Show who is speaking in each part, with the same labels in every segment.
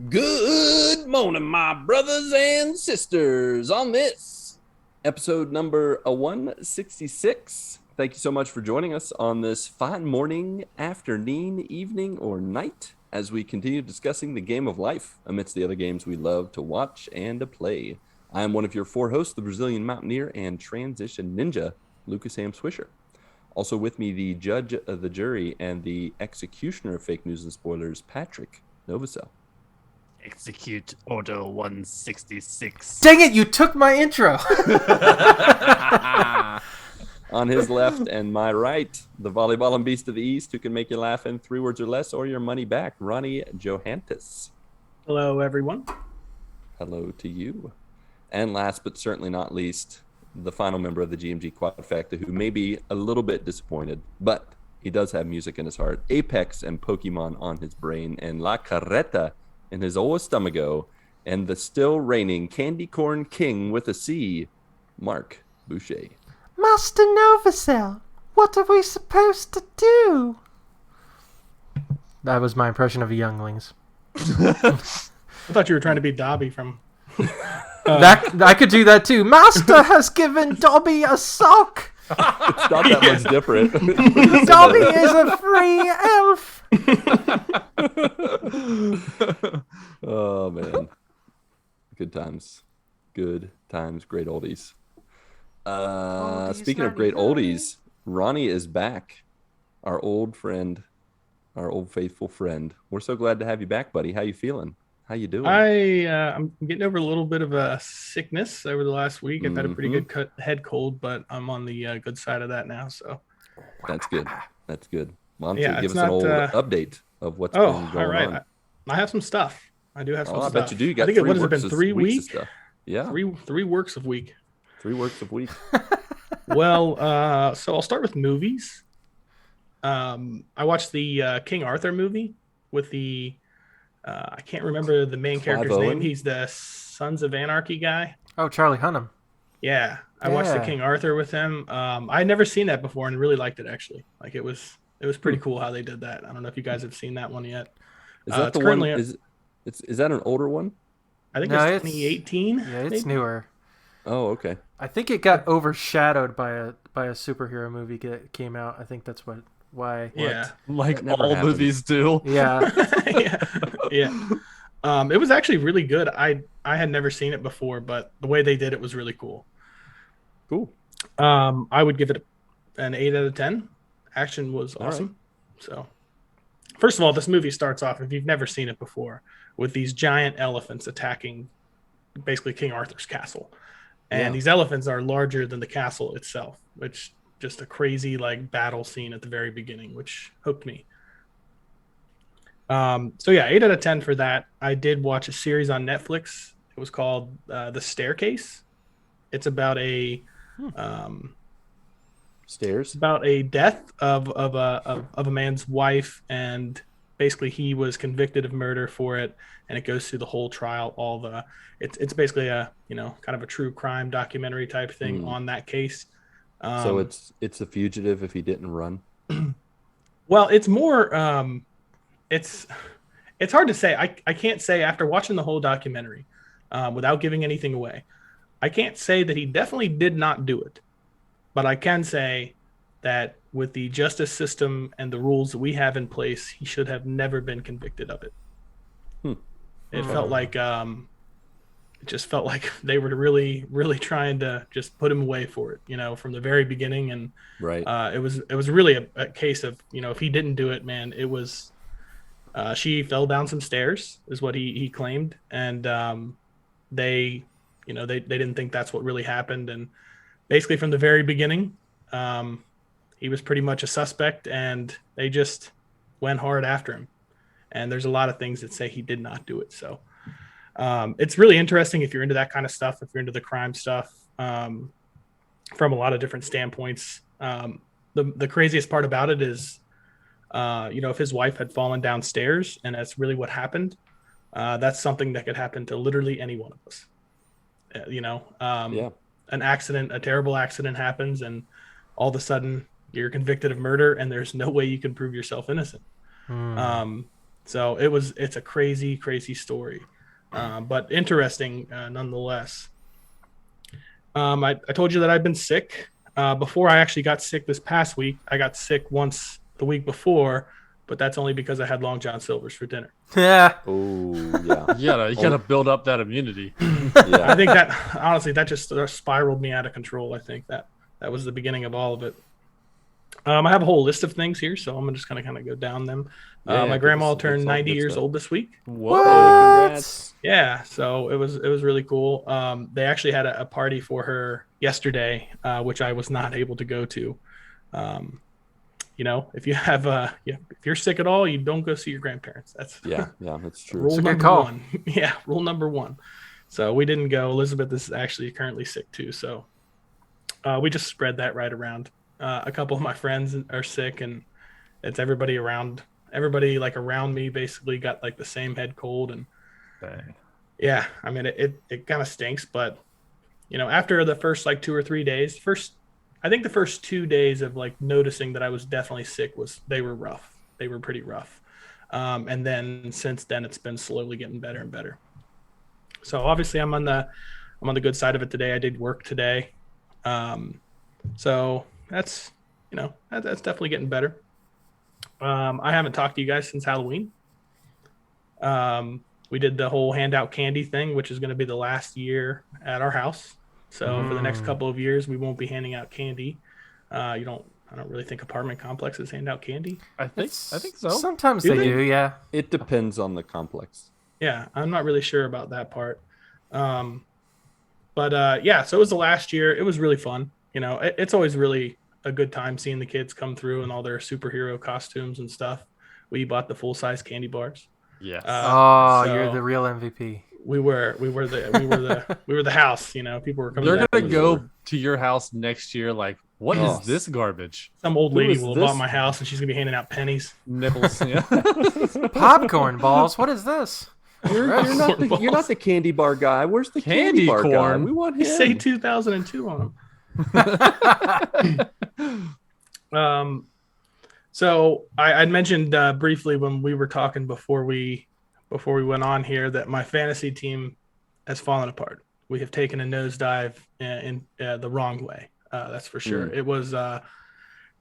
Speaker 1: Good morning, my brothers and sisters. On this episode number 166, thank you so much for joining us on this fine morning, afternoon, evening, or night as we continue discussing the game of life amidst the other games we love to watch and to play. I am one of your four hosts, the Brazilian Mountaineer and Transition Ninja, Lucas Sam Swisher. Also with me, the judge of the jury and the executioner of fake news and spoilers, Patrick Novacell.
Speaker 2: Execute Order 166.
Speaker 3: Dang it, you took my intro.
Speaker 1: On his left and my right, the volleyball and beast of the East who can make you laugh in 3 words or less or your money back, Ronnie Johantis.
Speaker 4: Hello, everyone.
Speaker 1: Hello to you. And last but certainly not least, the final member of the GMG Quadfacta who may be a little bit disappointed, but he does have music in his heart, Apex and Pokemon on his brain, and La Carreta in his old stomacho, and the still reigning candy corn king with a C, Marc Boucher.
Speaker 3: Master Novacell, what are we supposed to do? That was my impression of the younglings.
Speaker 4: I thought you were trying to be Dobby from...
Speaker 3: I could do that too. Master has given Dobby a sock.
Speaker 1: It's not that much different.
Speaker 3: Dobby is a free elf.
Speaker 1: Oh, man. Good times. Good times. Great oldies. Speaking of great oldies, Ronnie is back. Our old friend, our old faithful friend. We're so glad to have you back, buddy. How you feeling? How you doing?
Speaker 4: I'm getting over a little bit of a sickness over the last week. I've had a pretty good head cold, but I'm on the good side of that now. So
Speaker 1: that's good. That's good. Why don't
Speaker 4: Yeah,
Speaker 1: you give
Speaker 4: it's
Speaker 1: us an
Speaker 4: not,
Speaker 1: old update of what's been going
Speaker 4: all right.
Speaker 1: on?
Speaker 4: I have some stuff. I do have some
Speaker 1: I
Speaker 4: stuff.
Speaker 1: bet you do. You got
Speaker 4: I think
Speaker 1: three
Speaker 4: what has it been,
Speaker 1: works
Speaker 4: 3
Speaker 1: of weeks
Speaker 4: weeks?
Speaker 1: of stuff. Yeah.
Speaker 4: Three works of week.
Speaker 1: 3 works of week.
Speaker 4: Well, so I'll start with movies. I watched the King Arthur movie with the I can't remember the main character's name. He's the Sons of Anarchy guy.
Speaker 3: Oh, Charlie Hunnam.
Speaker 4: Yeah, I watched the King Arthur with him. I'd never seen that before and really liked it actually. Like it was pretty cool how they did that. I don't know if you guys have seen that one yet.
Speaker 1: Is that the one? Is that an older one?
Speaker 4: I think it's 2018.
Speaker 3: Yeah, it's
Speaker 4: maybe?
Speaker 3: newer.
Speaker 1: Oh, okay.
Speaker 3: I think it got overshadowed by a superhero movie that came out. I think that's why.
Speaker 4: Yeah,
Speaker 2: like all movies do.
Speaker 3: Yeah.
Speaker 4: yeah. It was actually really good. I had never seen it before, but the way they did it was really cool.
Speaker 1: Cool.
Speaker 4: I would give it an 8 out of 10. Action was awesome. Right. So, first of all, this movie starts off, if you've never seen it before, with these giant elephants attacking basically King Arthur's castle. And these elephants are larger than the castle itself, which just a crazy like battle scene at the very beginning, which hooked me. So yeah, 8 out of 10 for that. I did watch a series on Netflix. It was called The Staircase. It's about a about a death of a man's wife, and basically he was convicted of murder for it, and it goes through the whole trial. It's basically a kind of a true crime documentary type thing on that case.
Speaker 1: So it's a fugitive if he didn't run.
Speaker 4: Well, it's more it's hard to say. I can't say after watching the whole documentary without giving anything away. I can't say that he definitely did not do it, but I can say that with the justice system and the rules that we have in place, he should have never been convicted of it. It felt like it just felt like they were really, really trying to just put him away for it, from the very beginning. And
Speaker 1: right,
Speaker 4: it was really a case of if he didn't do it, man, it was she fell down some stairs, is what he claimed, and they didn't think that's what really happened, and basically from the very beginning, he was pretty much a suspect, and they just went hard after him. And there's a lot of things that say he did not do it. So it's really interesting if you're into that kind of stuff, if you're into the crime stuff, from a lot of different standpoints. The craziest part about it is, if his wife had fallen downstairs and that's really what happened, that's something that could happen to literally any one of us. An accident, a terrible accident happens, and all of a sudden you're convicted of murder and there's no way you can prove yourself innocent. So it's a crazy, crazy story, but interesting nonetheless. I told you that I've been sick. Before I actually got sick this past week, I got sick once the week before, but that's only because I had Long John Silver's for dinner.
Speaker 3: Yeah.
Speaker 1: Oh, yeah.
Speaker 2: You gotta build up that immunity.
Speaker 1: Yeah.
Speaker 4: I think that honestly that just spiraled me out of control. I think that was the beginning of all of it. I have a whole list of things here, so I'm just gonna kind of go down them. My grandma turned 90 years old this week.
Speaker 2: Whoa!
Speaker 1: Congrats.
Speaker 4: Yeah, so it was really cool. They actually had a party for her yesterday, which I was not able to go to. If you have if you're sick at all, you don't go see your grandparents. That's
Speaker 1: that's true.
Speaker 4: rule
Speaker 3: a good
Speaker 4: number
Speaker 3: call.
Speaker 4: one. Yeah, rule number one. So we didn't go. Elizabeth is actually currently sick too, so we just spread that right around. A couple of my friends are sick, and it's everybody around. Everybody like around me basically got like the same head cold, and
Speaker 2: Dang.
Speaker 4: yeah, I mean it kind of stinks, but after the first like 2 or 3 days, I think the first 2 days of like noticing that I was definitely sick they were rough. They were pretty rough. And then since then it's been slowly getting better and better. So obviously I'm on the good side of it today. I did work today. So that's that's definitely getting better. I haven't talked to you guys since Halloween. We did the whole handout candy thing, which is going to be the last year at our house. So for the next couple of years, we won't be handing out candy. I don't really think apartment complexes hand out candy.
Speaker 2: I think so.
Speaker 3: Sometimes
Speaker 4: Do
Speaker 3: they
Speaker 4: they?
Speaker 3: do, yeah.
Speaker 1: It depends on the complex.
Speaker 4: Yeah, I'm not really sure about that part. But yeah, so it was the last year. It was really fun. It's always really a good time seeing the kids come through in all their superhero costumes and stuff. We bought the full-size candy bars.
Speaker 2: Yes.
Speaker 3: Oh,
Speaker 4: so-
Speaker 3: you're the real MVP.
Speaker 4: We were the house. People were coming.
Speaker 2: They're
Speaker 4: back
Speaker 2: gonna
Speaker 4: with
Speaker 2: go to your house next year. Like, what is this garbage?
Speaker 4: Some old
Speaker 1: Who
Speaker 4: lady
Speaker 1: is
Speaker 4: will have
Speaker 1: this?
Speaker 4: bought my house, and she's gonna be handing out pennies.
Speaker 2: Nipples. Yeah.
Speaker 3: Popcorn balls. What is this?
Speaker 1: You're not the candy bar guy. Where's the candy
Speaker 2: Candy
Speaker 1: bar guy?
Speaker 2: corn.
Speaker 1: We want
Speaker 4: You
Speaker 1: him.
Speaker 4: say 2002 on them. So I mentioned briefly when we were talking before we went on here that my fantasy team has fallen apart. We have taken a nosedive in the wrong way. That's for sure. It was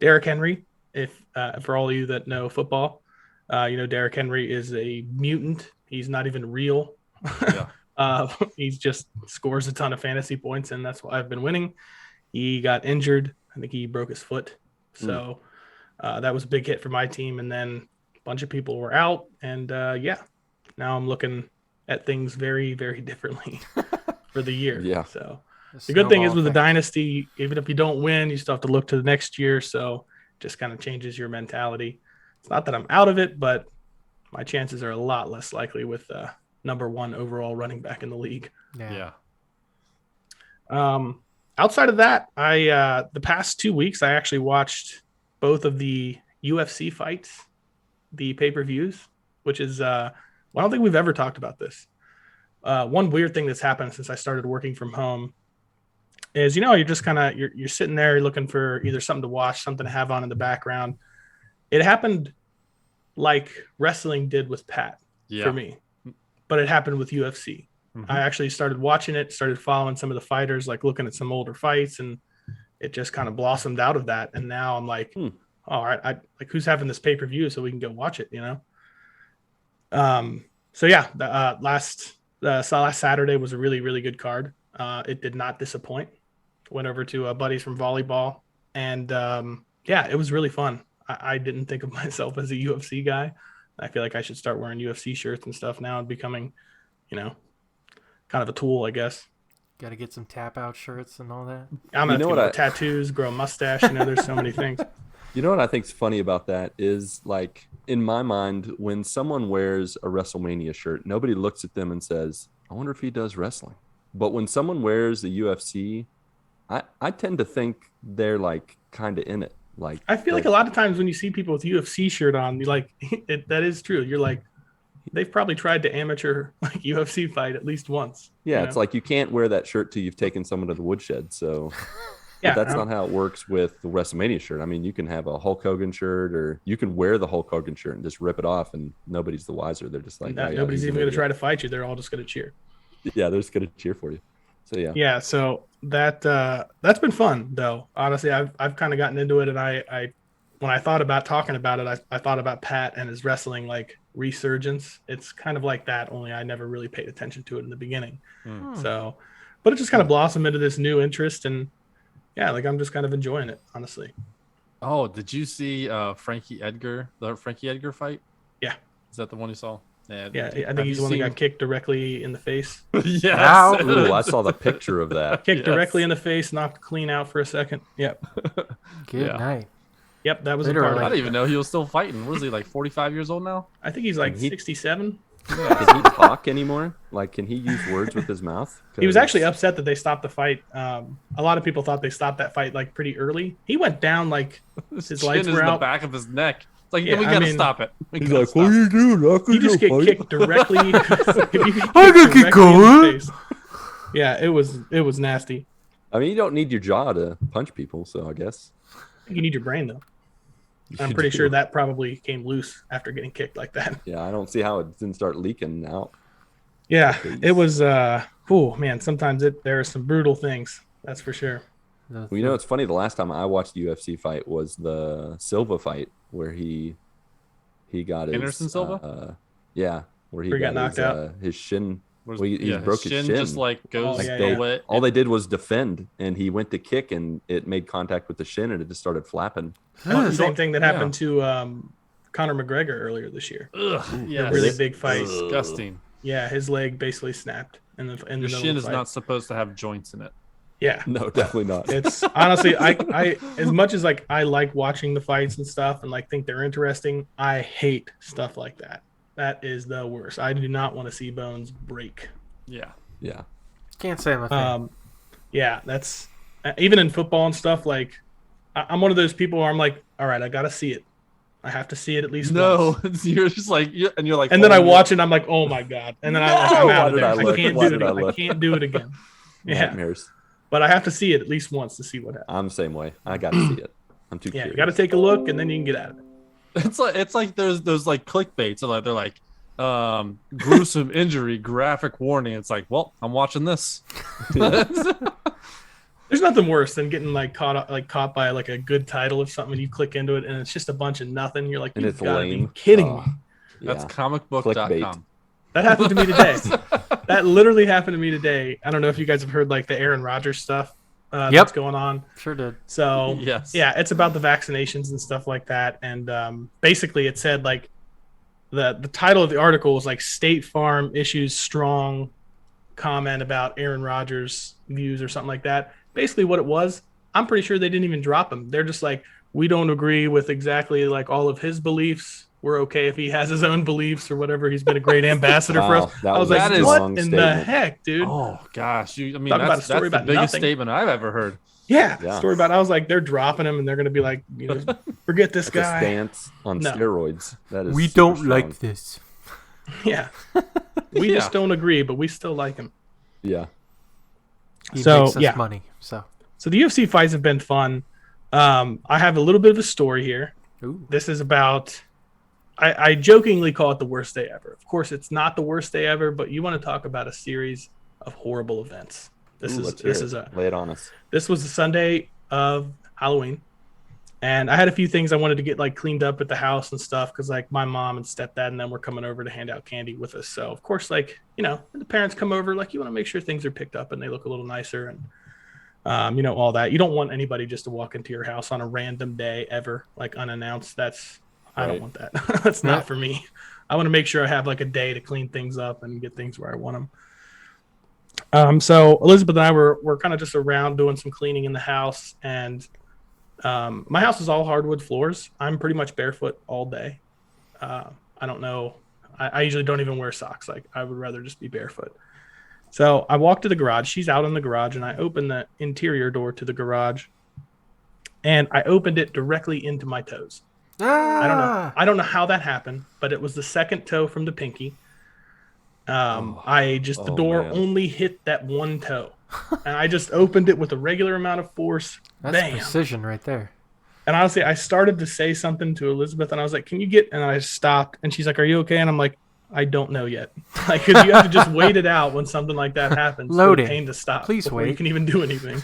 Speaker 4: Derrick Henry. If for all of you that know football, Derrick Henry is a mutant. He's not even real.
Speaker 2: Yeah.
Speaker 4: He's just scores a ton of fantasy points, and that's why I've been winning. He got injured. I think he broke his foot. So that was a big hit for my team. And then a bunch of people were out. And now I'm looking at things very, very differently for the year.
Speaker 1: Yeah.
Speaker 4: So the good thing is with the
Speaker 3: Snowball
Speaker 4: dynasty, even if you don't win, you still have to look to the next year. So it just kind of changes your mentality. It's not that I'm out of it, but my chances are a lot less likely with number one overall running back in the league.
Speaker 3: effect.
Speaker 2: Yeah.
Speaker 4: Outside of that, I the past 2 weeks I actually watched both of the UFC fights, the pay-per-views, which is I don't think we've ever talked about this. One weird thing that's happened since I started working from home is you're just kind of you're sitting there you're looking for either something to watch, something to have on in the background. It happened like wrestling did with Pat for me, but it happened with UFC. I actually started watching it, started following some of the fighters, like looking at some older fights, and it just kind of blossomed out of that. And now I'm like, all right, like who's having this pay-per-view so we can go watch it, So yeah, last Saturday was a really, really good card. It did not disappoint. Went over to buddies from volleyball, and yeah, it was really fun. I didn't think of myself as a UFC guy. I feel like I should start wearing UFC shirts and stuff now and becoming, kind of a tool, I guess.
Speaker 3: Got to get some tap out shirts and all that.
Speaker 4: I'm gonna get tattoos, grow a mustache. There's so many things.
Speaker 1: You know what I think's funny about that is, like, in my mind, when someone wears a WrestleMania shirt, nobody looks at them and says, I wonder if he does wrestling. But when someone wears the UFC, I tend to think they're like kind of in it. Like,
Speaker 4: I feel like a lot of times when you see people with UFC shirt on, you like that is true. You're like, they've probably tried to amateur like UFC fight at least once.
Speaker 1: Yeah, it's like you can't wear that shirt till you've taken someone to the woodshed. So
Speaker 4: Yeah,
Speaker 1: But that's not how it works with the WrestleMania shirt. I mean, you can have a Hulk Hogan shirt, or you can wear the Hulk Hogan shirt and just rip it off, and nobody's the wiser. They're just like,
Speaker 4: nobody's even going to try to fight you. They're all just going to cheer.
Speaker 1: Yeah, they're just going to cheer for you. So yeah.
Speaker 4: Yeah, so that's been fun though. Honestly, I've kind of gotten into it, and I when I thought about talking about it, I thought about Pat and his wrestling like resurgence. It's kind of like that, only I never really paid attention to it in the beginning. So, but it just kind of blossomed into this new interest, and yeah, like I'm just kind of enjoying it, honestly.
Speaker 2: Oh, did you see the Frankie Edgar fight?
Speaker 4: Yeah.
Speaker 2: Is that the one you saw?
Speaker 4: Yeah, I think he's the one that got kicked directly in the face.
Speaker 2: Yes.
Speaker 1: Ooh, I saw the picture of that.
Speaker 4: Kicked directly in the face, knocked clean out for a second. Yep.
Speaker 3: Good night.
Speaker 4: Yep, that was a
Speaker 3: Literally.
Speaker 4: part
Speaker 2: I
Speaker 4: of
Speaker 2: didn't
Speaker 4: it.
Speaker 2: even know he was still fighting. What is he, like 45 years old now?
Speaker 4: I think he's like 67.
Speaker 1: Can he talk anymore? Like, can he use words with his mouth?
Speaker 4: He was actually upset that they stopped the fight. A lot of people thought they stopped that fight like pretty early. He went down like his lights
Speaker 2: chin is
Speaker 4: were
Speaker 2: in the
Speaker 4: out.
Speaker 2: back of his neck. It's like,
Speaker 4: Yeah,
Speaker 2: we
Speaker 4: I
Speaker 2: gotta
Speaker 4: mean,
Speaker 2: stop it.
Speaker 1: He's like, what are you doing?
Speaker 4: You just get kicked directly. If you get
Speaker 3: I
Speaker 4: kicked
Speaker 3: could keep
Speaker 4: directly in
Speaker 3: going.
Speaker 4: the face. Yeah, it was nasty.
Speaker 1: I mean, you don't need your jaw to punch people, so I guess.
Speaker 4: You need your brain though. I'm
Speaker 1: You
Speaker 4: pretty
Speaker 1: do.
Speaker 4: sure that probably came loose after getting kicked like that.
Speaker 1: Yeah, I don't see how it didn't start leaking out.
Speaker 4: Yeah, it was. Oh man, sometimes there are some brutal things. That's for sure.
Speaker 1: Well, you know, it's funny. The last time I watched a UFC fight was the Silva fight, where he got his
Speaker 2: Anderson Silva?
Speaker 1: Yeah, where he
Speaker 4: Where he got knocked out?
Speaker 1: His shin.
Speaker 2: Where's-
Speaker 1: Well, he broke his shin.
Speaker 2: just like goes
Speaker 4: Oh, yeah,
Speaker 2: the
Speaker 4: yeah.
Speaker 2: way.
Speaker 1: All they did was defend, and he went to kick, and it made contact with the shin, and it just started flapping.
Speaker 4: The same thing that happened to Conor McGregor earlier this year.
Speaker 2: Ugh, yes.
Speaker 4: Really big fight.
Speaker 2: Disgusting.
Speaker 4: Yeah, his leg basically snapped in the
Speaker 2: Your
Speaker 4: middle
Speaker 2: shin
Speaker 4: of the
Speaker 2: is
Speaker 4: fight.
Speaker 2: not supposed to have joints in it.
Speaker 4: Yeah,
Speaker 1: No, definitely not.
Speaker 4: it's honestly, I as much as like I like watching the fights and stuff and like think they're interesting, I hate stuff like that. That is the worst. I do not want to see bones break.
Speaker 2: Yeah.
Speaker 1: Yeah.
Speaker 3: Can't say I'm a fan.
Speaker 4: Yeah, that's even in football and stuff. Like, I'm one of those people where I'm like, all right, I gotta see it. I have to see it at least once.
Speaker 2: You're just like, and you're like,
Speaker 4: And then I watch it, and I'm like, oh my god. And then I'm out of there.
Speaker 1: Why
Speaker 4: I
Speaker 1: did I
Speaker 4: can't
Speaker 1: look?
Speaker 4: do it.
Speaker 1: Why did I
Speaker 4: I
Speaker 1: look?
Speaker 4: can't do it again. Yeah,
Speaker 1: Nightmares.
Speaker 4: but I have to see it at least once to see what happens.
Speaker 1: I'm the same way. I got to see it. I'm too
Speaker 4: Yeah,
Speaker 1: curious.
Speaker 4: you got to take a look, and then you can get out of it.
Speaker 2: it's like there's those like clickbaits. So like they're like, gruesome injury, graphic warning. It's like, well, I'm watching this.
Speaker 4: There's nothing worse than getting like caught by like a good title of something, and you click into it, and it's just a bunch of nothing. You're like,
Speaker 1: And
Speaker 4: you've
Speaker 1: it's
Speaker 4: got to be
Speaker 1: lame.
Speaker 4: kidding
Speaker 1: Oh,
Speaker 4: me.
Speaker 2: That's
Speaker 1: yeah.
Speaker 2: comicbook.com.
Speaker 4: That happened to me today. That literally happened to me today. I don't know if you guys have heard like the Aaron Rodgers stuff that's going on.
Speaker 3: Sure did.
Speaker 4: So
Speaker 2: Yes.
Speaker 4: yeah, it's about the vaccinations and stuff like that. And basically it said like the title of the article was like State Farm issues strong comment about Aaron Rodgers' views or something like that. Basically what it was, I'm pretty sure they didn't even drop him. They're just like, we don't agree with exactly like all of his beliefs. We're okay if he has his own beliefs or whatever. He's been a great ambassador for
Speaker 1: Wow,
Speaker 4: us.
Speaker 1: that
Speaker 4: I was
Speaker 1: was
Speaker 4: like,
Speaker 2: a
Speaker 4: what
Speaker 1: long
Speaker 4: in the
Speaker 1: statement.
Speaker 4: heck, dude?
Speaker 2: Oh gosh, I mean
Speaker 4: Talk about
Speaker 2: that's
Speaker 4: a story
Speaker 2: the
Speaker 4: about
Speaker 2: biggest
Speaker 4: nothing.
Speaker 2: statement I've ever heard.
Speaker 4: Yeah,
Speaker 1: Yeah.
Speaker 4: story about. I was like, they're dropping him, and they're gonna be like, you know, forget this
Speaker 1: That's a
Speaker 4: guy.
Speaker 1: stance on
Speaker 4: No.
Speaker 1: steroids. That is
Speaker 3: We
Speaker 1: super
Speaker 3: don't
Speaker 1: strong.
Speaker 3: like this.
Speaker 4: Yeah, we just don't agree, but we still like him.
Speaker 1: Yeah.
Speaker 3: He
Speaker 4: So,
Speaker 3: makes us
Speaker 4: yeah.
Speaker 3: money. So
Speaker 4: So the UFC fights have been fun. I have a little bit of a story here.
Speaker 3: Ooh.
Speaker 4: This is about. I jokingly call it the worst day ever. Of course, it's not the worst day ever, but you want to talk about a series of horrible events. This
Speaker 1: Ooh,
Speaker 4: is
Speaker 1: let's hear
Speaker 4: this
Speaker 1: it.
Speaker 4: is a
Speaker 1: Lay it on us.
Speaker 4: this was the Sunday of Halloween, and I had a few things I wanted to get like cleaned up at the house and stuff because like my mom and stepdad and them were coming over to hand out candy with us. So of course, like you know, when the parents come over, like you want to make sure things are picked up and they look a little nicer and you know all that. You don't want anybody just to walk into your house on a random day ever like unannounced. I don't
Speaker 1: Right.
Speaker 4: want that. That's not for me. I want to make sure I have like a day to clean things up and get things where I want them. So Elizabeth and I were kind of just around doing some cleaning in the house, and my house is all hardwood floors. I'm pretty much barefoot all day. I don't know. I usually don't even wear socks. Like I would rather just be barefoot. So I walked to the garage. She's out in the garage, and I opened the interior door to the garage, and I opened it directly into my toes. I don't know how that happened, but it was the second toe from the pinky. The door
Speaker 1: man.
Speaker 4: only hit that one toe. And I just opened it with a regular amount of force.
Speaker 3: That's
Speaker 4: Bam.
Speaker 3: precision right there.
Speaker 4: And honestly, I started to say something to Elizabeth, and I was like, "Can you get?" And I stopped, and she's like, "Are you okay?" And I'm like, "I don't know yet." Like, because you have to just wait it out when something like that happens.
Speaker 3: Loading.
Speaker 4: For the pain to stop.
Speaker 3: Please
Speaker 4: before
Speaker 3: wait.
Speaker 4: You can even do anything.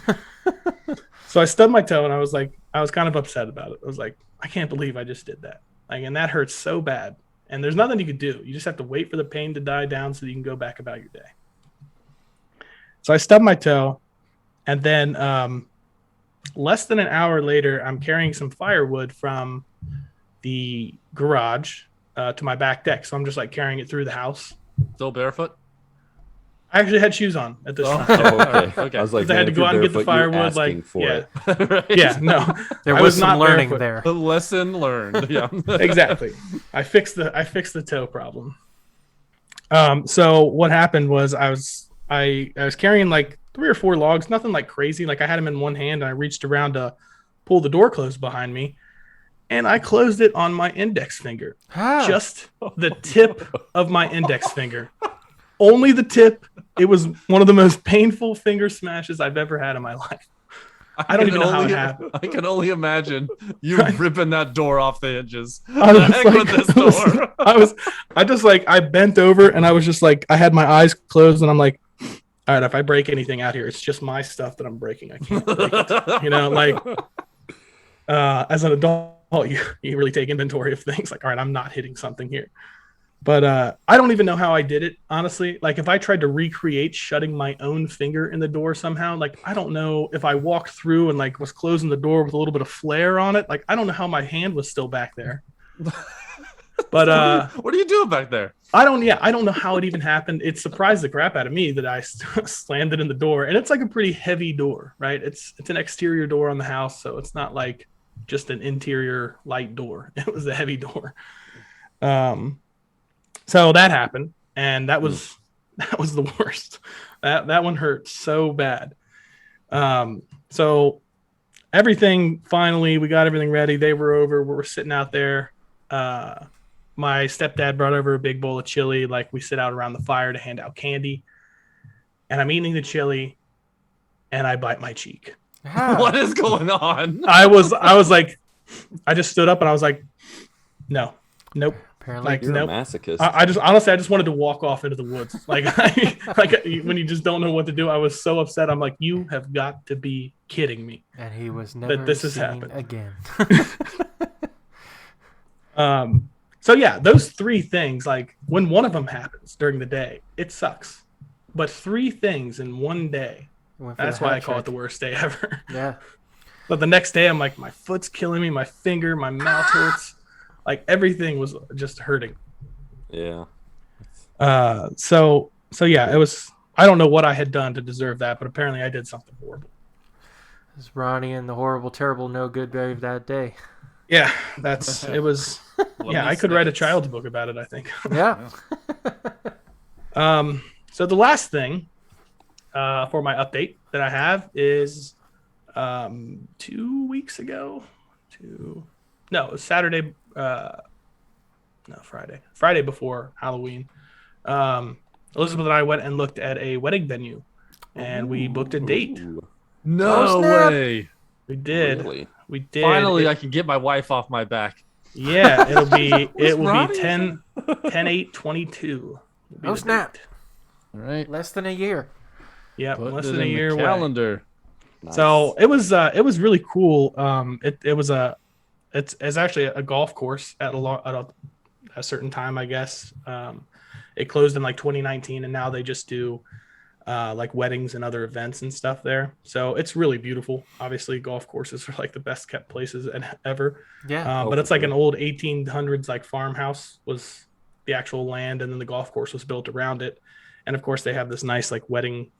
Speaker 4: So I stubbed my toe, and I was kind of upset about it. I was like, I can't believe I just did that. Like, and that hurts so bad. And there's nothing you could do. You just have to wait for the pain to die down so you can go back about your day. So I stubbed my toe, and then less than an hour later, I'm carrying some firewood from the garage to my back deck. So I'm just like carrying it through the house.
Speaker 2: Still barefoot?
Speaker 4: I actually had shoes on at this time.
Speaker 1: Oh, okay.
Speaker 2: Okay.
Speaker 1: I was like,
Speaker 4: I had
Speaker 1: man,
Speaker 4: to
Speaker 1: if
Speaker 4: go out
Speaker 1: you're
Speaker 4: and get the
Speaker 1: barefoot, you're
Speaker 4: firewood. Like,
Speaker 1: asking for
Speaker 4: yeah,
Speaker 1: it.
Speaker 2: Right.
Speaker 4: yeah, no,
Speaker 3: There
Speaker 4: I
Speaker 3: was some
Speaker 4: not
Speaker 3: learning
Speaker 4: barefoot.
Speaker 3: there.
Speaker 2: A lesson learned. Yeah.
Speaker 4: Exactly. I fixed the toe problem. So what happened was I was carrying like 3 or 4 logs, nothing like crazy. Like I had them in one hand and I reached around to pull the door closed behind me, and I closed it on my index finger.
Speaker 3: How?
Speaker 4: Just the tip of my index finger. Only the tip. It was one of the most painful finger smashes I've ever had in my life. I don't even know how it happened.
Speaker 2: I can only imagine you
Speaker 4: Right.
Speaker 2: ripping that door off the hinges.
Speaker 4: I
Speaker 2: The
Speaker 4: was
Speaker 2: heck
Speaker 4: like-
Speaker 2: with this door.
Speaker 4: I bent over and I was just like, I had my eyes closed and I'm like, all right, if I break anything out here, it's just my stuff that I'm breaking. I can't break it. You know, like as an adult, you really take inventory of things. Like, all right, I'm not hitting something here. But I don't even know how I did it, honestly. Like, if I tried to recreate shutting my own finger in the door somehow, like, I don't know if I walked through and like was closing the door with a little bit of flair on it. Like, I don't know how my hand was still back there. But
Speaker 2: what are you doing back there?
Speaker 4: I don't know how it even happened. It surprised the crap out of me that I slammed it in the door, and it's like a pretty heavy door, right? It's an exterior door on the house, so it's not like just an interior light door. It was a heavy door. So that happened, and that was the worst. That one hurt so bad. So everything finally, we got everything ready. They were over. We were sitting out there. My stepdad brought over a big bowl of chili. Like, we sit out around the fire to hand out candy. And I'm eating the chili, and I bite my cheek.
Speaker 3: How?
Speaker 2: What is going on?
Speaker 4: I was like, I just stood up and I was like, nope.
Speaker 3: Apparently,
Speaker 4: Like,
Speaker 1: You're
Speaker 4: nope.
Speaker 1: a masochist.
Speaker 4: I just wanted to walk off into the woods. Like, when you just don't know what to do. I was so upset. I'm like, you have got to be kidding me.
Speaker 3: and he was never
Speaker 4: this has
Speaker 3: seen
Speaker 4: happened.
Speaker 3: again.
Speaker 4: So yeah, those 3 things, like when one of them happens during the day, it sucks. But 3 things in one day,
Speaker 3: Went for
Speaker 4: that's
Speaker 3: the
Speaker 4: why I
Speaker 3: hat
Speaker 4: call it
Speaker 3: trick.
Speaker 4: the worst day ever.
Speaker 3: Yeah.
Speaker 4: But the next day, I'm like, my foot's killing me, my finger, my mouth hurts. Like, everything was just hurting.
Speaker 1: Yeah.
Speaker 4: So yeah, it was, I don't know what I had done to deserve that, but apparently I did something horrible.
Speaker 3: It was Ronnie and the horrible, terrible, no good Barry of that day.
Speaker 4: Yeah, it was, yeah, I could write a child's book about it, I think.
Speaker 3: Yeah.
Speaker 4: So the last thing for my update that I have is 2 weeks ago. No, it was Saturday. Friday before Halloween. Elizabeth and I went and looked at a wedding venue, and we booked a date.
Speaker 1: Ooh,
Speaker 2: No
Speaker 3: Oh, snap.
Speaker 2: way.
Speaker 4: We did.
Speaker 1: really?
Speaker 4: We did.
Speaker 2: Finally, I can get my wife off my back.
Speaker 4: Yeah, it will
Speaker 2: Ronnie?
Speaker 4: be 10/8/22.
Speaker 3: Oh, snap.
Speaker 2: All right.
Speaker 3: Less than a year.
Speaker 4: Yeah,
Speaker 2: Put
Speaker 4: less
Speaker 2: it
Speaker 4: than a
Speaker 2: in the
Speaker 4: year away.
Speaker 2: calendar.
Speaker 1: Nice.
Speaker 4: So it was really cool. It's actually a golf course at a certain time, I guess. It closed in like 2019, and now they just do like weddings and other events and stuff there. So it's really beautiful. Obviously, golf courses are like the best kept places ever.
Speaker 3: Yeah.
Speaker 4: But
Speaker 1: Oh,
Speaker 4: it's
Speaker 1: for
Speaker 4: like an
Speaker 1: sure.
Speaker 4: old 1800s like farmhouse was the actual land, and then the golf course was built around it. And of course, they have this nice like wedding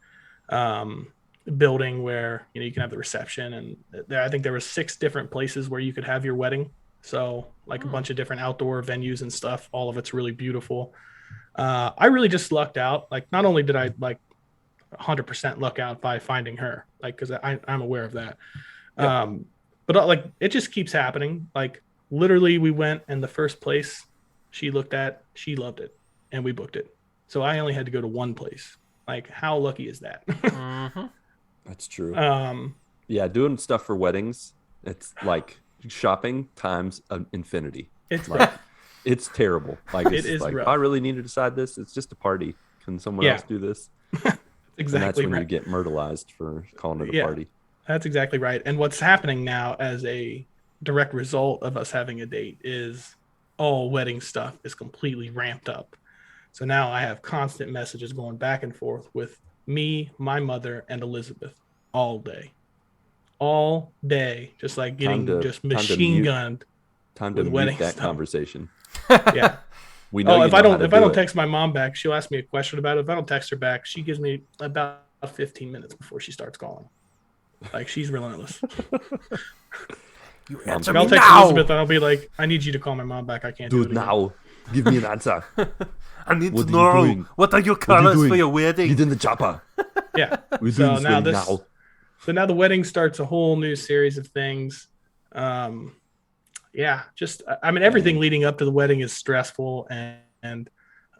Speaker 4: building where you can have the reception, and I think there were 6 different places where you could have your wedding. So like a bunch of different outdoor venues and stuff. All of it's really beautiful. I really just lucked out. Like, not only did I like 100% luck out by finding her, like, because I'm aware of that.
Speaker 1: Yep.
Speaker 4: But like, it just keeps happening. Like, literally, we went, and the first place she looked at, she loved it, and we booked it. So I only had to go to one place, Like, how lucky is that?
Speaker 3: Mm-hmm.
Speaker 1: That's true.
Speaker 4: um,
Speaker 1: Yeah, doing stuff for weddings, it's like shopping times infinity.
Speaker 4: it's
Speaker 1: Like,
Speaker 4: rough.
Speaker 1: it's terrible. Like,
Speaker 4: It
Speaker 1: it's
Speaker 4: is
Speaker 1: like,
Speaker 4: rough.
Speaker 1: I really need to decide this. It's just a party. Can someone
Speaker 4: Yeah.
Speaker 1: else do this?
Speaker 4: Exactly
Speaker 1: And that's when
Speaker 4: right.
Speaker 1: you get myrtleized for calling it a
Speaker 4: Yeah.
Speaker 1: party.
Speaker 4: That's exactly right. And what's happening now as a direct result of us having a date is all wedding stuff is completely ramped up. So now I have constant messages going back and forth with me, my mother, and Elizabeth all day. All day. Just like getting just machine gunned
Speaker 1: Time to
Speaker 4: with
Speaker 1: mute
Speaker 4: wedding
Speaker 1: that
Speaker 4: stuff.
Speaker 1: conversation.
Speaker 4: Yeah.
Speaker 1: We know you
Speaker 4: if
Speaker 1: know
Speaker 4: I
Speaker 1: how
Speaker 4: don't
Speaker 1: to
Speaker 4: if I
Speaker 1: do
Speaker 4: don't
Speaker 1: it.
Speaker 4: text my mom back, she'll ask me a question about it. If I don't text her back, she gives me about 15 minutes before she starts calling. Like, she's relentless.
Speaker 3: You
Speaker 1: Mom's
Speaker 3: answer
Speaker 4: Like,
Speaker 3: me
Speaker 4: I'll text
Speaker 3: now.
Speaker 4: Elizabeth and I'll be like, I need you to call my mom back. I can't do
Speaker 1: Dude,
Speaker 4: it again.
Speaker 1: now. Give me an answer.
Speaker 3: I need
Speaker 1: What
Speaker 3: to
Speaker 1: are you
Speaker 3: know
Speaker 1: doing?
Speaker 3: what are your
Speaker 1: What are you
Speaker 3: colors for
Speaker 1: doing?
Speaker 3: your wedding.
Speaker 1: Get in the chopper.
Speaker 4: Yeah.
Speaker 1: We're
Speaker 4: So
Speaker 1: doing this
Speaker 4: now
Speaker 1: wedding
Speaker 4: this-
Speaker 1: now.
Speaker 4: So now the wedding starts a whole new series of things. Yeah, just I mean, everything leading up to the wedding is stressful, and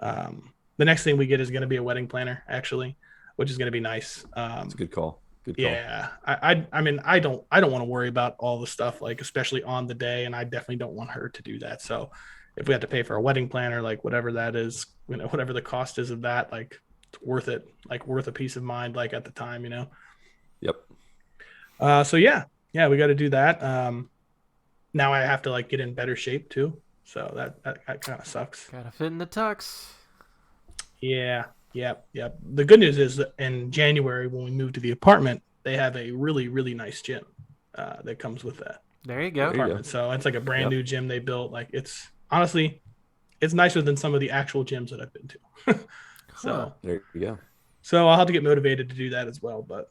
Speaker 4: the next thing we get is going to be a wedding planner, actually, which is going to be nice.
Speaker 1: It's a good call. Good call.
Speaker 4: Yeah, I mean, I don't want to worry about all the stuff, like, especially on the day, and I definitely don't want her to do that. So if we have to pay for a wedding planner, like whatever that is, whatever the cost is of that, like, it's worth it, like worth a peace of mind, like at the time,
Speaker 1: Yep.
Speaker 4: So yeah, we got to do that. Now I have to like get in better shape too. So that kind of sucks.
Speaker 3: Gotta fit in the tux.
Speaker 4: Yeah. Yep. The good news is that in January, when we move to the apartment, they have a really, really nice gym that comes with that
Speaker 3: There you go.
Speaker 1: There you go.
Speaker 4: apartment. So it's like a brand
Speaker 1: Yep.
Speaker 4: new gym they built. Like, it's honestly, it's nicer than some of the actual gyms that I've been to.
Speaker 3: Huh.
Speaker 1: There you go.
Speaker 4: So I'll have to get motivated to do that as well, but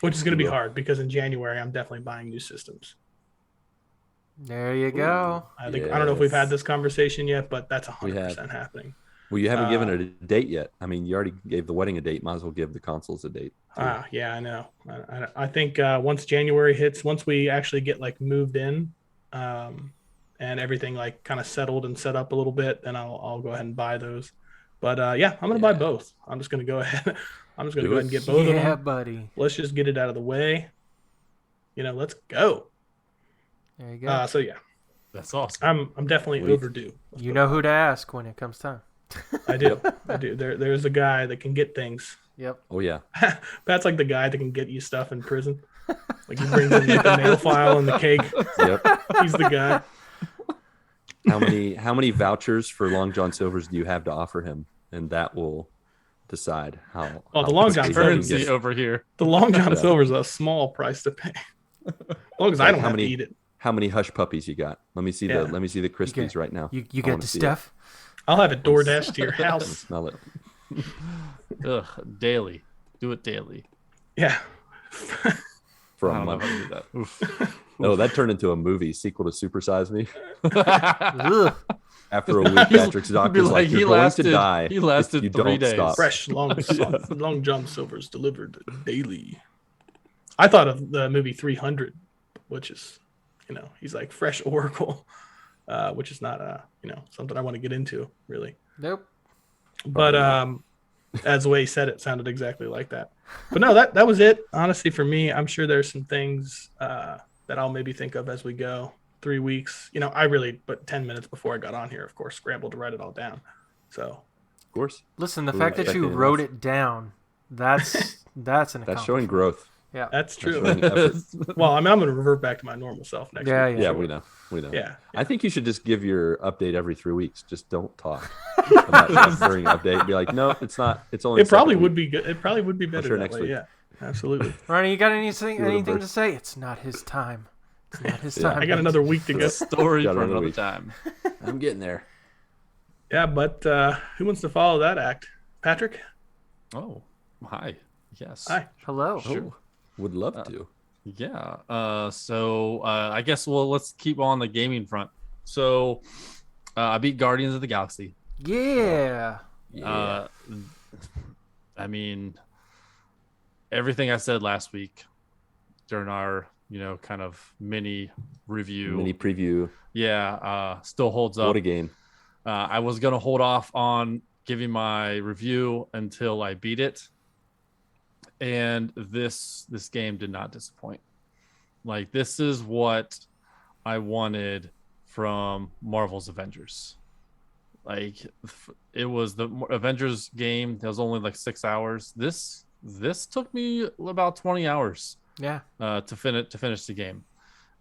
Speaker 4: which is going to be
Speaker 1: You will.
Speaker 4: hard because in January I'm definitely buying new systems.
Speaker 3: There you go.
Speaker 4: I think I don't know if we've
Speaker 1: Yes.
Speaker 4: had this conversation yet, but that's
Speaker 1: We
Speaker 4: 100% happening.
Speaker 1: Well, you haven't given it a date yet. I mean, you already gave the wedding a date. Might as well give the consoles a date. too.
Speaker 4: Yeah, I know. I think once January hits, once we actually get like moved in, and everything like kind of settled and set up a little bit, then I'll go ahead and buy those. But yeah, I'm gonna buy both. I'm just gonna go ahead. I'm just gonna
Speaker 1: Do
Speaker 4: go
Speaker 1: it.
Speaker 4: ahead and get both of
Speaker 3: Yeah,
Speaker 4: them.
Speaker 3: buddy.
Speaker 4: Let's just get it out of the way. Let's go.
Speaker 3: There you go.
Speaker 4: So yeah,
Speaker 2: That's awesome.
Speaker 4: I'm definitely
Speaker 1: Sweet.
Speaker 4: overdue.
Speaker 3: You know who to ask when it comes time.
Speaker 4: I do. I do. There's a guy that can get things.
Speaker 3: Yep.
Speaker 1: Oh yeah.
Speaker 4: That's like the guy that can get you stuff in prison. Like, he brings in like, the nail file and the cake.
Speaker 1: Yep.
Speaker 4: He's the guy.
Speaker 1: How many vouchers for Long John Silver's do you have to offer him, and that will decide how.
Speaker 4: Oh, the
Speaker 1: how
Speaker 4: Long John
Speaker 1: quickly he can
Speaker 2: Currency
Speaker 1: get-
Speaker 2: over here.
Speaker 4: The Long John
Speaker 1: Yeah.
Speaker 4: Silver's a small price to pay. As long as I
Speaker 1: Like,
Speaker 4: don't
Speaker 1: how
Speaker 4: have
Speaker 1: many-
Speaker 4: to eat it.
Speaker 1: How many hush puppies you got? Let me see
Speaker 4: Yeah.
Speaker 1: the Krispies right now.
Speaker 3: You
Speaker 1: I
Speaker 3: got
Speaker 1: wanna
Speaker 3: the
Speaker 1: see it.
Speaker 3: stuff?
Speaker 4: I'll have it DoorDash to your
Speaker 1: Let me
Speaker 4: house.
Speaker 1: smell it.
Speaker 2: Ugh, daily. Do it daily.
Speaker 4: Yeah.
Speaker 1: For
Speaker 2: I
Speaker 1: a
Speaker 2: don't know
Speaker 1: month.
Speaker 2: if I can do that. Oof.
Speaker 1: Oh, that turned into a movie sequel to Super Size Me.
Speaker 3: Ugh.
Speaker 1: After a week, Patrick's doctor's like, "You're going to die.
Speaker 2: He lasted
Speaker 1: if you
Speaker 2: 3
Speaker 1: don't
Speaker 2: days.
Speaker 1: stop."
Speaker 4: Fresh Long John Silver's delivered daily. I thought of the movie 300, which is, he's like fresh Oracle, which is not, something I want to get into really.
Speaker 3: Nope.
Speaker 4: But as the way he said it sounded exactly like that. But no, that was it. Honestly, for me, I'm sure there's some things that I'll maybe think of as we go. 3 weeks. But 10 minutes before I got on here, of course, scrambled to write it all down. So
Speaker 1: Of course,
Speaker 3: Listen, the
Speaker 1: Ooh,
Speaker 3: fact that you
Speaker 1: expecting
Speaker 3: wrote
Speaker 1: enough.
Speaker 3: it down, that's an
Speaker 1: that's
Speaker 3: accomplishment.
Speaker 1: showing growth.
Speaker 3: Yeah.
Speaker 4: that's true.
Speaker 1: That's showing effort.
Speaker 4: Well, I'm going to revert back to my normal self next
Speaker 3: Yeah,
Speaker 4: week.
Speaker 3: yeah.
Speaker 1: Yeah, we know.
Speaker 4: Yeah.
Speaker 1: I think you should just give your update every 3 weeks. Just don't talk about stuff during update. Be like, no, it's not. It's only.
Speaker 4: It probably
Speaker 1: the second
Speaker 4: would
Speaker 1: week."
Speaker 4: be good. It probably would be better
Speaker 1: sure
Speaker 4: that
Speaker 1: next
Speaker 4: way.
Speaker 1: week.
Speaker 4: Yeah, absolutely.
Speaker 3: Ronnie, you got anything
Speaker 1: Do it in
Speaker 3: anything to
Speaker 1: bursts.
Speaker 3: say? It's not his time. It's not his
Speaker 1: Yeah.
Speaker 3: time.
Speaker 4: I got another week to go.
Speaker 2: Story
Speaker 1: Got
Speaker 2: for
Speaker 1: another
Speaker 2: another
Speaker 1: week.
Speaker 2: time.
Speaker 1: I'm getting there.
Speaker 4: Yeah, but who wants to follow that act? Patrick?
Speaker 2: Oh, hi. Yes.
Speaker 4: Hi.
Speaker 3: Hello.
Speaker 1: Oh, would love to.
Speaker 2: Yeah. So I guess let's keep on the gaming front. So I beat Guardians of the Galaxy.
Speaker 3: Yeah.
Speaker 1: Yeah.
Speaker 2: I mean, everything I said last week during our, kind of mini review.
Speaker 1: Mini preview.
Speaker 2: Still holds up.
Speaker 1: What a game.
Speaker 2: I was gonna hold off on giving my review until I beat it. And this game did not disappoint. Like, this is what I wanted from Marvel's Avengers. Like, it was the Avengers game that was only like 6 hours. This took me about 20 hours.
Speaker 3: Yeah.
Speaker 2: To finish the game.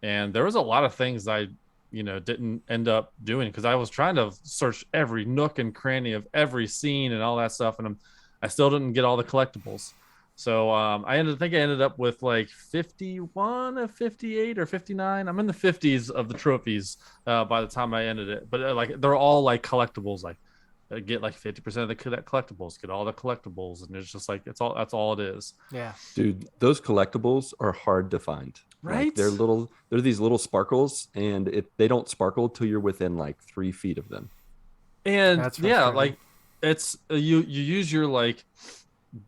Speaker 2: And there was a lot of things I didn't end up doing because I was trying to search every nook and cranny of every scene and all that stuff, and I still didn't get all the collectibles. So I ended up with like 51 of 58 or 59. I'm in the 50s of the trophies by the time I ended it. But like, they're all like collectibles. Like, get like 50% of the collectibles, get all the collectibles, and it's just like that's all it is.
Speaker 3: Yeah,
Speaker 1: dude, those collectibles are hard to find.
Speaker 2: Right?
Speaker 1: Like, they're these little sparkles, and they don't sparkle till you're within like 3 feet of them.
Speaker 2: And
Speaker 3: That's
Speaker 2: yeah,
Speaker 3: frustrating.
Speaker 2: like, it's you use your like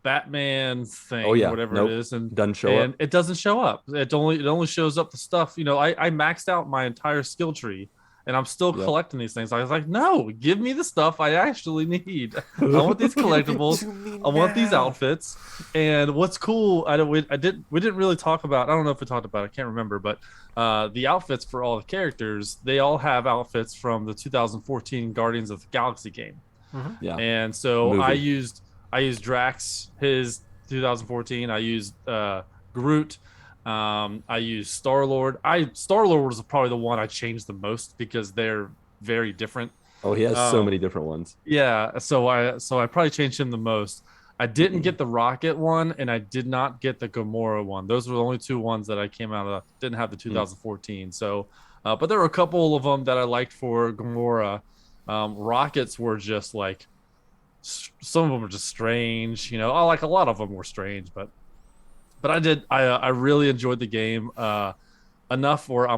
Speaker 2: Batman thing,
Speaker 1: Oh, yeah.
Speaker 2: whatever
Speaker 1: Nope.
Speaker 2: it is, and
Speaker 1: Doesn't show
Speaker 2: and
Speaker 1: up.
Speaker 2: it doesn't show up. It only shows up the stuff. I maxed out my entire skill tree, and I'm still
Speaker 1: Yep.
Speaker 2: collecting these things. I was like, no, give me the stuff I actually need. I want these collectibles. I want these outfits. And what's cool, we didn't really talk about. I don't know if we talked about it. I can't remember, but the outfits for all the characters, they all have outfits from the 2014 Guardians of the Galaxy game.
Speaker 1: Yeah.
Speaker 2: And so
Speaker 1: Movie.
Speaker 2: I used Drax, his 2014. I used Groot. I used Star-Lord. Star-Lord was probably the one I changed the most because they're very different.
Speaker 1: Oh, he has so many different ones.
Speaker 2: Yeah, so I probably changed him the most. I didn't get the Rocket one, and I did not get the Gamora one. Those were the only two ones that I came out of. Didn't have the 2014. So, but there were a couple of them that I liked for Gamora. Rockets were just like, some of them were just strange. Like a lot of them were strange, but I really enjoyed the game enough where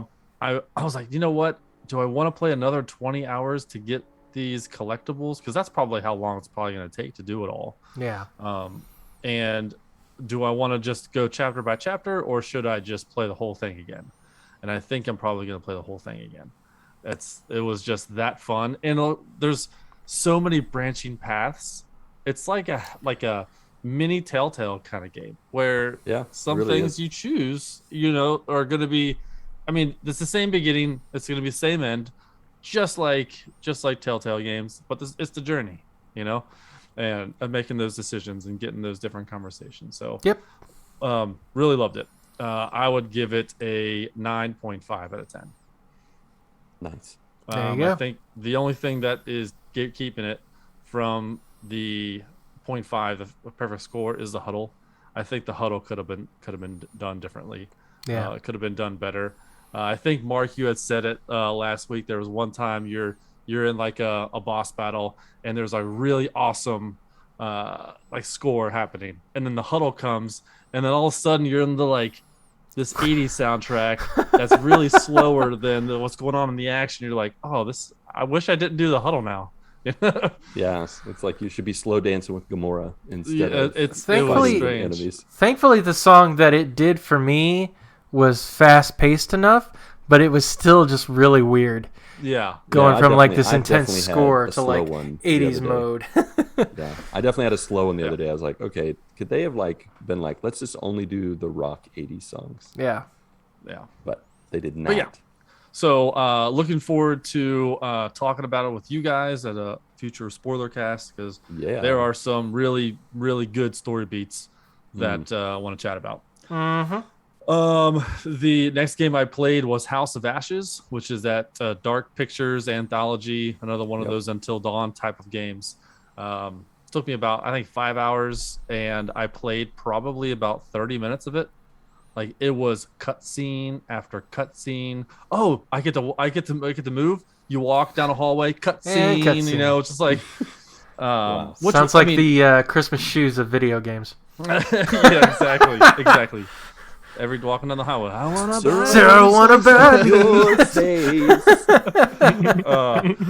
Speaker 2: I was like, you know what? Do I want to play another 20 hours to get these collectibles? Because that's probably how long it's probably going to take to do it all.
Speaker 3: Yeah.
Speaker 2: And do I want to just go chapter by chapter, or should I just play the whole thing again? And I think I'm probably going to play the whole thing again. It was just that fun. And there's so many branching paths. It's like a mini Telltale kind of game where some
Speaker 1: really
Speaker 2: things
Speaker 1: is.
Speaker 2: you choose, are going to be, it's the same beginning, it's going to be the same end, just like Telltale games, but it's the journey, and making those decisions and getting those different conversations. So
Speaker 3: Yep.
Speaker 2: really loved it. I would give it a 9.5 out of 10.
Speaker 1: Nice.
Speaker 3: There you go.
Speaker 2: I think the only thing that is keeping it from the 0.5, the perfect score, is the huddle. I think the huddle could have been done differently.
Speaker 3: Yeah.
Speaker 2: It could have been done better. I think, Mark, you had said it last week. There was one time you're in like a boss battle, and there's a really awesome like score happening, and then the huddle comes, and then all of a sudden you're in the like this 80s soundtrack that's really slower than what's going on in the action. You're like, oh, I wish I didn't do the huddle now.
Speaker 1: Yeah, it's like you should be slow dancing with Gamora instead of
Speaker 2: it was
Speaker 3: Thankfully-
Speaker 2: strange.
Speaker 1: enemies.
Speaker 3: Thankfully, the song that it did for me was fast-paced enough, but it was still just really weird.
Speaker 2: Yeah.
Speaker 3: Going
Speaker 1: I
Speaker 3: from like
Speaker 1: definitely-
Speaker 3: this
Speaker 1: I
Speaker 3: intense
Speaker 1: definitely had
Speaker 3: score
Speaker 1: a
Speaker 3: to
Speaker 1: slow
Speaker 3: like
Speaker 1: one the
Speaker 3: 80s
Speaker 1: other day.
Speaker 3: mode.
Speaker 1: Yeah, I definitely had a slow one the
Speaker 2: Yeah.
Speaker 1: other day. I was like, okay, could they have been like, let's just only do the rock 80s songs?
Speaker 3: Yeah.
Speaker 2: Yeah.
Speaker 1: But they did not.
Speaker 2: But yeah. So looking forward to talking about it with you guys at a future Spoilercast, because
Speaker 1: Yeah.
Speaker 2: there are some really, really good story beats that I want to chat about.
Speaker 3: Mm-hmm.
Speaker 2: The next game I played was House of Ashes, which is that Dark Pictures anthology, another one of
Speaker 1: Yep.
Speaker 2: those Until Dawn type of games. Took me about, I think, 5 hours, and I played probably about 30 minutes of it. Like, it was cutscene after cutscene. Oh, I get to move. You walk down a hallway, cutscene.
Speaker 3: cutscene.
Speaker 2: It's just like,
Speaker 1: Wow.
Speaker 2: which
Speaker 3: Sounds
Speaker 2: I
Speaker 3: like
Speaker 2: mean-
Speaker 3: the Christmas shoes of video games.
Speaker 2: yeah, exactly. Every walking down the highway, I want to burn.
Speaker 3: Sir, I wanna burn.
Speaker 1: your face.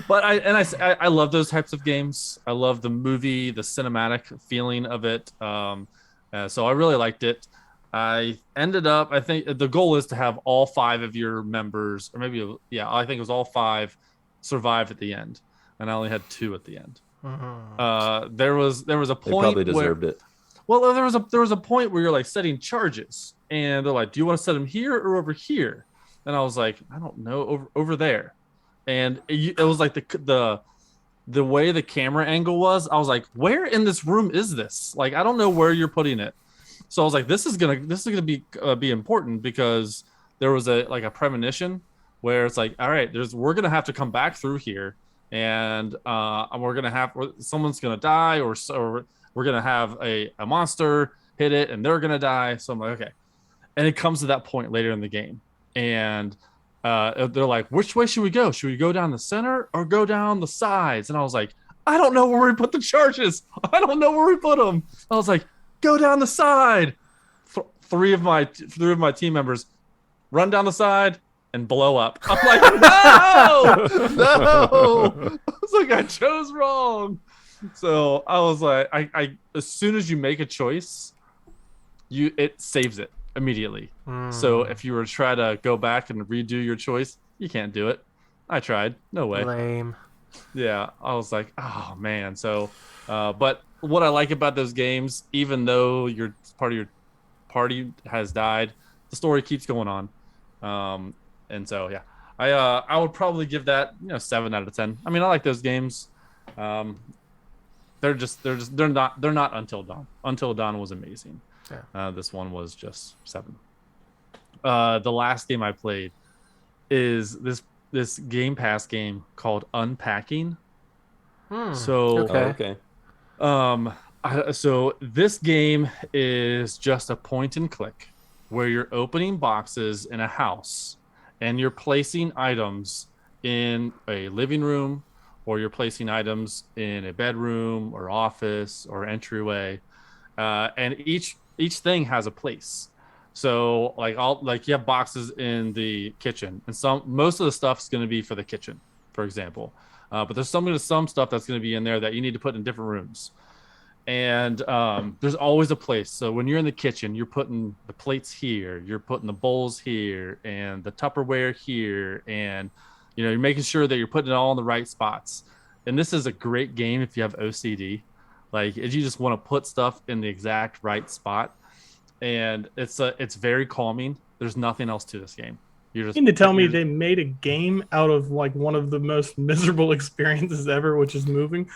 Speaker 2: But I love those types of games. I love the cinematic feeling of it. So I really liked it. I think the goal is to have all 5 of your members, or maybe, I think it was all 5 survive at the end, and I only had 2 at the end. There was a
Speaker 1: They
Speaker 2: point
Speaker 1: probably
Speaker 2: where
Speaker 1: deserved it.
Speaker 2: well there was a point where you're like setting charges, and they're like, do you want to set them here or over here? And I was like, I don't know, over there. And it was like the way the camera angle was, I was like, where in this room is this? Like, I don't know where you're putting it. So I was like, this is gonna be important, because there was a premonition where it's like, all right, we're gonna have to come back through here, and we're gonna have someone's gonna die, or we're gonna have a monster hit it and they're gonna die. So I'm like, okay. And it comes to that point later in the game, and they're like, which way should we go? Should we go down the center or go down the sides? And I was like, I don't know where we put the charges. I don't know where we put them. I was like, go down the side. Three of my team members run down the side and blow up. I'm like, no. I was like, I chose wrong. So I was like, I as soon as you make a choice, it saves it immediately. So if you were to try to go back and redo your choice, you can't do it. I tried. No way.
Speaker 3: Lame.
Speaker 2: Yeah, I was like, oh man. So, but what I like about those games, even though part of your party has died, the story keeps going on. And so yeah, I would probably give that 7 out of 10. I mean, I like those games. They're not Until Dawn. Until Dawn was amazing.
Speaker 3: Yeah.
Speaker 2: This one was just 7. The last game I played is this Game Pass game called Unpacking. So
Speaker 3: okay.
Speaker 2: so this game is just a point and click where you're opening boxes in a house and you're placing items in a living room, or you're placing items in a bedroom or office or entryway, and each thing has a place. So you have boxes in the kitchen, and most of the stuff is going to be for the kitchen, for example. But there's some stuff that's going to be in there that you need to put in different rooms. And there's always a place. So when you're in the kitchen, you're putting the plates here, you're putting the bowls here, and the Tupperware here, and you're making sure that you're putting it all in the right spots. And this is a great game if you have OCD. Like, if you just want to put stuff in the exact right spot. And it's very calming. There's nothing else to this game.
Speaker 4: You mean to tell me they made a game out of like one of the most miserable experiences ever, which is moving?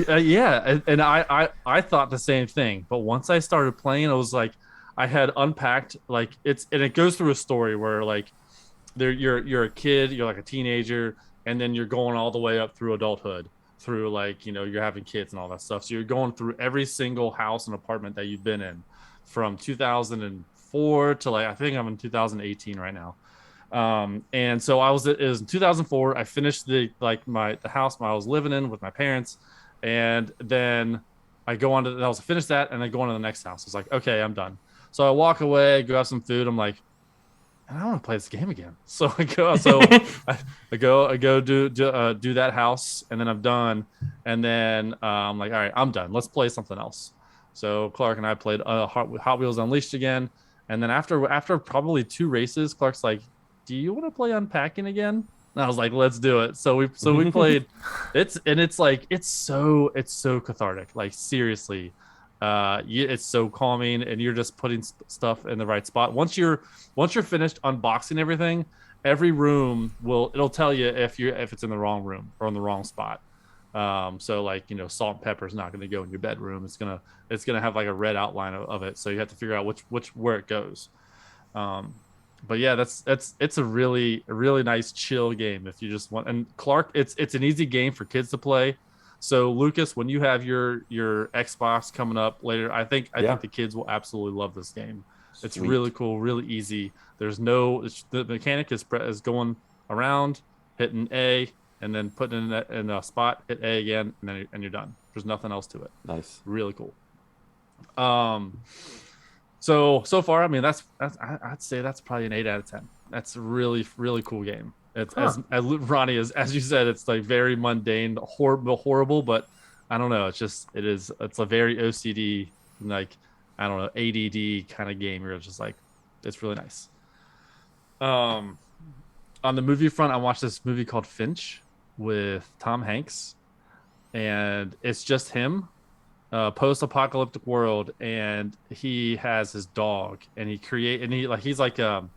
Speaker 2: Yeah, and I thought the same thing. But once I started playing, I was like, I had unpacked it goes through a story where like you're a kid, you're like a teenager, and then you're going all the way up through adulthood, through you're having kids and all that stuff. So you're going through every single house and apartment that you've been in from 2004 to I think I'm in 2018 right now. And so it was in 2004. I finished the house I was living in with my parents, and then I was finish that and then go on to the next house. It's like, okay, I'm done. So I walk away, go have some food. I'm like, I don't want to play this game again. So I go do that house, and then I'm done. And then I'm like, all right, I'm done. Let's play something else. So Clark and I played Hot Wheels Unleashed again. And then after probably 2 races, Clark's like, do you want to play Unpacking again? And I was like, let's do it. So we played. It's so cathartic. Like, seriously, it's so calming, and you're just putting stuff in the right spot. Once you're finished unboxing everything, every room it'll tell you if it's in the wrong room or in the wrong spot. So salt and pepper is not going to go in your bedroom. It's gonna have like a red outline of it. So you have to figure out where it goes. But yeah, it's a really nice chill game if you just want. And Clark, it's an easy game for kids to play. So Lucas, when you have your Xbox coming up later, I think the kids will absolutely love this game. It's really cool, really easy. There's the mechanic is going around, hitting A, and then putting it in a spot, hit A again, and then you're done. There's nothing else to it.
Speaker 1: Nice.
Speaker 2: Really cool. So far, I mean, I'd say that's probably an 8 out of 10. That's a really, really cool game. It's as Ronnie as you said, it's like very mundane, horrible, but I don't know. It's a very OCD, like, I don't know, ADD kind of game. You're just like, it's really nice. On the movie front, I watched this movie called Finch with Tom Hanks. and it's just him, post-apocalyptic world, and he has his dog, and he's like
Speaker 1: I'm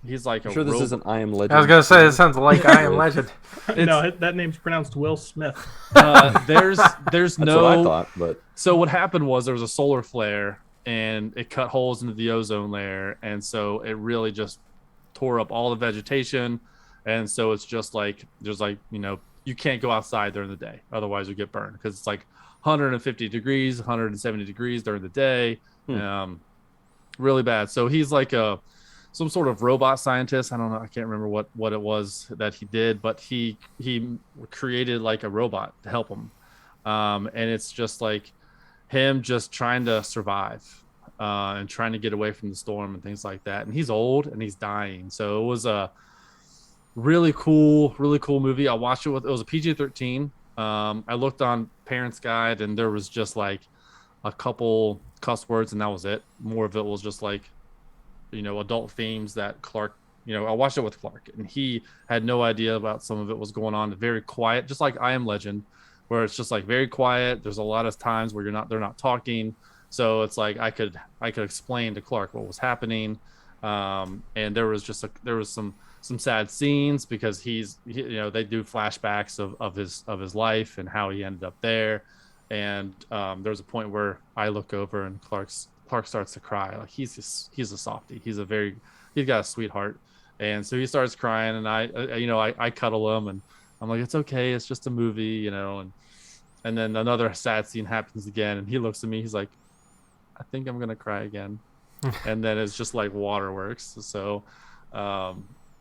Speaker 2: a
Speaker 1: sure this
Speaker 2: robot.
Speaker 1: isn't I Am Legend.
Speaker 3: I was gonna say it sounds like I Am Legend.
Speaker 4: No, that name's pronounced Will Smith.
Speaker 2: There's
Speaker 1: That's what I thought, but
Speaker 2: So what happened was there was a solar flare, and it cut holes into the ozone layer, and so it really just tore up all the vegetation, and so it's just like there's like you can't go outside during the day, otherwise you get burned, because it's like 150 degrees, 170 degrees during the day. Really bad. So he's like some sort of robot scientist. I don't know. I can't remember what it was that he did, but he created like a robot to help him. And it's just like him just trying to survive and trying to get away from the storm and things like that. And he's old and he's dying. So it was a really cool movie. I watched it it was a PG-13. I looked on Parents Guide, and there was just like a couple cuss words, and that was it. More of it was just like, adult themes that Clark, I watched it with Clark, and he had no idea about some of it was going on. Very quiet, just like I Am Legend, where it's just like very quiet. There's a lot of times where they're not talking. So it's like I could explain to Clark what was happening. And there was some sad scenes because they do flashbacks of his life and how he ended up there. And there's a point where I look over and Clark starts to cry. Like he's a softie. He's got a sweetheart. And so he starts crying, and I cuddle him, and I'm like, it's okay. It's just a movie, and then another sad scene happens again, and he looks at me. He's like, I think I'm going to cry again. And then it's just like waterworks. So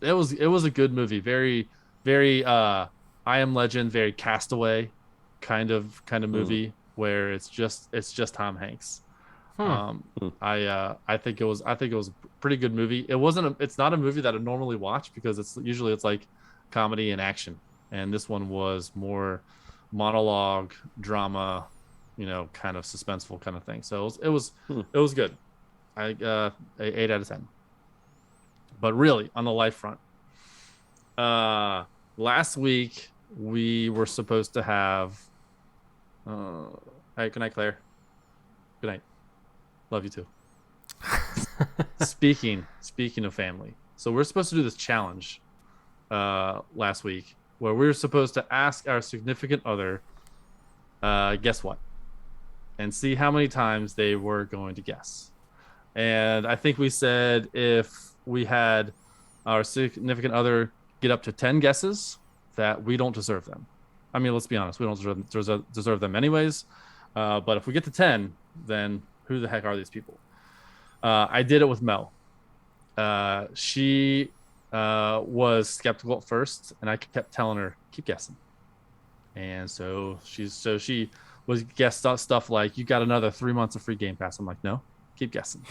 Speaker 2: it was a good movie. Very, very I Am Legend, very Castaway kind of movie where it's just Tom Hanks. I think it was a pretty good movie. It's not a movie that I normally watch because it's usually like comedy and action, and this one was more monologue, drama, kind of suspenseful kind of thing. So it was good. I 8 out of 10. But really, on the life front, last week we were supposed to have. Hey, good night, Claire. Good night. Love you too. Speaking of family, so we're supposed to do this challenge last week where we were supposed to ask our significant other, guess what, and see how many times they were going to guess. And I think we said if we had our significant other get up to 10 guesses, that we don't deserve them. I mean, let's be honest, we don't deserve them anyways. But if we get to 10, then who the heck are these people? I did it with Mel. She was skeptical at first, and I kept telling her, keep guessing. And so she was guessed stuff like, you got another 3 months of free Game Pass. I'm like, no, keep guessing.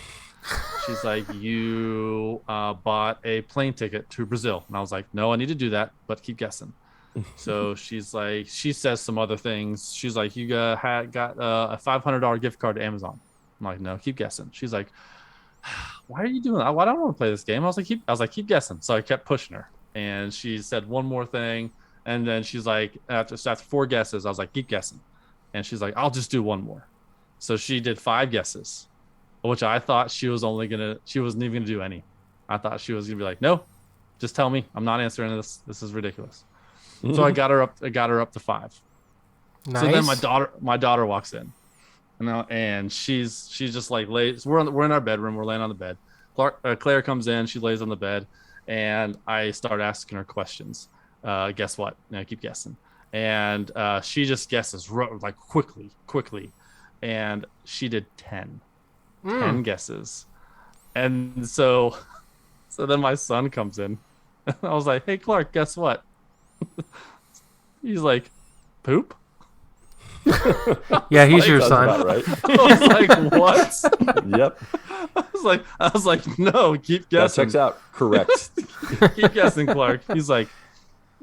Speaker 2: She's like, you bought a plane ticket to Brazil. And I was like, no, I need to do that, but keep guessing. So she's like, she says some other things. She's like, you got a $500 gift card to Amazon. I'm like, no, keep guessing. She's like, why are you doing that? Why don't I want to play this game? I was like, keep guessing. So I kept pushing her, and she said one more thing, and then she's like, after 4 guesses, I was like, keep guessing, and she's like, I'll just do one more. So she did 5 guesses, which I thought she wasn't even gonna do any. I thought she was gonna be like, no, just tell me. I'm not answering this. This is ridiculous. Mm-hmm. So I got her up to 5. Nice. So then my daughter walks in. And she's just like lays. We're in our bedroom. We're laying on the bed. Claire comes in. She lays on the bed, and I start asking her questions. Guess what? Keep guessing. And she just guesses like quickly, and she did 10 guesses. And so then my son comes in. I was like, hey, Clark, guess what? He's like, poop.
Speaker 3: Yeah, he's your son.
Speaker 1: Right.
Speaker 2: I was like, what?
Speaker 1: Yep.
Speaker 2: I was like, no, keep guessing.
Speaker 1: That checks out. Correct.
Speaker 2: Keep guessing, Clark. He's like,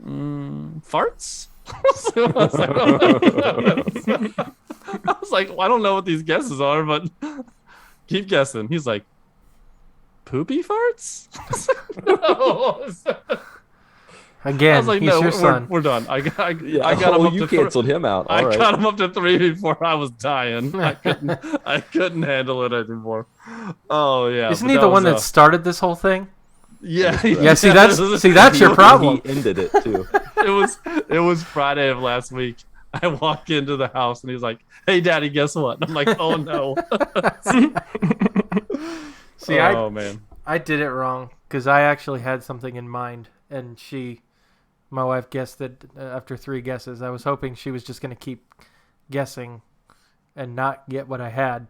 Speaker 2: farts? I was like, well, I don't know what these guesses are, but keep guessing. He's like, poopy farts? No.
Speaker 3: Again,
Speaker 2: I was like,
Speaker 3: he's
Speaker 2: no,
Speaker 3: your son.
Speaker 2: we're done. I got
Speaker 1: Oh,
Speaker 2: him up
Speaker 1: you
Speaker 2: to
Speaker 1: canceled him out.
Speaker 2: I
Speaker 1: All right.
Speaker 2: got him up to 3 before I was dying. I couldn't handle it anymore. Oh yeah,
Speaker 3: Isn't
Speaker 2: but
Speaker 3: he
Speaker 2: that
Speaker 3: the
Speaker 2: was,
Speaker 3: one that started this whole thing?
Speaker 2: Yeah,
Speaker 3: Yeah, see, that's your problem.
Speaker 1: He ended it too.
Speaker 2: It was Friday of last week. I walk into the house and he's like, "Hey, Daddy, guess what?" I'm like, "Oh no."
Speaker 3: See,
Speaker 2: man,
Speaker 3: I did it wrong because I actually had something in mind, and my wife guessed it after 3 guesses. I was hoping she was just going to keep guessing and not get what I had.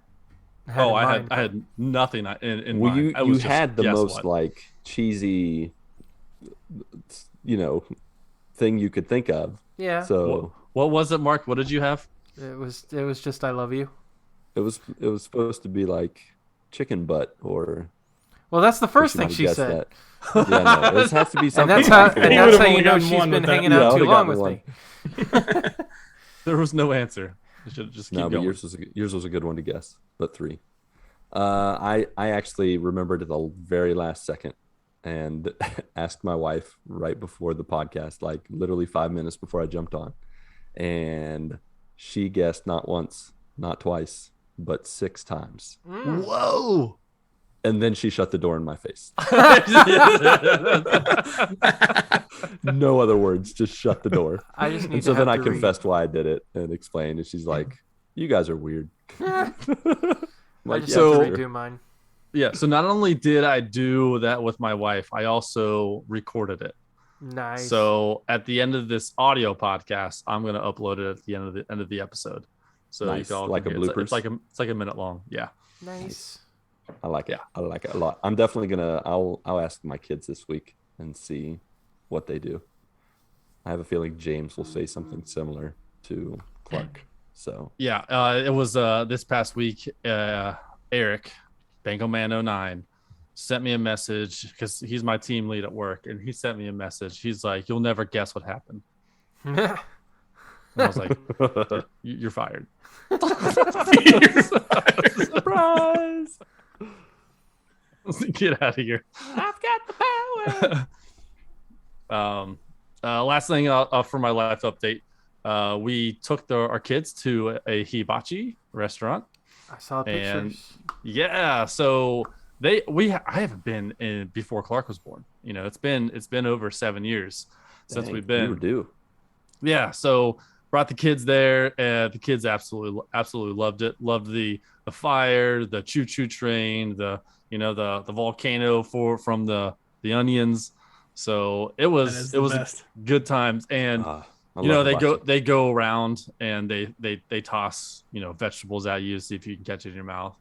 Speaker 2: I had nothing in
Speaker 1: Well,
Speaker 2: mind.
Speaker 1: you had the most like cheesy, thing you could think of.
Speaker 3: Yeah.
Speaker 1: So
Speaker 2: what was it, Mark? What did you have?
Speaker 3: It was just I love you.
Speaker 1: it was supposed to be like chicken butt or.
Speaker 3: Well, that's the first
Speaker 1: you
Speaker 3: thing
Speaker 1: might have
Speaker 3: she
Speaker 1: guessed
Speaker 3: said.
Speaker 1: that. Yeah, no, this has to be
Speaker 3: And
Speaker 1: something.
Speaker 3: that's how
Speaker 1: likable.
Speaker 3: you know she's been hanging
Speaker 1: Yeah, I
Speaker 3: out too
Speaker 1: would've
Speaker 3: long
Speaker 1: gotten
Speaker 3: with me.
Speaker 2: There was no answer. I should just keep
Speaker 1: No, but
Speaker 2: going.
Speaker 1: yours was a good one to guess, but 3. I actually remembered at the very last second and asked my wife right before the podcast, like literally 5 minutes before I jumped on, and she guessed not once, not twice, but 6 times.
Speaker 2: Whoa!
Speaker 1: And then she shut the door in my face. No other words, just shut the door.
Speaker 3: I just need
Speaker 1: And so
Speaker 3: to
Speaker 1: then
Speaker 3: have
Speaker 1: I
Speaker 3: to
Speaker 1: confessed why I did it and explained, and she's like, "You guys are weird."
Speaker 3: I
Speaker 1: Like,
Speaker 3: just
Speaker 2: So-
Speaker 3: have to redo mine.
Speaker 2: Yeah. So not only did I do that with my wife, I also recorded it.
Speaker 3: Nice.
Speaker 2: So at the end of this audio podcast, I'm going to upload it at the end of the episode. So
Speaker 1: Nice.
Speaker 2: you can all
Speaker 1: Like a
Speaker 2: hear it.
Speaker 1: bloopers?
Speaker 2: It's like a minute long. Yeah.
Speaker 3: nice.
Speaker 1: I like it. I like it a lot. I'm definitely gonna. I'll ask my kids this week and see what they do. I have a feeling James will say something similar to Clark. So
Speaker 2: Yeah. It was this past week. Eric, Bankoman09, sent me a message because he's my team lead at work, and he sent me a message. He's like, "You'll never guess what happened." And I was like, "You're fired."
Speaker 1: surprise!
Speaker 2: Get out of here.
Speaker 1: I've got the power.
Speaker 2: Last thing for my life update, we took our kids to a hibachi restaurant.
Speaker 3: I saw
Speaker 2: And-
Speaker 3: pictures.
Speaker 2: Yeah, so I haven't been in before Clark was born. It's been over 7 years since we've been.
Speaker 1: You were due.
Speaker 2: Yeah, so brought the kids there, and the kids absolutely loved it. Loved the fire, the choo-choo train, the volcano from the onions. So it was
Speaker 4: best.
Speaker 2: good times, and
Speaker 1: I love hibachi.
Speaker 2: they go around and they toss vegetables at you to see if you can catch it in your mouth.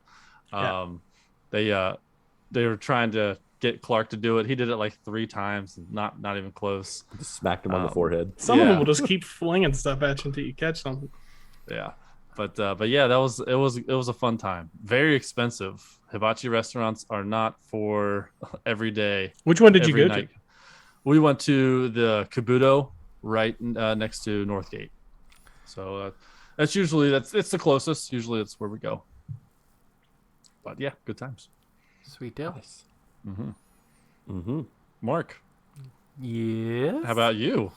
Speaker 4: Yeah.
Speaker 2: They were trying to get Clark to do it. He did it like 3 times, not even close.
Speaker 1: Just smacked him on the forehead.
Speaker 4: Some of
Speaker 2: Yeah.
Speaker 4: them will just keep flinging stuff at you until you catch something.
Speaker 2: Yeah, but yeah, it was a fun time. Very expensive. Hibachi restaurants are not for every day.
Speaker 4: Which one did you
Speaker 2: every
Speaker 4: go
Speaker 2: night. We went to the Kabuto right next to Northgate. So it's the closest. Usually it's where we go. But yeah, good times.
Speaker 3: Sweet deal.
Speaker 1: Nice.
Speaker 2: Mm-hmm. Mark,
Speaker 3: Yes.
Speaker 2: how about you?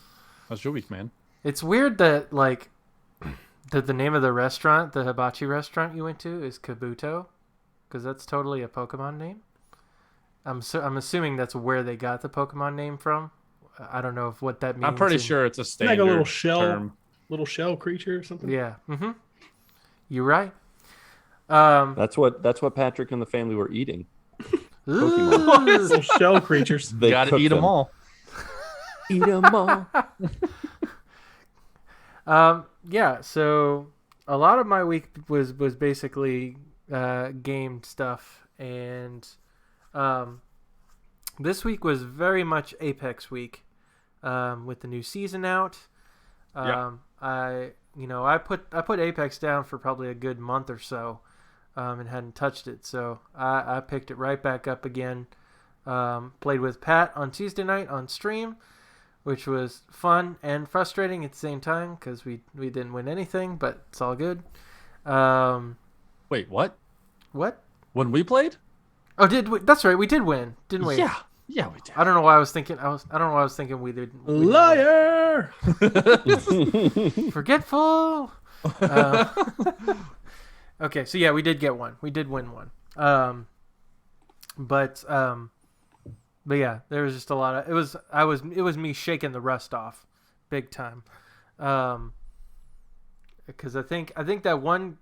Speaker 2: How's your week, man?
Speaker 3: It's weird that the name of the restaurant, the hibachi restaurant you went to, is Kabuto, because that's totally a Pokemon name. I'm assuming that's where they got the Pokemon name from. I don't know what that means.
Speaker 2: I'm pretty sure it's a standard
Speaker 4: like a little shell,
Speaker 2: term.
Speaker 4: little shell creature or something.
Speaker 3: Yeah. Mm-hmm. You're right.
Speaker 1: That's what Patrick and the family were eating.
Speaker 3: Ooh.
Speaker 4: Little shell creatures.
Speaker 1: They
Speaker 2: Got to
Speaker 1: cooked
Speaker 2: eat them all.
Speaker 1: Eat them all.
Speaker 3: Yeah, so a lot of my week was basically game stuff, and this week was very much Apex week with the new season out.
Speaker 2: Yeah.
Speaker 3: I put Apex down for probably a good month or so, and hadn't touched it, so I picked it right back up again. Played with Pat on Tuesday night on stream, which was fun and frustrating at the same time because we didn't win anything, but it's all good.
Speaker 2: Wait, what?
Speaker 3: What?
Speaker 2: When we played?
Speaker 3: Oh, that's right. We did win, didn't we?
Speaker 2: Yeah. Yeah, we did.
Speaker 3: I don't know why I was thinking. I don't know why I was thinking we did.
Speaker 2: Liar.
Speaker 3: Forgetful. Okay, so yeah, we did get one. We did win one. But yeah, there was just a lot of it was me shaking the rust off, big time. Because I think that one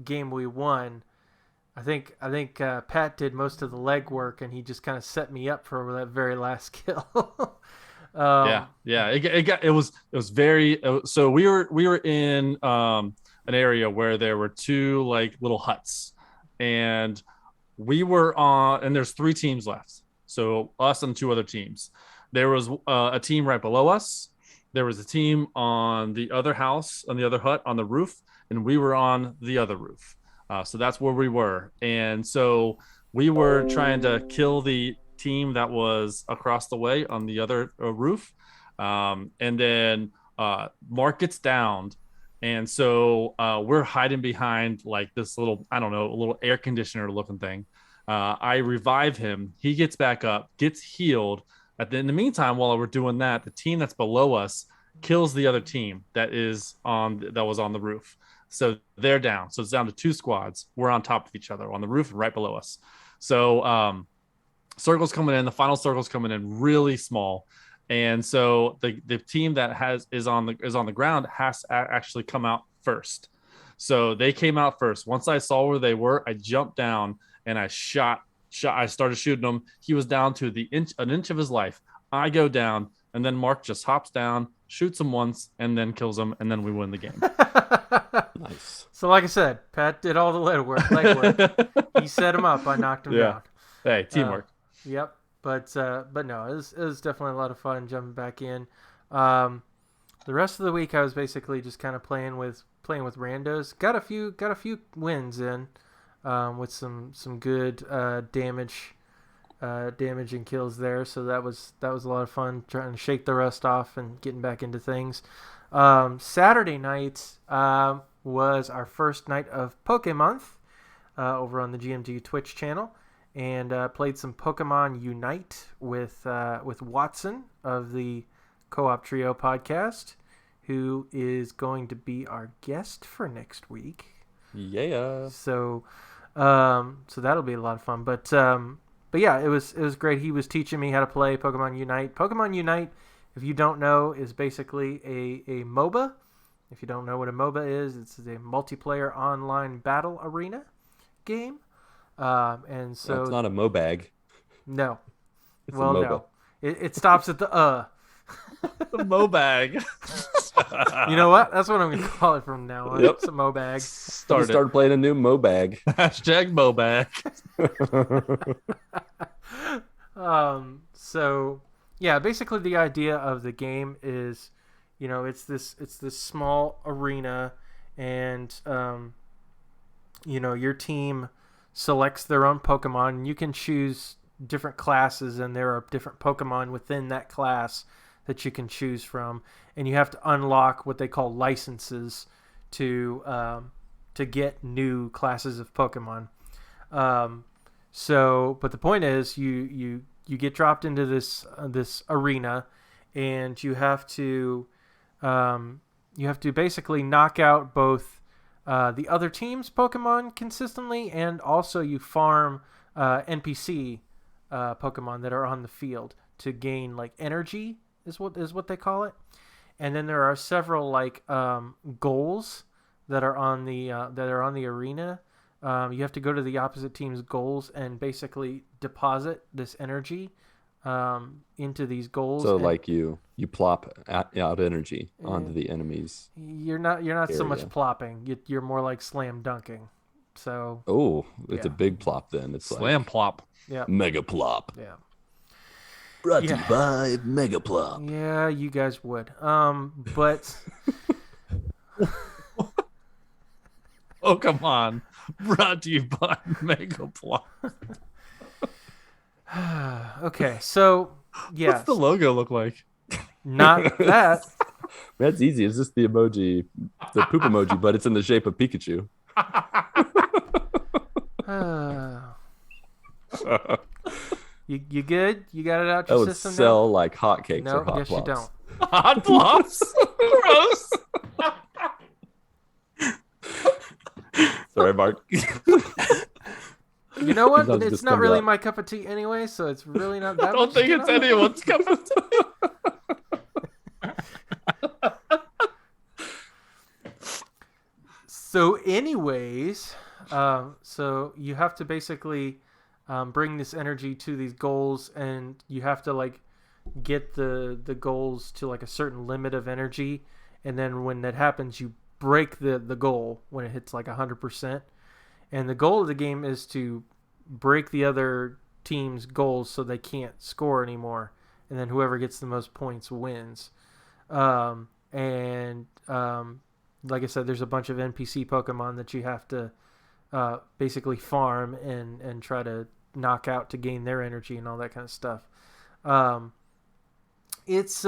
Speaker 3: game we won, I think Pat did most of the legwork and he just kind of set me up for that very last kill.
Speaker 2: Yeah. It was very. So we were in an area where there were two like little huts, and we were on. And there's 3 teams left. So us and 2 other teams. There was a team right below us. There was a team on the other house, on the other hut, on the roof, and we were on the other roof. So that's where we were. And so we were trying to kill the team that was across the way on the other roof. And then Marc gets downed. And so we're hiding behind like this little, I don't know, a little air conditioner looking thing. I revive him. He gets back up, gets healed. In the meantime, while we're doing that, the team that's below us kills the other team that was on the roof. So they're down. So it's down to 2 squads. We're on top of each other on the roof and right below us. So circles coming in. The final circle's coming in really small, and so the team that is on the ground has to actually come out first. So they came out first. Once I saw where they were, I jumped down and I shot. I started shooting him. He was down to an inch of his life. I go down, and then Marc just hops down, shoots him once, and then kills him, and then we win the game.
Speaker 1: Nice.
Speaker 3: So like I said, Pat did all the legwork. He set him up. I knocked him down.
Speaker 2: Hey, teamwork.
Speaker 3: Yep. But no, it was definitely a lot of fun jumping back in. The rest of the week I was basically just kind of playing with randos. Got a few wins in. With some good damage and kills there, so that was a lot of fun trying to shake the rust off and getting back into things. Saturday night was our first night of Pokemon over on the GMG Twitch channel, and played some Pokemon Unite with Watson of the Co-op Trio podcast, who is going to be our guest for next week.
Speaker 1: Yeah.
Speaker 3: So that'll be a lot of fun. But yeah, it was great. He was teaching me how to play Pokemon Unite. Pokemon Unite, if you don't know, is basically a MOBA. If you don't know what a MOBA is, it's a multiplayer online battle arena game. And so
Speaker 1: it's not a MOBAG.
Speaker 3: No.
Speaker 1: It's
Speaker 3: well,
Speaker 1: a MOBA.
Speaker 3: no. It stops at the
Speaker 2: The MOBAG.
Speaker 3: You know what? That's what I'm going to call it from now on.
Speaker 1: Yep.
Speaker 3: It's a MOBAG.
Speaker 1: Started playing a new MOBAG.
Speaker 2: Hashtag MOBAG.
Speaker 3: So yeah, basically the idea of the game is, it's this small arena, and your team selects their own Pokemon, and you can choose different classes, and there are different Pokemon within that class that you can choose from, and you have to unlock what they call licenses to get new classes of Pokemon. But the point is, you get dropped into this arena, and you have to basically knock out both the other team's Pokemon consistently, and also you farm NPC Pokemon that are on the field to gain like energy is what they call it. And then there are several like goals that are on the arena. You have to go to the opposite team's goals and basically deposit this energy into these goals.
Speaker 1: So like you plop out energy onto the enemies.
Speaker 3: You're not so much plopping. You're more like slam dunking. So
Speaker 1: it's a big plop then. It's
Speaker 2: Slam
Speaker 1: like
Speaker 2: plop.
Speaker 3: yeah,
Speaker 1: mega plop.
Speaker 3: yeah.
Speaker 1: Brought to you by Mega Plop.
Speaker 3: Yeah, you guys would. But
Speaker 2: Oh, come on. Brought to you by Mega Plop.
Speaker 3: okay, so yeah,
Speaker 2: What's the logo look like?
Speaker 3: not that.
Speaker 1: That's easy. It's just the emoji, the poop emoji, but it's in the shape of Pikachu.
Speaker 3: You good? You got it out
Speaker 1: That
Speaker 3: your
Speaker 1: would
Speaker 3: system
Speaker 1: sell like hotcakes
Speaker 3: now?
Speaker 1: or hot
Speaker 3: Yes,
Speaker 1: plops.
Speaker 3: you don't.
Speaker 2: Hot plops. Gross.
Speaker 1: Sorry, Mark.
Speaker 3: You know what?
Speaker 1: Sometimes it
Speaker 3: It's
Speaker 1: just
Speaker 3: not
Speaker 1: comes
Speaker 3: really
Speaker 1: out.
Speaker 3: my cup of tea anyway, so it's really not that
Speaker 2: I don't
Speaker 3: much
Speaker 2: think
Speaker 3: to
Speaker 2: it's
Speaker 3: get on.
Speaker 2: anyone's cup of tea.
Speaker 3: So, anyways, so you have to basically bring this energy to these goals, and you have to like get the goals to like a certain limit of energy, and then when that happens, you break the goal when it hits like 100%. And the goal of the game is to break the other team's goals so they can't score anymore, and then whoever gets the most points wins. And like I said, there's a bunch of NPC Pokemon that you have to basically farm and try to knock out to gain their energy and all that kind of stuff. It's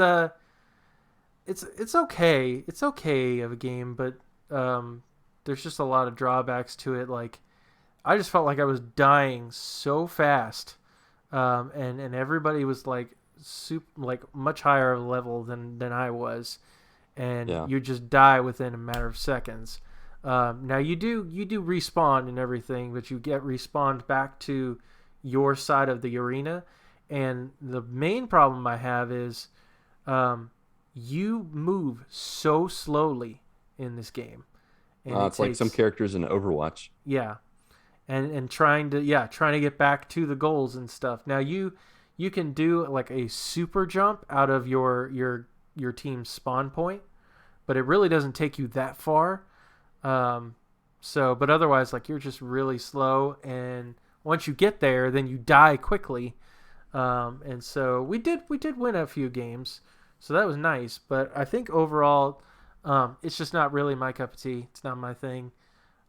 Speaker 3: okay. It's okay of a game, but there's just a lot of drawbacks to it. Like, I just felt like I was dying so fast, and everybody was like much higher level than I was, and you just die within a matter of seconds. Now you do respawn and everything, but you get respawned back to your side of the arena, and the main problem I have is you move so slowly in this game. And
Speaker 1: It's like some characters in Overwatch.
Speaker 3: Yeah. And trying to get back to the goals and stuff. Now you can do like a super jump out of your team's spawn point, but it really doesn't take you that far. But otherwise, like, you're just really slow, and once you get there, then you die quickly. And so we did win a few games, so that was nice. But I think overall, it's just not really my cup of tea. It's not my thing.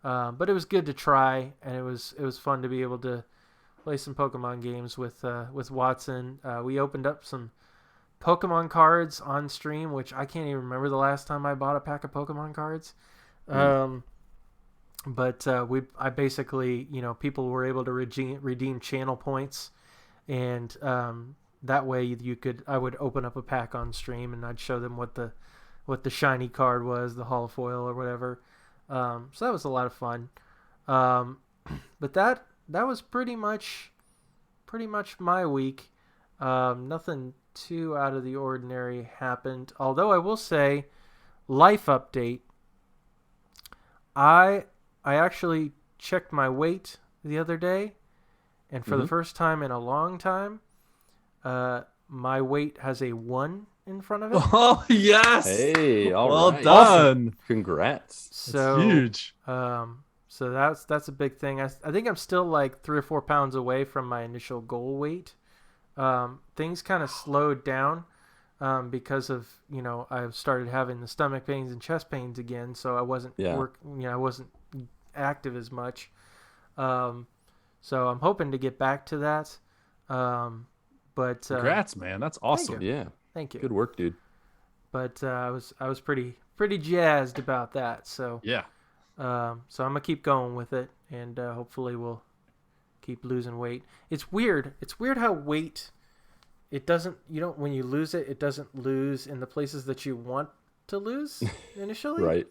Speaker 3: But it was good to try, and it was fun to be able to play some Pokemon games with Watson. We opened up some Pokemon cards on stream, which I can't even remember the last time I bought a pack of Pokemon cards. But I basically, people were able to redeem channel points, and that way I would open up a pack on stream, and I'd show them what the shiny card was, the holofoil or whatever. So that was a lot of fun. But that was pretty much my week. Nothing too out of the ordinary happened. Although I will say, life update. I actually checked my weight the other day, and for the first time in a long time, my weight has a 1 in front of it.
Speaker 2: Oh, yes.
Speaker 1: Hey,
Speaker 2: well
Speaker 1: right.
Speaker 2: done.
Speaker 1: Awesome. Congrats.
Speaker 3: So
Speaker 2: that's huge.
Speaker 3: So that's a big thing. I think I'm still like 3 or 4 pounds away from my initial goal weight. Things kind of slowed down because of, I started having the stomach pains and chest pains again, so I wasn't I wasn't active as much. So I'm hoping to get back to that. But
Speaker 2: Congrats, man. That's awesome.
Speaker 3: Thank you.
Speaker 1: Good work, dude.
Speaker 3: But I was pretty jazzed about that. So
Speaker 2: yeah.
Speaker 3: So I'm gonna keep going with it, and hopefully we'll keep losing weight. It's weird. It's weird how weight, it doesn't, when you lose it, it doesn't lose in the places that you want to lose initially.
Speaker 1: Right.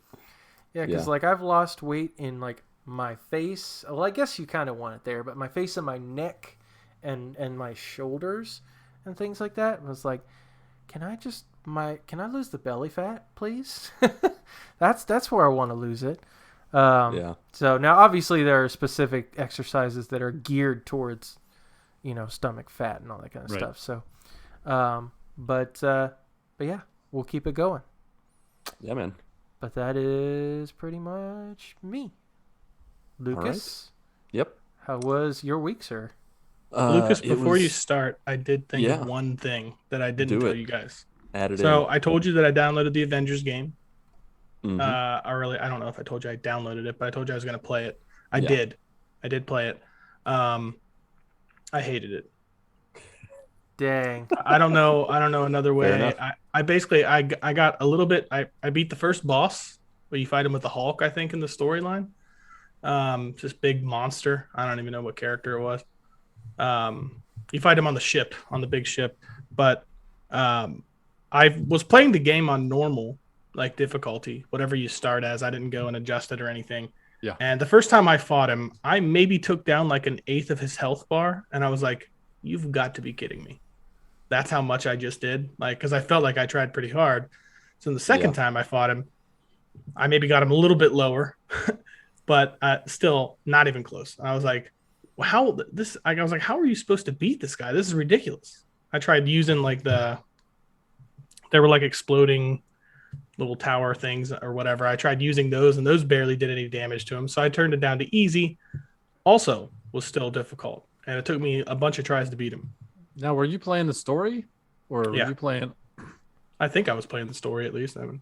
Speaker 3: Yeah, because like I've lost weight in like my face. Well, I guess you kind of want it there, but my face and my neck and my shoulders and things like that. I was like, can I lose the belly fat, please? That's where I want to lose it. So now obviously there are specific exercises that are geared towards, stomach fat and all that kind of stuff. So, but yeah, we'll keep it going.
Speaker 1: Yeah, man.
Speaker 3: But that is pretty much me. Lucas?
Speaker 1: Right. Yep.
Speaker 3: How was your week, sir?
Speaker 4: Lucas, before you start, I did think of one thing that I didn't tell you guys. I told you that I downloaded the Avengers game. I don't know if I told you I downloaded it, but I told you I was going to play it. I did play it. I hated it.
Speaker 3: Dang.
Speaker 4: I don't know another way. I basically got a little bit. I beat the first boss where you fight him with the Hulk, I think, in the storyline. This big monster. I don't even know what character it was. you fight him on the ship, on the big ship. But I was playing the game on normal, like difficulty, whatever you start as. I didn't go and adjust it or anything.
Speaker 2: Yeah.
Speaker 4: And the first time I fought him, I maybe took down like an eighth of his health bar, and I was like, "You've got to be kidding me." That's how much I just did. Like, because I felt like I tried pretty hard. So the second time I fought him, I maybe got him a little bit lower, but still not even close. I was like, well, how this? I was like, how are you supposed to beat this guy? This is ridiculous. I tried using like they were like exploding little tower things or whatever. I tried using those, and those barely did any damage to him. So I turned it down to easy. Also, was still difficult, and it took me a bunch of tries to beat him.
Speaker 2: Now, were you playing the story, or were you playing?
Speaker 4: I think I was playing the story at least. I mean,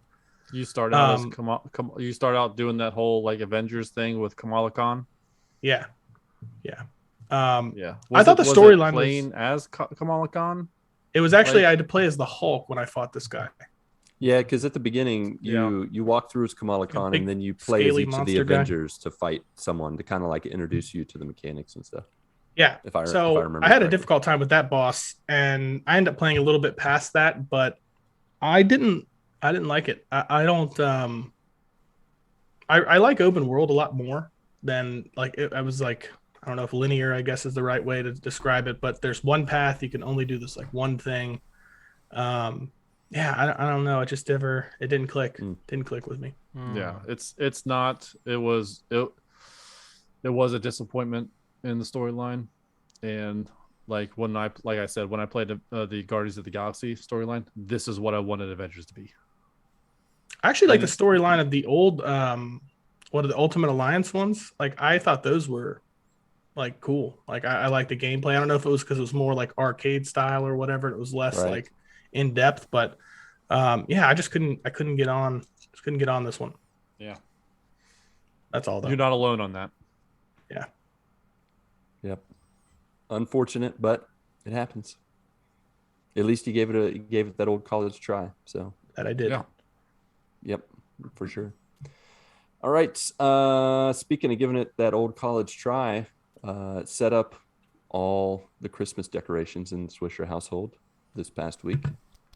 Speaker 2: you start out as you start out doing that whole like Avengers thing with Kamala Khan.
Speaker 4: Yeah.
Speaker 2: Yeah.
Speaker 4: I thought the storyline
Speaker 2: playing as Kamala Khan.
Speaker 4: It was actually I had to play as the Hulk when I fought this guy.
Speaker 1: Yeah, because at the beginning you walk through as Kamala Khan, and then you play as each of the Avengers to fight someone to kind of like introduce you to the mechanics and stuff.
Speaker 4: Yeah.
Speaker 1: If I
Speaker 4: remember I had
Speaker 1: correctly.
Speaker 4: a difficult time with that boss, and I ended up playing a little bit past that, but I didn't like it. I don't I like open world a lot more than like I was like, I don't know if linear, I guess, is the right way to describe it, but there's one path. You can only do this like one thing. Yeah, I don't know. It just it didn't click. Didn't click with me.
Speaker 2: Yeah, it's not. It was a disappointment in the storyline, and like I said, when I played the Guardians of the Galaxy storyline, this is what I wanted Avengers to be.
Speaker 4: I actually like the storyline of the old what are the Ultimate Alliance ones? Like I thought those were like cool. Like I like the gameplay. I don't know if it was because it was more like arcade style or whatever. It was less like in depth, but yeah, I couldn't get on this one.
Speaker 2: Yeah.
Speaker 4: That's all though.
Speaker 2: You're not alone on that.
Speaker 4: Yeah.
Speaker 1: Yep. Unfortunate, but it happens. At least you gave it that old college try. So
Speaker 4: that I did.
Speaker 2: Yeah.
Speaker 1: Yep, for sure. All right. Speaking of giving it that old college try, set up all the Christmas decorations in the Swisher household this past week.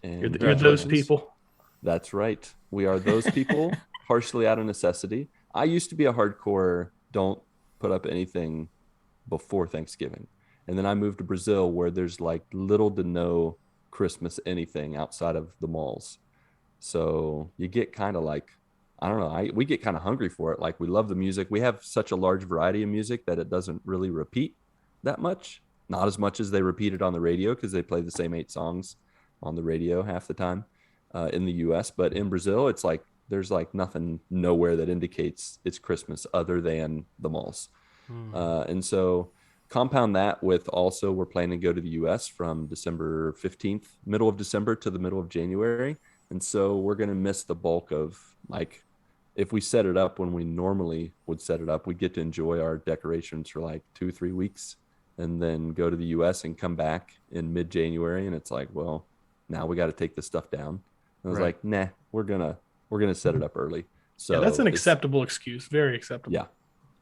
Speaker 1: And
Speaker 4: you're those people.
Speaker 1: That's right. We are those people, partially out of necessity. I used to be a hardcore don't put up anything before Thanksgiving. And then I moved to Brazil where there's like little to no Christmas anything outside of the malls. So you get kind of like, I don't know, we get kind of hungry for it. Like we love the music. We have such a large variety of music that it doesn't really repeat that much. Not as much as they repeat it on the radio because they play the same 8 songs on the radio half the time in the US. But in Brazil, it's like there's like nothing nowhere that indicates it's Christmas other than the malls. And so compound that with also we're planning to go to the US from December 15th, middle of December to the middle of January. And so we're going to miss the bulk of like, if we set it up when we normally would set it up, we get to enjoy our decorations for like 2-3 weeks and then go to the US and come back in mid-January. And it's like, well, now we got to take this stuff down. And I was like, nah, we're going to set it up early. So
Speaker 4: yeah, that's an acceptable excuse. Very acceptable.
Speaker 1: Yeah.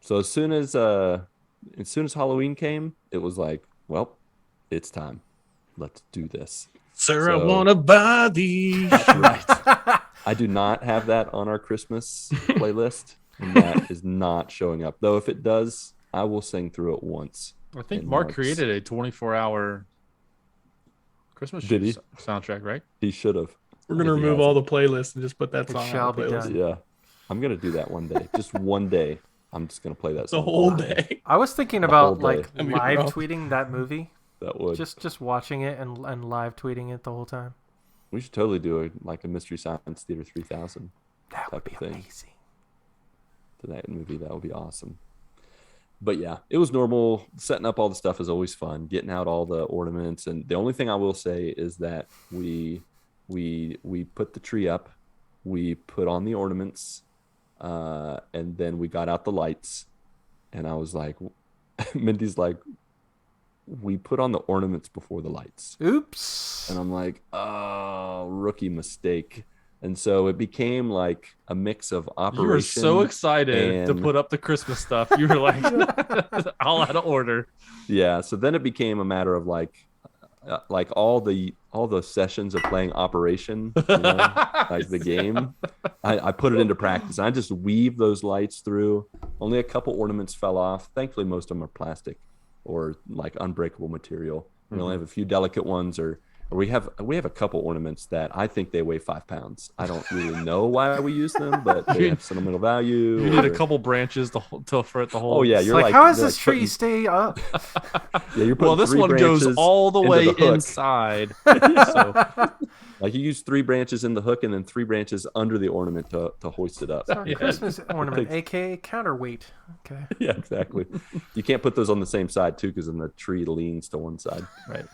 Speaker 1: So as soon as Halloween came, it was like, well, it's time. Let's do this.
Speaker 4: Sir, I want a body.
Speaker 1: That's right. I do not have that on our Christmas playlist. And that is not showing up. Though if it does, I will sing through it once.
Speaker 2: I think Marc created a 24-hour Christmas soundtrack, right?
Speaker 1: He should have.
Speaker 4: We're going to remove all the playlists and just put that song on the playlist.
Speaker 1: Yeah. I'm going to do that one day. Just one day. I'm just going to play that song.
Speaker 4: The whole day.
Speaker 3: I was thinking about like live tweeting that movie.
Speaker 1: That would
Speaker 3: just watching it and live tweeting it the whole time.
Speaker 1: We should totally do a Mystery Science Theater 3000.
Speaker 3: That would be amazing.
Speaker 1: To that movie, that would be awesome. But yeah, it was normal. Setting up all the stuff is always fun. Getting out all the ornaments, and the only thing I will say is that we put the tree up, we put on the ornaments, and then we got out the lights. And I was like, Mindy's like, we put on the ornaments before the lights.
Speaker 3: Oops.
Speaker 1: And I'm like, oh, rookie mistake. And so it became like a mix of operation.
Speaker 2: You were so excited to
Speaker 1: and-
Speaker 2: put up the Christmas stuff. You were like, all out of order.
Speaker 1: Yeah. So then it became a matter of like all the sessions of playing Operation, like the game. I put it into practice. I just weave those lights through. Only a couple ornaments fell off. Thankfully, most of them are plastic or like unbreakable material. We only have a few delicate ones, or we have a couple ornaments that I think they weigh 5 pounds. I don't really know why we use them, but they have sentimental value.
Speaker 2: You need a couple branches for it to hold.
Speaker 1: Oh yeah,
Speaker 3: It's
Speaker 1: you're
Speaker 3: like, how does
Speaker 1: you're
Speaker 3: this
Speaker 1: like
Speaker 3: tree
Speaker 1: putting-
Speaker 3: stay up?
Speaker 1: Yeah, you're putting
Speaker 2: This
Speaker 1: 3
Speaker 2: one goes
Speaker 1: branches
Speaker 2: all the
Speaker 1: into
Speaker 2: way
Speaker 1: the hook.
Speaker 2: inside. So
Speaker 1: Like you use 3 branches in the hook and then 3 branches under the ornament to hoist it up.
Speaker 3: It's our
Speaker 4: Yeah.
Speaker 3: Christmas ornament, aka counterweight. Okay.
Speaker 1: Yeah, exactly. You can't put those on the same side too, because then the tree leans to one side.
Speaker 2: right.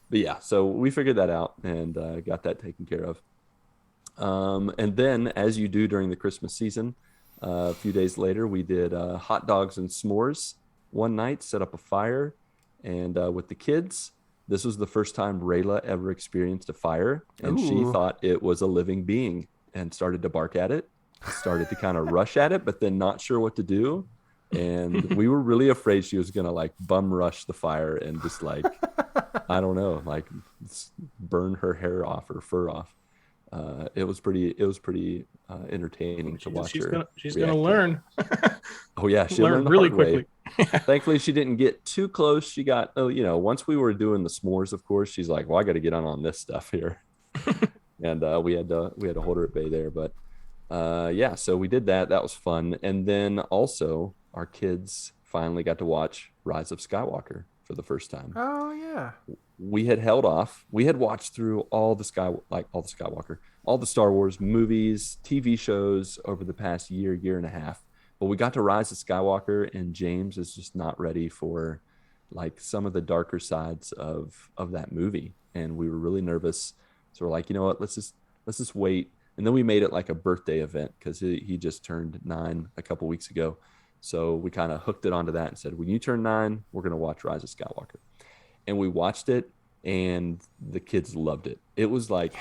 Speaker 1: But yeah, so we figured that out and got that taken care of. And then, as you do during the Christmas season, a few days later, we did hot dogs and s'mores one night, set up a fire, and with the kids. This was the first time Rayla ever experienced a fire, and she
Speaker 3: Ooh.
Speaker 1: thought it was a living being and started to bark at it, started to kind of rush at it, but then not sure what to do. And we were really afraid she was going to like bum rush the fire and just like, I don't know, like burn her hair off or fur off. It was pretty entertaining to watch her.
Speaker 4: She's
Speaker 1: react
Speaker 4: gonna
Speaker 1: to it.
Speaker 4: learn.
Speaker 1: Oh yeah, she
Speaker 4: learn
Speaker 1: learned the
Speaker 4: really
Speaker 1: hard way.
Speaker 4: quickly.
Speaker 1: Thankfully, she didn't get too close. She got, once we were doing the s'mores, of course, she's like, well, I got to get on this stuff here. And we had to hold her at bay there. But yeah, so we did that. That was fun. And then also our kids finally got to watch Rise of Skywalker for the first time.
Speaker 3: Oh yeah.
Speaker 1: We had held off. We had watched through all the Star Wars movies, TV shows over the past year and a half. But we got to Rise of Skywalker, and James is just not ready for like some of the darker sides of that movie, and we were really nervous. So we're like, you know what? Let's just wait. And then we made it like a birthday event because he just turned 9 a couple weeks ago. So we kind of hooked it onto that and said, when you turn 9, we're gonna watch Rise of Skywalker. And we watched it, and the kids loved it. It was like,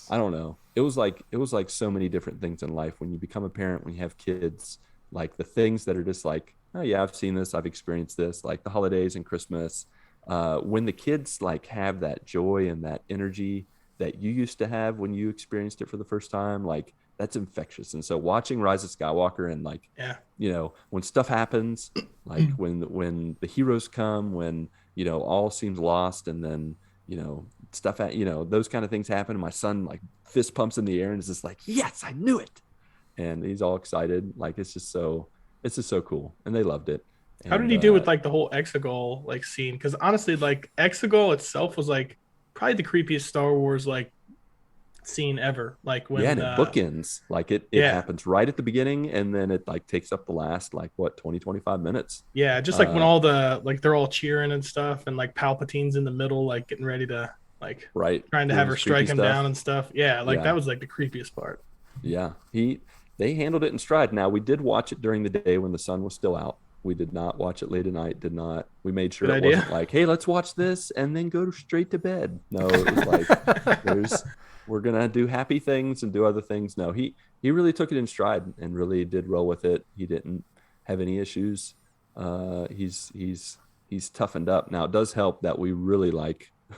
Speaker 1: I don't know. It was like so many different things in life when you become a parent, when you have kids. Like the things that are just like, oh yeah, I've seen this, I've experienced this, like the holidays and Christmas. When the kids like have that joy and that energy that you used to have when you experienced it for the first time, like that's infectious. And so watching Rise of Skywalker and like, when stuff happens, like when the heroes come, when, all seems lost, and then, stuff, those kind of things happen. And my son like fist pumps in the air and is just like, yes, I knew it. And he's all excited. Like it's just so cool, and they loved it. And,
Speaker 4: How did he do with like the whole Exegol like scene? Because honestly, like Exegol itself was like probably the creepiest Star Wars like scene ever. Like when
Speaker 1: and it bookends. Like it happens right at the beginning, and then it like takes up the last 20-25 minutes.
Speaker 4: Yeah, just like when all the like they're all cheering and stuff, and like Palpatine's in the middle, like getting ready to like trying to have her strike him down and stuff. Yeah, that was like the creepiest part.
Speaker 1: Yeah, they handled it in stride. Now, we did watch it during the day when the sun was still out. We did not watch it late at night. We made sure it wasn't like, hey, let's watch this and then go straight to bed. No, it was like, we're going to do happy things and do other things. No, he really took it in stride and really did well with it. He didn't have any issues. He's toughened up. Now, it does help that we really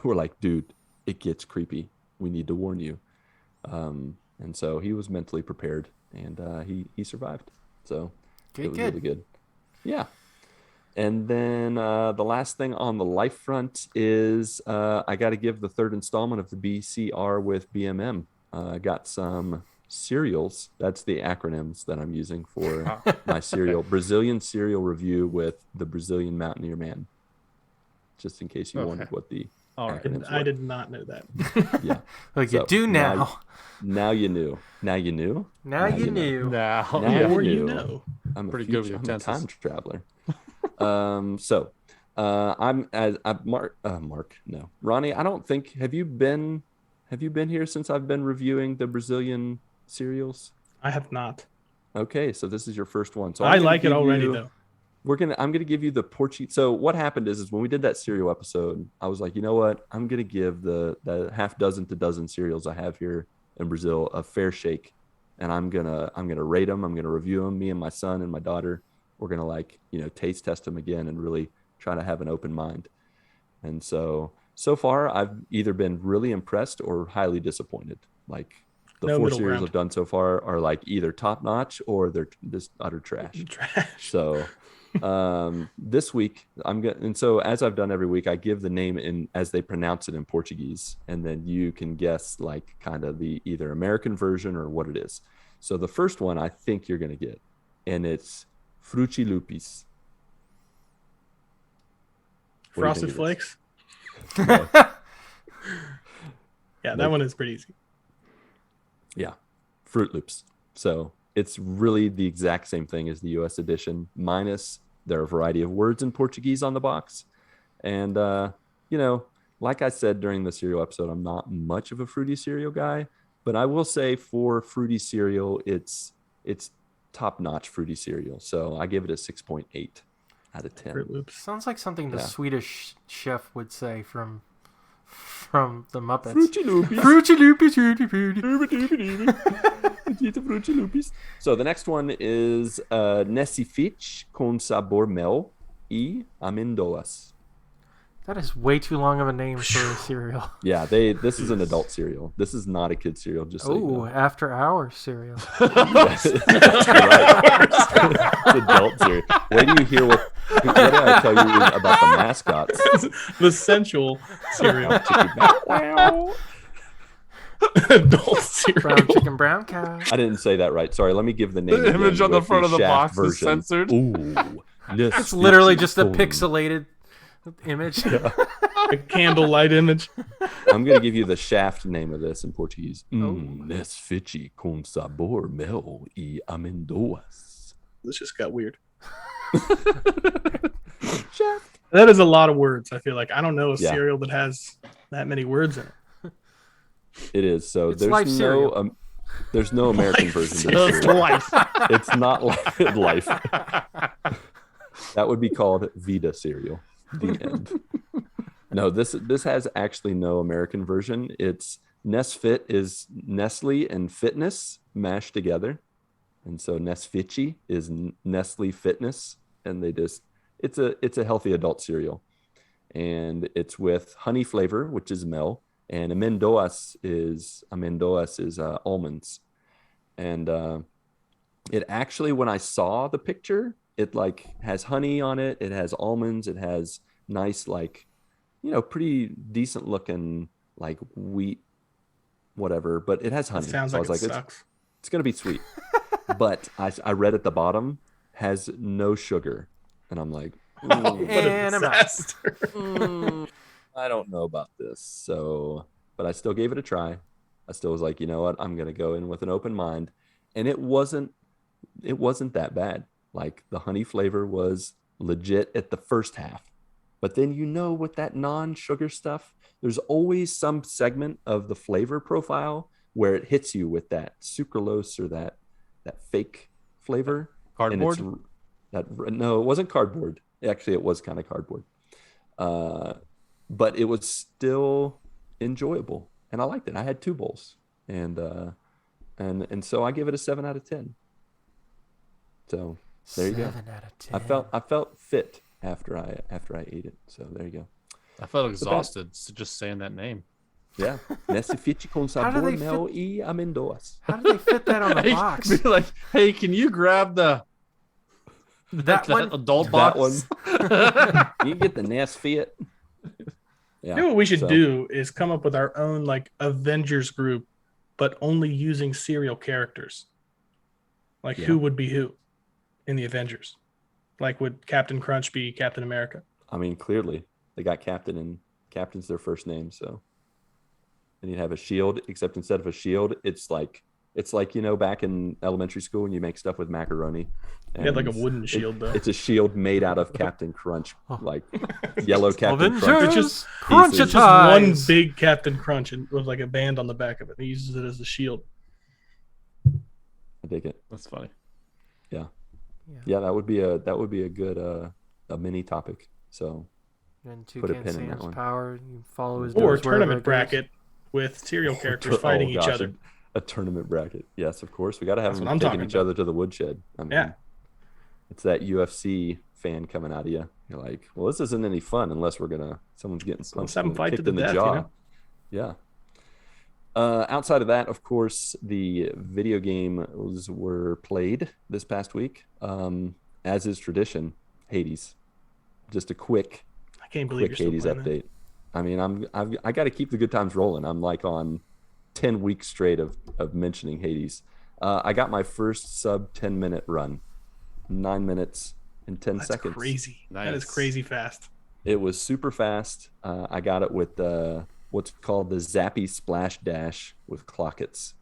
Speaker 1: we're like, dude, it gets creepy. We need to warn you. And so he was mentally prepared, and he survived. So it was really good. Yeah. And then the last thing on the life front is I got to give the 3rd installment of the BCR with BMM. I got some cereals. That's the acronyms that I'm using for my cereal. Brazilian cereal review with the Brazilian Mountaineer Man. Just in case you wondered what the acronyms were.
Speaker 4: I did not know that.
Speaker 1: Yeah.
Speaker 3: Like you do now.
Speaker 1: Now you knew. Now you knew.
Speaker 3: Now you knew.
Speaker 2: Now
Speaker 4: You know.
Speaker 1: I'm
Speaker 2: pretty
Speaker 1: a
Speaker 2: good with
Speaker 1: future,
Speaker 2: your
Speaker 1: I'm a time
Speaker 2: tenses.
Speaker 1: traveler. Mark. No, Ronnie. I don't think. Have you been here since I've been reviewing the Brazilian cereals?
Speaker 4: I have not.
Speaker 1: Okay, so this is your first one. So
Speaker 4: I like it already though.
Speaker 1: I'm gonna give you the Portuguese. So what happened is when we did that cereal episode, I was like, you know what? I'm gonna give the half dozen to dozen cereals I have here in Brazil a fair shake, and I'm gonna rate them. I'm gonna review them. Me and my son and my daughter, we're gonna taste test them again and really try to have an open mind. And so far, I've either been really impressed or highly disappointed. Like the
Speaker 4: No
Speaker 1: 4
Speaker 4: middle
Speaker 1: cereals
Speaker 4: ground.
Speaker 1: I've done so far are like either top notch or they're just utter trash. So this week and so as I've done every week, I give the name in as they pronounce it in Portuguese, and then you can guess like kind of the either American version or what it is. So the first one I think you're gonna get, and it's Fruity Loopies. What do you think
Speaker 4: Frosted
Speaker 1: it is?
Speaker 4: Flakes.
Speaker 1: No.
Speaker 4: Yeah, that one is pretty easy.
Speaker 1: Yeah, Fruit Loops. So it's really the exact same thing as the US edition, minus there are a variety of words in Portuguese on the box. And, like I said during the cereal episode, I'm not much of a fruity cereal guy, but I will say for fruity cereal, it's top-notch fruity cereal. So I give it a 6.8 out of 10.
Speaker 4: Fruit Loops.
Speaker 3: Sounds like something the
Speaker 1: Yeah.
Speaker 3: Swedish chef would say from the Muppets.
Speaker 1: Fruity Loopies.
Speaker 3: Fruity Loopies, fruity, fruity.
Speaker 1: Fruity Loopies. So the next one is Nessifich com sabor mel e amendoas.
Speaker 3: That is way too long of a name for a cereal.
Speaker 1: Yeah, this is an adult cereal. This is not a kid cereal, just so you
Speaker 3: Oh,
Speaker 1: know.
Speaker 3: after hours cereal.
Speaker 1: Yes. That's right. It's adult cereal. Wait till you hear what did I tell you about the mascots?
Speaker 4: The sensual cereal. Adult cereal.
Speaker 3: Brown chicken, brown cow.
Speaker 1: I didn't say that right. Sorry. Let me give the name.
Speaker 2: The image
Speaker 1: again
Speaker 2: on the
Speaker 1: with
Speaker 2: front of the
Speaker 1: Shaft
Speaker 2: box is censored.
Speaker 1: Ooh,
Speaker 3: It's literally just a pixelated image.
Speaker 4: A candlelight image.
Speaker 1: I'm going to give you the Shaft name of this in Portuguese. Nesfici com sabor mel e amendoas.
Speaker 4: This just got weird.
Speaker 1: Shaft.
Speaker 4: That is a lot of words. I feel like I don't know a
Speaker 1: Yeah.
Speaker 4: cereal that has that many words in it.
Speaker 1: It is. So
Speaker 3: It's life cereal.
Speaker 1: there's no American version of this cereal.
Speaker 4: Life.
Speaker 1: It's not like life. That would be called Vita cereal. The end. No, this has actually no American version. It's Nesfit is Nestle and fitness mashed together. And so Nesfici is Nestle fitness, and it's a healthy adult cereal. And it's with honey flavor, which is mel, and amendoas is almonds. And it actually, when I saw the picture, it like has honey on it. It has almonds. It has nice, like, pretty decent looking like wheat, whatever. But it has honey.
Speaker 4: That sounds
Speaker 1: So I
Speaker 4: like
Speaker 1: was
Speaker 4: it
Speaker 1: like,
Speaker 4: sucks.
Speaker 1: it's gonna be sweet. But I read at the bottom has no sugar, and I'm like,
Speaker 4: Oh, what
Speaker 3: And
Speaker 4: a
Speaker 3: I'm out.
Speaker 4: disaster.
Speaker 1: I don't know about this. So, but I still gave it a try. I still was like, you know what? I'm going to go in with an open mind. And it wasn't that bad. Like the honey flavor was legit at the first half. But then, with that non-sugar stuff, there's always some segment of the flavor profile where it hits you with that sucralose or that fake flavor.
Speaker 2: Cardboard?
Speaker 1: No, it wasn't cardboard. Actually, it was kind of cardboard. But it was still enjoyable, and I liked it. I had 2 bowls, and so I give it a 7 out of 10. So there you go.
Speaker 3: 7 out of 10.
Speaker 1: I felt fit after I ate it. So there you go.
Speaker 2: I felt exhausted just saying that name.
Speaker 1: Yeah. Nessifici con
Speaker 3: How do
Speaker 1: sabor
Speaker 3: they
Speaker 1: mel e amendoas.
Speaker 3: How do they fit that on the
Speaker 2: Hey,
Speaker 3: box?
Speaker 2: be like, hey, can you grab
Speaker 3: That
Speaker 2: that
Speaker 3: one.
Speaker 2: adult
Speaker 1: That
Speaker 2: box?
Speaker 1: You get the Nesfit. Yeah.
Speaker 4: You know what we should
Speaker 1: so-
Speaker 4: do is come up with our own like Avengers group, but only using cereal characters. Like
Speaker 1: Yeah.
Speaker 4: who would be who in the Avengers? Like would Captain Crunch be Captain America?
Speaker 1: I mean, clearly they got Captain, and Captain's their first name. So then you'd have a shield, except instead of a shield, it's like back in elementary school when you make stuff with macaroni.
Speaker 4: He had like a
Speaker 1: and
Speaker 4: wooden shield though.
Speaker 1: It's a shield made out of Captain Crunch, like yellow Captain
Speaker 3: Avengers
Speaker 1: Crunch.
Speaker 4: It's just-
Speaker 3: Crunch
Speaker 1: pieces.
Speaker 3: Attack.
Speaker 4: One big Captain Crunch and with like a band on the back of it. He uses it as a shield.
Speaker 1: I dig it.
Speaker 2: That's funny.
Speaker 1: Yeah, that would be a good a mini topic. So
Speaker 3: And
Speaker 1: Put a
Speaker 3: Toucan
Speaker 1: pin in that
Speaker 3: Sam's
Speaker 1: one.
Speaker 3: power. You follow his
Speaker 4: Or
Speaker 3: nose wherever
Speaker 4: tournament
Speaker 3: it goes.
Speaker 4: bracket with cereal characters fighting each other.
Speaker 1: A tournament bracket. Yes, of course. We got to have
Speaker 4: That's
Speaker 1: them
Speaker 4: what I'm
Speaker 1: taking
Speaker 4: talking
Speaker 1: each
Speaker 4: about.
Speaker 1: other to the woodshed. I mean,
Speaker 4: Yeah.
Speaker 1: it's that UFC fan coming out of you. You're like, well, this isn't any fun unless someone's getting
Speaker 4: So let's
Speaker 1: punched
Speaker 4: have them
Speaker 1: and
Speaker 4: fight to
Speaker 1: kicked
Speaker 4: the
Speaker 1: in the
Speaker 4: death,
Speaker 1: jaw.
Speaker 4: you know?
Speaker 1: Yeah. Outside of that, of course, the video games were played this past week. As is tradition, Hades. Just a quick
Speaker 4: I can't believe you're still
Speaker 1: Hades
Speaker 4: playing that.
Speaker 1: update. I mean, I got to keep the good times rolling. I'm like on 10 weeks straight of mentioning Hades. I got my first sub 10-minute run, 9 minutes and 10
Speaker 4: That's
Speaker 1: seconds.
Speaker 4: crazy. That is
Speaker 2: Nice.
Speaker 4: crazy fast.
Speaker 1: It was super fast. I got it with what's called the Zappy Splash Dash with Clockets,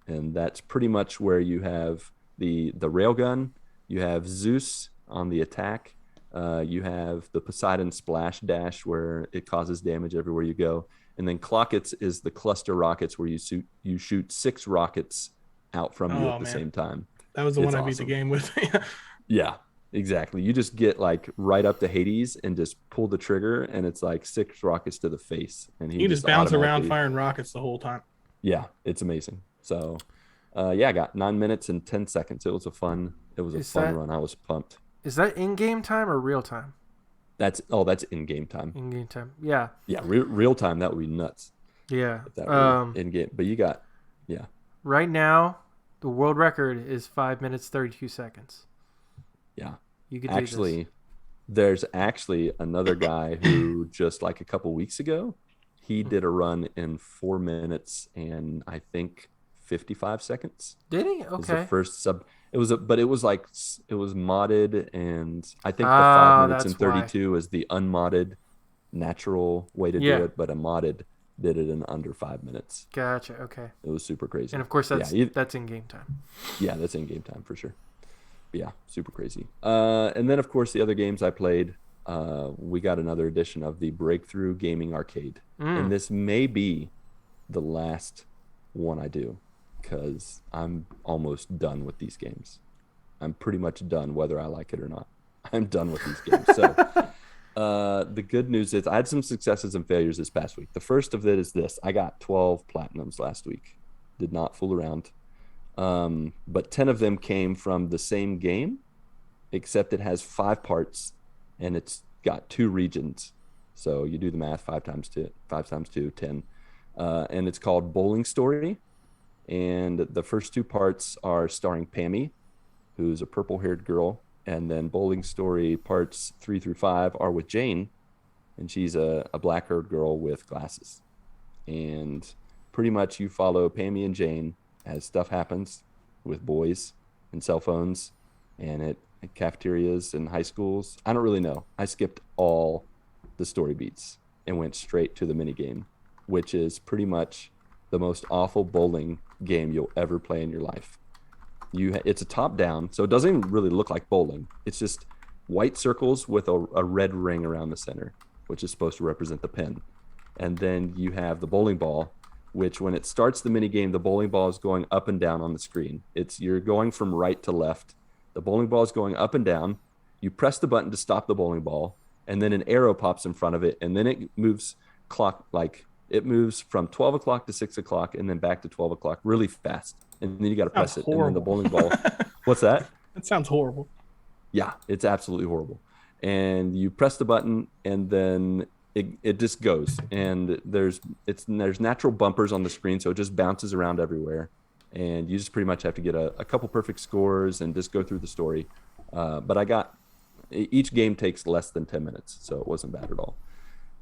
Speaker 1: and that's pretty much where you have the railgun, you have Zeus on the attack, you have the Poseidon Splash Dash where it causes damage everywhere you go, and then Clockets is the cluster rockets where you shoot 6 rockets out from you
Speaker 4: Oh,
Speaker 1: at the
Speaker 4: man.
Speaker 1: same time.
Speaker 4: That was the
Speaker 1: It's
Speaker 4: one I beat the
Speaker 1: awesome.
Speaker 4: game with.
Speaker 1: Yeah, exactly. You just get like right up to Hades and just pull the trigger, and it's like 6 rockets to the face, and he
Speaker 4: You just bounce around
Speaker 1: automatically.
Speaker 4: firing rockets the whole time.
Speaker 1: Yeah, it's amazing. So, yeah, I got 9 minutes and 10 seconds. It was a fun
Speaker 3: Is
Speaker 1: fun
Speaker 3: that-
Speaker 1: run. I was pumped.
Speaker 3: Is that in-game time or real time?
Speaker 1: That's in game time.
Speaker 3: In-game time. Yeah.
Speaker 1: Yeah, real time. That would be nuts
Speaker 3: Yeah.
Speaker 1: if that were in game. But you got, yeah,
Speaker 3: Right now, the world record is 5 minutes 32 seconds.
Speaker 1: yeah.
Speaker 3: You could do this.
Speaker 1: Actually, there's actually another guy who just like a couple weeks ago, he did a run in 4 minutes and I think 55 seconds.
Speaker 3: Did he?
Speaker 1: It was
Speaker 3: Okay.
Speaker 1: the first sub. It was modded, and I think the
Speaker 3: Ah,
Speaker 1: 5 minutes and
Speaker 3: that's why.
Speaker 1: 32 is the unmodded natural way to
Speaker 3: Yeah.
Speaker 1: do it, but a modded did it in under 5 minutes.
Speaker 3: Gotcha. Okay.
Speaker 1: It was super crazy.
Speaker 3: And of course, that's
Speaker 1: yeah,
Speaker 3: that's in-game time.
Speaker 1: yeah, that's in game time for sure. But yeah, super crazy. And then of course the other games I played, we got another edition of the Breakthrough Gaming Arcade, and this may be the last one I do because I'm almost done with these games. I'm pretty much done whether I like it or not. I'm done with these games. So the good news is I had some successes and failures this past week. The first of it is this. I got 12 platinums last week. Did not fool around. But 10 of them came from the same game, except it has 5 parts and it's got 2 regions. So you do the math, 5 times 2, 10. And it's called Bowling Story. And the first 2 parts are starring Pammy, who's a purple-haired girl. And then Bowling Story parts 3 through 5 are with Jane, and she's a black-haired girl with glasses. And pretty much you follow Pammy and Jane as stuff happens with boys and cell phones and at cafeterias and high schools. I don't really know. I skipped all the story beats and went straight to the minigame, which is pretty much the most awful bowling game you'll ever play in your life. It's a top down, so it doesn't even really look like bowling. It's just white circles with a red ring around the center, which is supposed to represent the pin. And then you have the bowling ball, which when it starts the mini game, the bowling ball is going up and down on the screen. You're going from right to left. The bowling ball is going up and down. You press the button to stop the bowling ball, and then an arrow pops in front of it, and then it moves it moves from 12 o'clock to 6 o'clock and then back to 12 o'clock really fast. And then you got to press it.
Speaker 4: Horrible.
Speaker 1: And then the bowling ball. What's that?
Speaker 4: That sounds horrible.
Speaker 1: Yeah, it's absolutely horrible. And you press the button and then it just goes. And there's natural bumpers on the screen, so it just bounces around everywhere. And you just pretty much have to get a couple perfect scores and just go through the story. But each game takes less than 10 minutes, so it wasn't bad at all.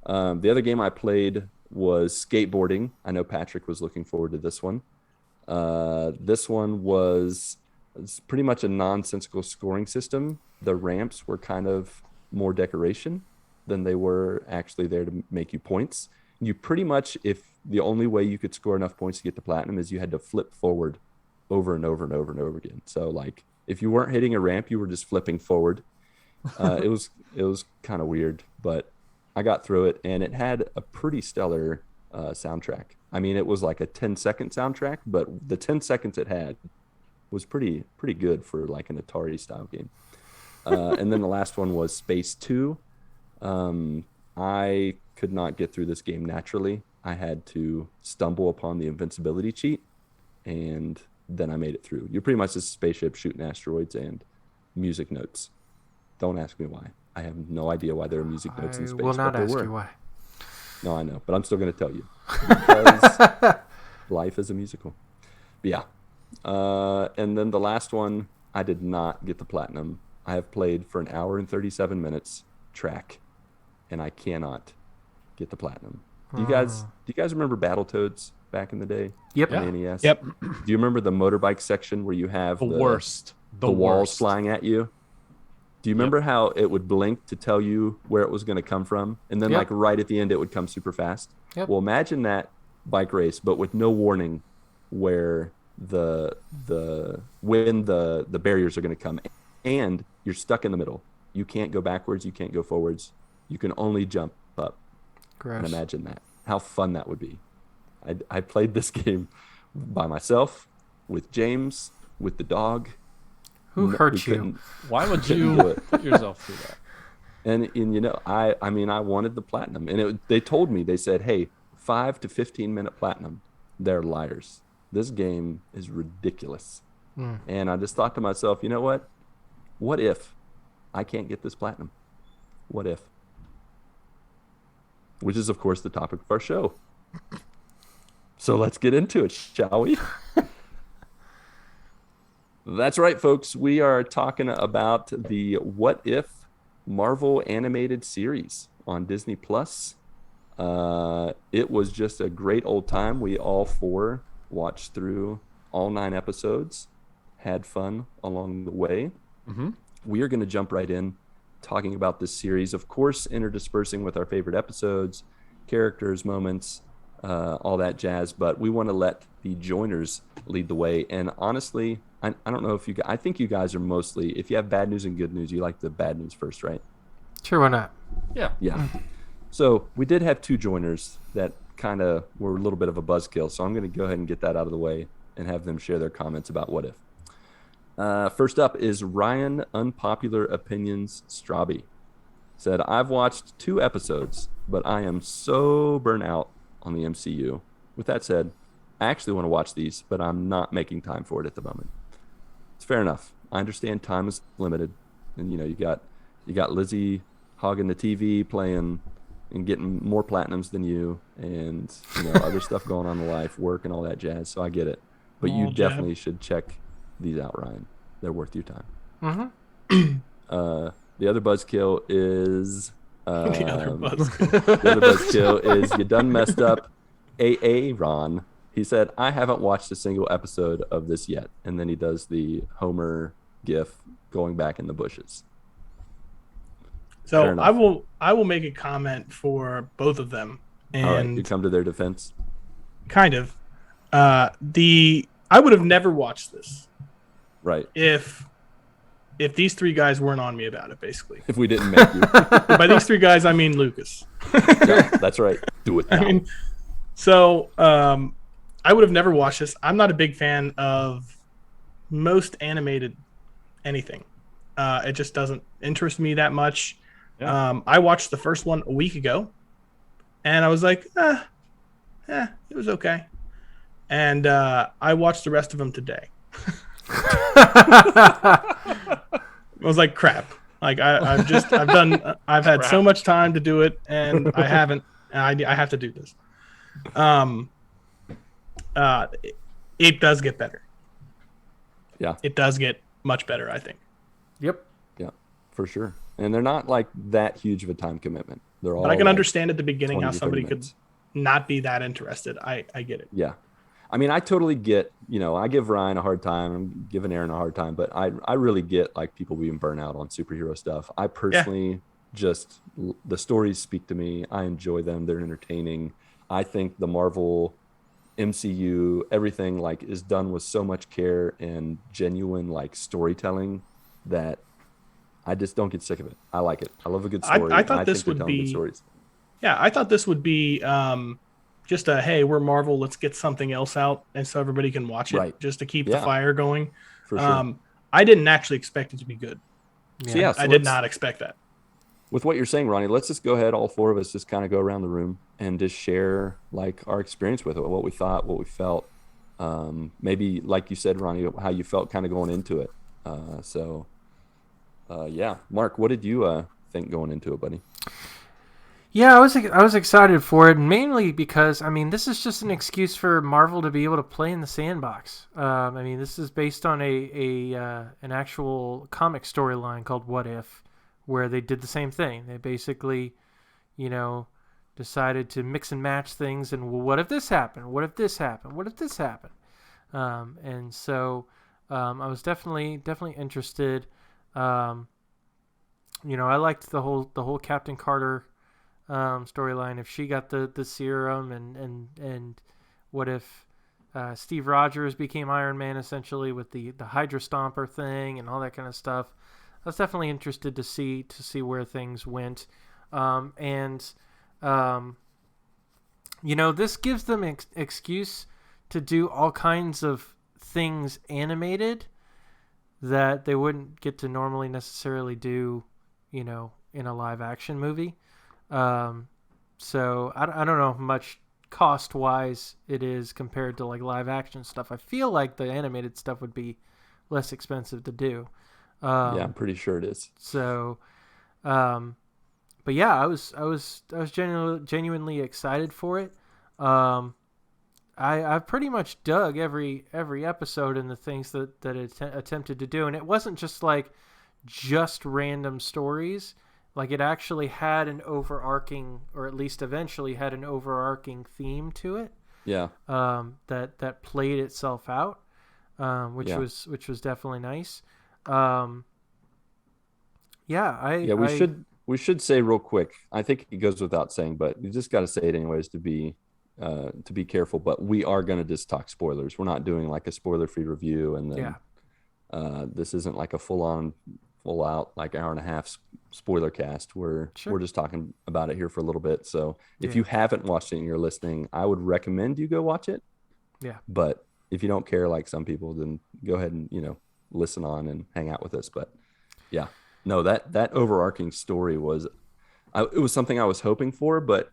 Speaker 1: The other game I played was Skateboarding. I know Patrick was looking forward to this one. This one it's pretty much a nonsensical scoring system. The ramps were kind of more decoration than they were actually there to make you points. You pretty much, if the only way you could score enough points to get to platinum is you had to flip forward over and over and over and over again. So like if you weren't hitting a ramp, you were just flipping forward. It was kind of weird, but I got through it, and it had a pretty stellar soundtrack. I mean, it was like a 10-second soundtrack, but the 10 seconds it had was pretty good for like an Atari style game. And then the last one was Space 2. I could not get through this game naturally. I had to stumble upon the invincibility cheat, and then I made it through. You're pretty much just a spaceship shooting asteroids and music notes. Don't ask me why. I have no idea why there are music notes in space.
Speaker 3: I will not
Speaker 1: but there
Speaker 3: ask
Speaker 1: were.
Speaker 3: you why.
Speaker 1: No, I know, but I'm still going to tell you because life is a musical. But yeah. And then the last one, I did not get the platinum. I have played for an hour and 37 minutes track, and I cannot get the platinum. Do you guys remember Battletoads back in the day?
Speaker 3: Yep.
Speaker 1: On the NES?
Speaker 4: Yep.
Speaker 1: Do you remember the motorbike section where you have
Speaker 2: The worst.
Speaker 1: the walls flying at you? Do you remember how it would blink to tell you where it was going to come from? And then
Speaker 3: Yep.
Speaker 1: like right at the end, it would come super fast.
Speaker 3: Yep.
Speaker 1: Well, imagine that bike race, but with no warning where when the barriers are going to come, and you're stuck in the middle. You can't go backwards. You can't go forwards. You can only jump up.
Speaker 3: Gross.
Speaker 1: And imagine that. How fun that would be. I played this game by myself, with James, with the dog.
Speaker 3: Who
Speaker 1: We
Speaker 3: hurt you?
Speaker 1: couldn't-
Speaker 2: Why would
Speaker 1: couldn't
Speaker 2: you
Speaker 1: do it.
Speaker 2: put yourself through that?
Speaker 1: And you know, I mean, I wanted the platinum, and they told me, they said, hey, 5 to 15 minute platinum. They're liars. This game is ridiculous. And I just thought to myself, you know what? What if I can't get this platinum? What if? Which is, of course, the topic of our show. So let's get into it, shall we? That's right, folks. We are talking about the What If Marvel animated series on Disney Plus. It was just a great old time. We all four watched through all 9 episodes, had fun along the way.
Speaker 2: Mm-hmm.
Speaker 1: We are going to jump right in talking about this series, of course, interdispersing with our favorite episodes, characters, moments, all that jazz. But we want to let the joiners lead the way. And honestly, I don't know if you guys, I think you guys are mostly, if you have bad news and good news, you like the bad news first, right?
Speaker 3: Sure, why not?
Speaker 2: Yeah.
Speaker 1: Yeah. So we did have 2 joiners that kind of were a little bit of a buzzkill. So I'm going to go ahead and get that out of the way and have them share their comments about What If. First up is Ryan Unpopular Opinions Straubby. Said, I've watched 2 episodes, but I am so burnt out on the MCU. With that said, I actually want to watch these, but I'm not making time for it at the moment. It's fair enough. I understand time is limited. And, you know, you got Lizzie hogging the TV, playing and getting more platinums than you, and, you know, other stuff going on in life, work and all that jazz. So I get it. But you definitely should check these out, Ryan. They're worth your time.
Speaker 3: Mm-hmm.
Speaker 1: The other buzzkill is
Speaker 4: The other
Speaker 1: buzzkill is you done messed up. Ron. He said, I haven't watched a single episode of this yet. And then he does the Homer gif going back in the bushes.
Speaker 4: So I will make a comment for both of them. And
Speaker 1: All right, you come to their defense.
Speaker 4: kind of. I would have never watched this
Speaker 1: Right.
Speaker 4: if these 3 guys weren't on me about it, basically.
Speaker 1: If we didn't make you.
Speaker 4: By these 3 guys, I mean Lucas.
Speaker 1: Yeah, that's right. Do it now.
Speaker 4: I mean, so I would have never watched this. I'm not a big fan of most animated anything. It just doesn't interest me that much.
Speaker 2: Yeah.
Speaker 4: I watched the first one a week ago, and I was like, it was okay. And I watched the rest of them today. I was like, crap. Like I've had so much time to do it, and I haven't. And I have to do this. It does get better.
Speaker 1: Yeah.
Speaker 4: It does get much better, I think.
Speaker 3: Yep.
Speaker 1: Yeah, for sure. And they're not like that huge of a time commitment. They're all.
Speaker 4: But I can
Speaker 1: like
Speaker 4: understand at the beginning
Speaker 1: 20
Speaker 4: how
Speaker 1: to 30
Speaker 4: somebody could
Speaker 1: minutes.
Speaker 4: not be that interested. I get it.
Speaker 1: Yeah. I mean, I totally get, you know, I give Ryan a hard time. I'm giving Aaron a hard time, but I really get like people being burnt out on superhero stuff. I personally just, the stories speak to me. I enjoy them. They're entertaining. I think the Marvel MCU, everything like is done with so much care and genuine like storytelling that I just don't get sick of it. I like it. I love a good story.
Speaker 4: I thought
Speaker 1: and
Speaker 4: this
Speaker 1: think they're
Speaker 4: would
Speaker 1: telling good
Speaker 4: be-
Speaker 1: stories.
Speaker 4: Yeah, I thought this would be just a, hey, we're Marvel, let's get something else out, and so everybody can watch it,
Speaker 1: Right.
Speaker 4: just to keep
Speaker 1: Yeah.
Speaker 4: the fire going.
Speaker 1: For sure.
Speaker 4: I didn't actually expect it to be good.
Speaker 1: So yeah, so
Speaker 4: I did
Speaker 1: let's-
Speaker 4: not expect that.
Speaker 1: With what you're saying, Ronnie, let's just go ahead, all 4 of us, just kind of go around the room and just share like our experience with it, what we thought, what we felt. maybe like you said, Ronnie, how you felt kind of going into it. Yeah, Mark, what did you think going into it, buddy?
Speaker 3: Yeah, I was excited for it, mainly because I mean this is just an excuse for Marvel to be able to play in the sandbox. I mean this is based on an actual comic storyline called What If, where they did the same thing. They basically, you know, decided to mix and match things, and well, what if this happened? What if this happened? What if this happened? And so I was definitely interested. Um, I liked the whole Captain Carter storyline. If she got the serum, and what if Steve Rogers became Iron Man essentially with the Hydra Stomper thing and all that kind of stuff. I was definitely interested to see where things went, and this gives them excuse to do all kinds of things animated that they wouldn't get to normally necessarily do, in a live action movie. So I don't know how much cost wise it is compared to like live action stuff. I feel like the animated stuff would be less expensive to do.
Speaker 1: Yeah, I'm pretty sure it is.
Speaker 3: So, but yeah, I was genuinely excited for it. I pretty much dug every episode and the things that it attempted to do, and it wasn't just like just random stories. Like it actually had an overarching, or at least eventually had an overarching theme to it.
Speaker 1: Yeah.
Speaker 3: That played itself out, which
Speaker 1: Yeah.
Speaker 3: was definitely nice. Um, yeah,
Speaker 1: Yeah, we should say real quick. I think it goes without saying, but you just got to say it anyways to be careful. But we are going to just talk spoilers. We're not doing like a spoiler-free review, and then this isn't like a full out like hour and a half spoiler cast. We're just talking about it here for a little bit. So if you haven't watched it and you're listening, I would recommend you go watch it.
Speaker 3: Yeah.
Speaker 1: But if you don't care like some people, then go ahead and listen on and hang out with us. But yeah, no, that overarching story it was something I was hoping for, but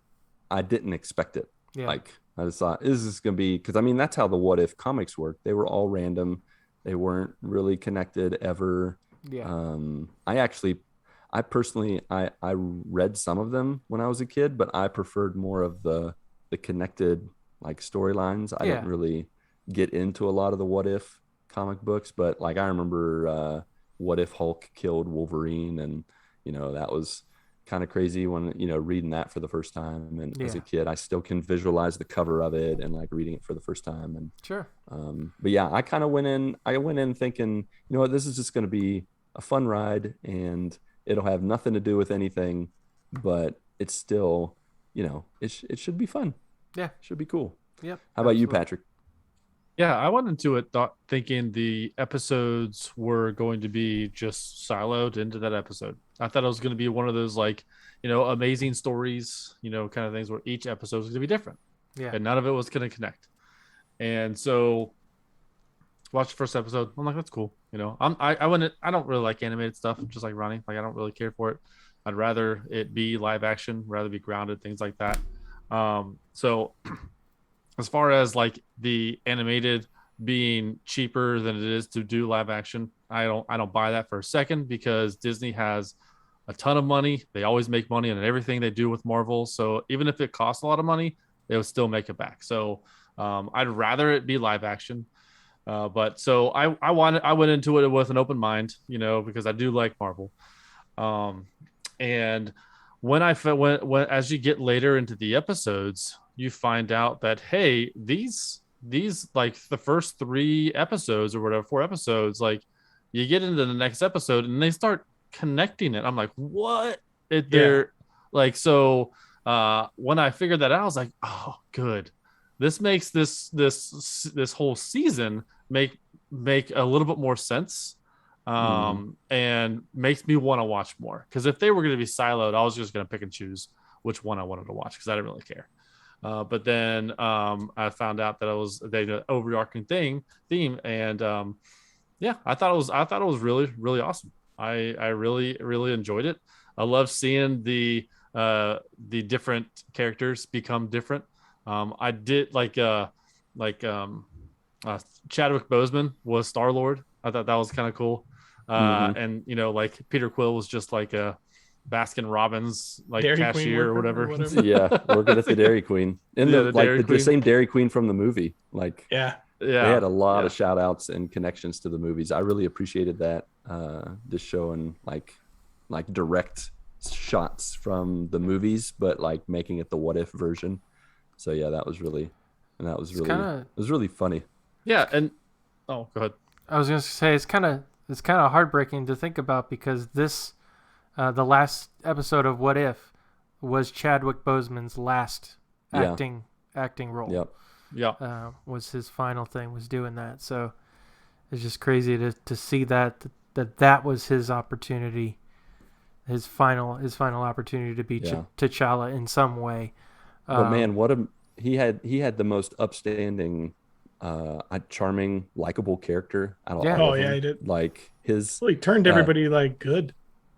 Speaker 1: I didn't expect it.
Speaker 3: Yeah.
Speaker 1: Like I just thought, is this going to be, because I mean, that's how the What If comics work. They were all random. They weren't really connected ever.
Speaker 3: Yeah.
Speaker 1: I personally, I read some of them when I was a kid, but I preferred more of the connected like storylines. I didn't really get into a lot of the What If comic books, but like I remember What If Hulk killed Wolverine, and that was kind of crazy when reading that for the first time. And as a kid, I still can visualize the cover of it and like reading it for the first time. And
Speaker 3: sure.
Speaker 1: But yeah, I went in thinking, you know what, this is just going to be a fun ride, and it'll have nothing to do with anything, but it's still, it should be fun.
Speaker 3: Yeah,
Speaker 1: it should be cool.
Speaker 3: Yep.
Speaker 1: How about you, Patrick?
Speaker 2: Yeah, I went into it thinking the episodes were going to be just siloed into that episode. I thought it was going to be one of those like, amazing stories, kind of things where each episode was going to be different.
Speaker 3: Yeah.
Speaker 2: And none of it was going to connect. And so watch the first episode. I'm like, that's cool. I don't really like animated stuff, just like Ronnie. Like I don't really care for it. I'd rather it be live action, rather be grounded, things like that. So as far as like the animated being cheaper than it is to do live action, I don't buy that for a second, because Disney has a ton of money. They always make money on everything they do with Marvel. So even if it costs a lot of money, they would still make it back. So I'd rather it be live action. But so I went into it with an open mind, because I do like Marvel. And when as you get later into the episodes, you find out that, hey, these like the first 3 episodes or whatever, 4 episodes, like you get into the next episode and they start connecting it. I'm like, what? They're like, so when I figured that out, I was like, oh, good. This makes this whole season make a little bit more sense, and makes me want to watch more. Because if they were going to be siloed, I was just going to pick and choose which one I wanted to watch, because I didn't really care. But then I found out that it was the overarching theme, and I thought it was really, really awesome. I really, really enjoyed it. I love seeing the different characters become different. I did like Chadwick Boseman was Star-Lord. I thought that was kind of cool. And like Peter Quill was just like a Baskin Robbins like
Speaker 4: Dairy Queen
Speaker 2: cashier or
Speaker 4: worker
Speaker 2: whatever.
Speaker 1: Yeah, working at the Dairy Queen. And
Speaker 2: Yeah,
Speaker 1: the
Speaker 2: Dairy
Speaker 1: the
Speaker 2: Queen.
Speaker 1: same Dairy Queen from the movie. Like
Speaker 4: Yeah.
Speaker 2: Yeah,
Speaker 1: they had a lot of shout outs and connections to the movies. I really appreciated that. Just showing like direct shots from the movies, but like making it the what if version. So yeah, it was really funny.
Speaker 2: Yeah, and go ahead.
Speaker 3: I was going to say it's kind of heartbreaking to think about because this the last episode of What If was Chadwick Boseman's last acting role.
Speaker 1: Yep.
Speaker 2: Yeah.
Speaker 3: Was his final thing, was doing that. So it's just crazy to see that was his opportunity, his final opportunity to be T'Challa in some way.
Speaker 1: But man, he had the most upstanding, charming, likable character out of all of them.
Speaker 4: He did.
Speaker 1: Like his,
Speaker 4: Well, he turned everybody like good.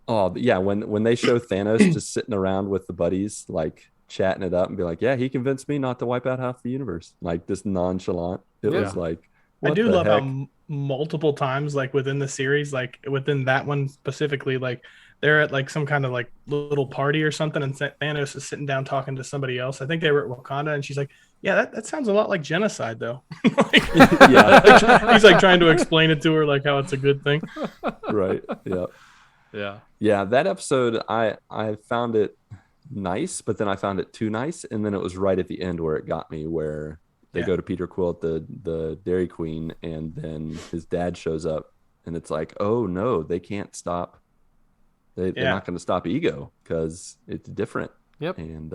Speaker 1: Oh yeah, when they show Thanos just sitting around with the buddies, like chatting it up and be like, yeah, he convinced me not to wipe out half the universe. Like this nonchalant. It was like,
Speaker 4: I do love how multiple times, like within the series, like within that one specifically, like they're at like some kind of like little party or something, and Thanos is sitting down talking to somebody else. I think they were at Wakanda, and she's like, yeah, that sounds a lot like genocide though. Like, yeah. He's like trying to explain it to her, like how it's a good thing.
Speaker 1: Right. Yeah.
Speaker 2: Yeah.
Speaker 1: That episode, I found it nice, but then I found it too nice, and then it was right at the end where it got me, where they go to Peter Quill at the Dairy Queen, and then his dad shows up, and it's like, oh no, they can't stop. They're not going to stop Ego because it's different.
Speaker 3: Yep.
Speaker 1: And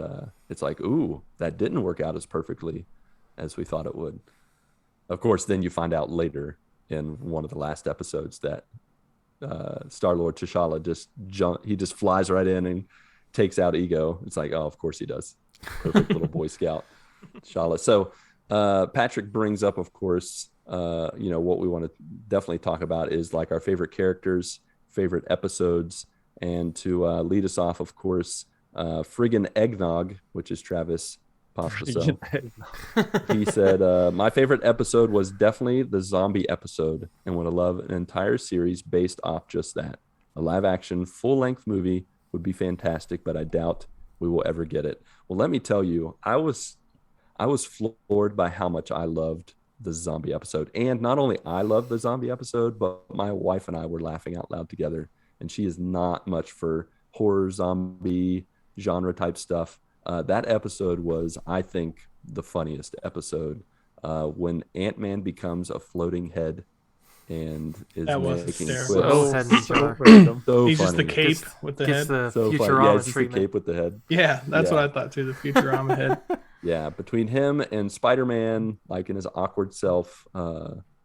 Speaker 1: it's like, ooh, that didn't work out as perfectly as we thought it would. Of course, then you find out later in one of the last episodes that Star-Lord T'Challa just flies right in and takes out Ego. It's like, oh, of course he does. Perfect little Boy Scout, T'Challa. So Patrick brings up, of course, what we want to definitely talk about is like our favorite characters, favorite episodes, and to lead us off, of course, friggin' eggnog, which is Travis Pospisil. He said, my favorite episode was definitely the zombie episode, and would love an entire series based off just that. A live action full length movie would be fantastic, but I doubt we will ever get it. Well, let me tell you, I was floored by how much I loved the zombie episode. And not only I loved the zombie episode, but my wife and I were laughing out loud together. And she is not much for horror, zombie, genre type stuff. That episode was, I think, the funniest episode. When Ant-Man becomes a floating head and is making quips. So
Speaker 4: he's
Speaker 1: funny.
Speaker 4: just the cape with the head.
Speaker 3: The
Speaker 1: so
Speaker 3: Futurama
Speaker 1: funny. Yeah,
Speaker 3: treatment.
Speaker 1: the cape with the head.
Speaker 4: Yeah, that's what I thought too. The Futurama head.
Speaker 1: Yeah, between him and Spider-Man, like in his awkward self,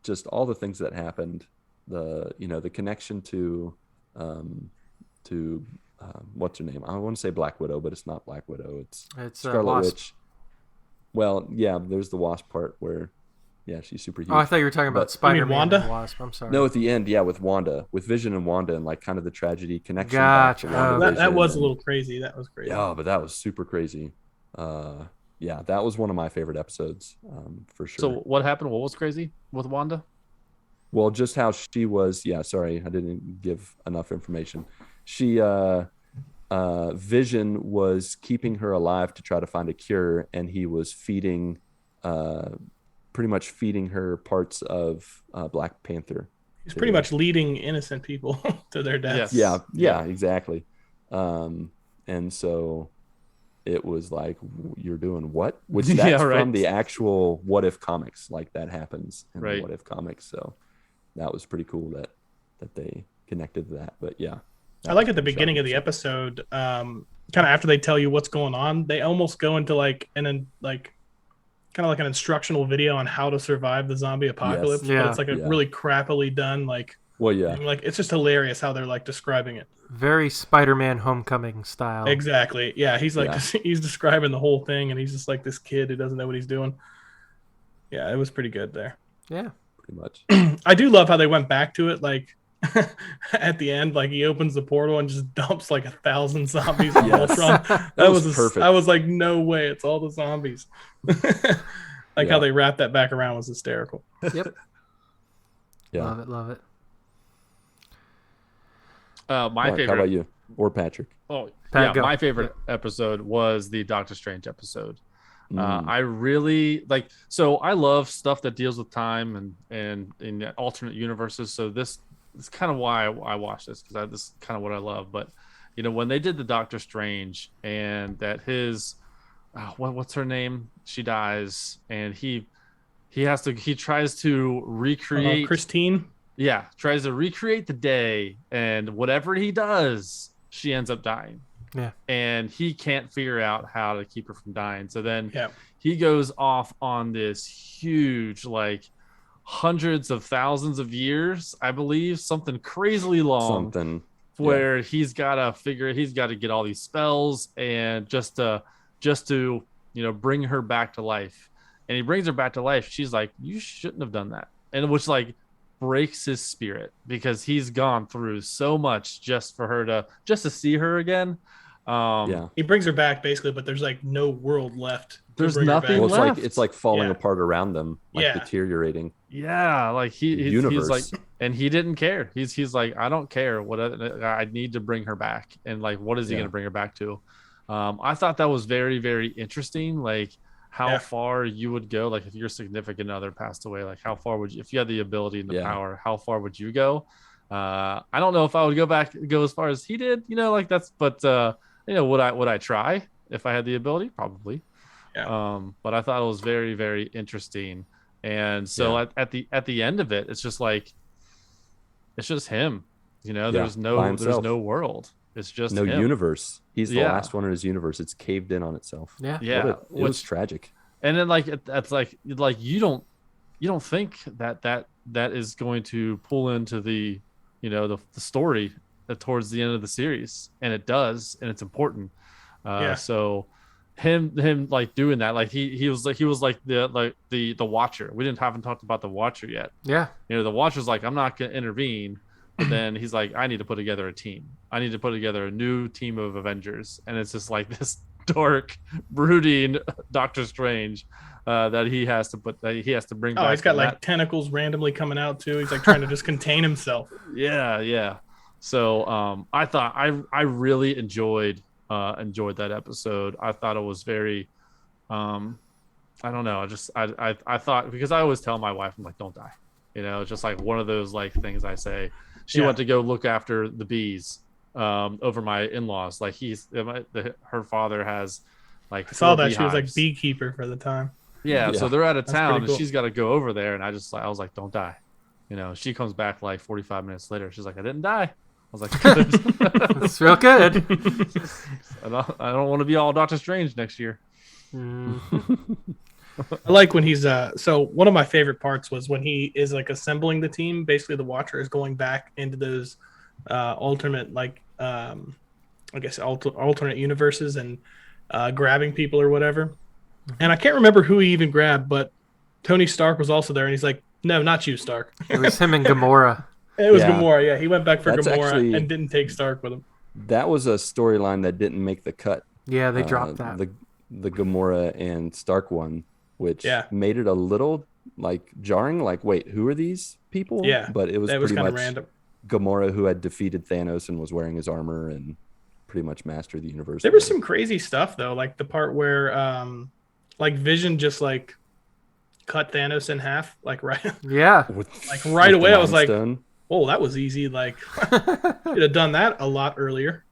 Speaker 1: just all the things that happened, the connection to what's her name? I want to say Black Widow, but it's not Black Widow. It's Scarlet
Speaker 3: Wasp.
Speaker 1: Witch. Well, yeah, there's the Wasp part where, yeah, she's super huge.
Speaker 3: Oh, I thought you were talking about Spider-Man
Speaker 4: Wanda?
Speaker 3: and Wasp. I'm sorry.
Speaker 1: No, at the end, yeah, with Wanda, with Vision and Wanda, and like kind of the tragedy connection.
Speaker 3: Gotcha.
Speaker 4: That was a little crazy. That was crazy.
Speaker 1: Yeah, but that was super crazy. Yeah, that was one of my favorite episodes, for sure.
Speaker 2: So what happened? What was crazy with Wanda?
Speaker 1: Well, just how she was. Yeah, sorry, I didn't give enough information. She, Vision was keeping her alive to try to find a cure, and he was pretty much feeding her parts of Black Panther.
Speaker 4: He's pretty much leading innocent people to their deaths.
Speaker 2: Yes.
Speaker 1: Yeah, exactly. And so it was like, you're doing what? Which that's from the actual What If comics. Like that happens in the What If comics. So that was pretty cool that they connected to that. But yeah.
Speaker 4: I like at the beginning of the episode, kind of after they tell you what's going on, they almost go into like kind of like an instructional video on how to survive the zombie apocalypse.
Speaker 3: Yes. Yeah.
Speaker 4: But it's like a really crappily done, like,
Speaker 1: well, yeah,
Speaker 4: like it's just hilarious how they're like describing it.
Speaker 3: Very Spider-Man Homecoming style.
Speaker 4: Exactly. Yeah, he's like he's describing the whole thing, and he's just like this kid who doesn't know what he's doing. Yeah, it was pretty good there.
Speaker 3: Yeah,
Speaker 1: pretty much.
Speaker 4: I do love how they went back to it, like at the end, like he opens the portal and just dumps like 1,000 zombies on Ultron. That was
Speaker 1: perfect.
Speaker 4: I was like, no way, it's all the zombies. Like how they wrapped that back around was hysterical.
Speaker 3: Yep.
Speaker 1: Yeah.
Speaker 3: Love it.
Speaker 2: My
Speaker 1: Marc,
Speaker 2: favorite.
Speaker 1: how about you? Or Patrick?
Speaker 2: Oh,
Speaker 3: Pat,
Speaker 2: yeah.
Speaker 3: go.
Speaker 2: My favorite episode was the Doctor Strange episode.
Speaker 1: Mm.
Speaker 2: I really like. So I love stuff that deals with time and in alternate universes. So this is kind of why I watch this, because this is kind of what I love. But when they did the Doctor Strange and that his what's her name? She dies, and he tries to recreate
Speaker 4: Christine.
Speaker 2: Yeah, tries to recreate the day, and whatever he does, she ends up dying.
Speaker 3: Yeah.
Speaker 2: And he can't figure out how to keep her from dying. So then
Speaker 4: Yeah.
Speaker 2: he goes off on this huge, like hundreds of thousands of years, I believe, something crazily long. Where he's got to get all these spells and just to bring her back to life. And he brings her back to life. She's like, you shouldn't have done that. And which like breaks his spirit, because he's gone through so much just to see her again.
Speaker 4: He brings her back basically, but there's like no world left.
Speaker 2: There's nothing left.
Speaker 1: It's like falling apart around them, like deteriorating.
Speaker 2: Yeah, like he's like, and he didn't care. He's like, I don't care. What I need to bring her back, and like, what is he going to bring her back to? I thought that was very, very interesting. Like how far you would go, like if your significant other passed away, like how far would you, if you had the ability and the power, how far would you go? I don't know if I would go as far as he did, like that's, but would I try if I had the ability? Probably. Yeah. But I thought it was very, very interesting. And so at the end of it, it's just like, it's just him, there's no world. It's just
Speaker 1: no
Speaker 2: him.
Speaker 1: Universe. He's the last one in his universe. It's caved in on itself.
Speaker 3: Yeah.
Speaker 2: Yeah.
Speaker 1: It was tragic.
Speaker 2: And then that's like you don't think that is going to pull into the the story towards the end of the series, and it does, and it's important. So him like doing that, like he was like the Watcher. We haven't talked about the Watcher yet.
Speaker 3: Yeah.
Speaker 2: The Watcher's like, I'm not gonna intervene. But then he's like, I need to put together a team. I need to put together a new team of Avengers. And it's just like this dark, brooding Doctor Strange that he has to bring back.
Speaker 4: Oh, he's got like tentacles randomly coming out too. He's like trying to just contain himself.
Speaker 2: Yeah. So I thought I really enjoyed that episode. I thought it was very I don't know. I thought, because I always tell my wife, I'm like, don't die. It's just like one of those like things I say. She went to go look after the bees over my in-laws. Like her father has like,
Speaker 4: I saw that
Speaker 2: beehives.
Speaker 4: She was like beekeeper for the time.
Speaker 2: Yeah. So they're out of town,
Speaker 4: cool.
Speaker 2: and she's got to go over there. And I was like, don't die. She comes back like 45 minutes later. She's like, I didn't die. I was like, good.
Speaker 3: That's real good.
Speaker 2: I don't want to be all Doctor Strange next year.
Speaker 4: I like when he's so one of my favorite parts was when he is like assembling the team. Basically the Watcher is going back into those alternate, like I guess alternate universes and grabbing people or whatever. And I can't remember who he even grabbed, but Tony Stark was also there, and he's like, no, not you, Stark.
Speaker 3: It was him and Gamora.
Speaker 4: It was Gamora. Yeah, he went back for Gamora and didn't take Stark with him.
Speaker 1: That was a storyline that didn't make the cut.
Speaker 3: Yeah, they dropped that.
Speaker 1: The Gamora and Stark one, which made it a little like jarring. Like, wait, who are these people?
Speaker 4: Yeah,
Speaker 1: but it was
Speaker 4: kind
Speaker 1: pretty
Speaker 4: of
Speaker 1: much
Speaker 4: random.
Speaker 1: Gamora, who had defeated Thanos and was wearing his armor and pretty much mastered the universe.
Speaker 4: There was some crazy stuff though, like the part where like Vision just like cut Thanos in half, like right.
Speaker 3: Yeah,
Speaker 4: like right away. I was like, oh, that was easy. Like, could have done that a lot earlier.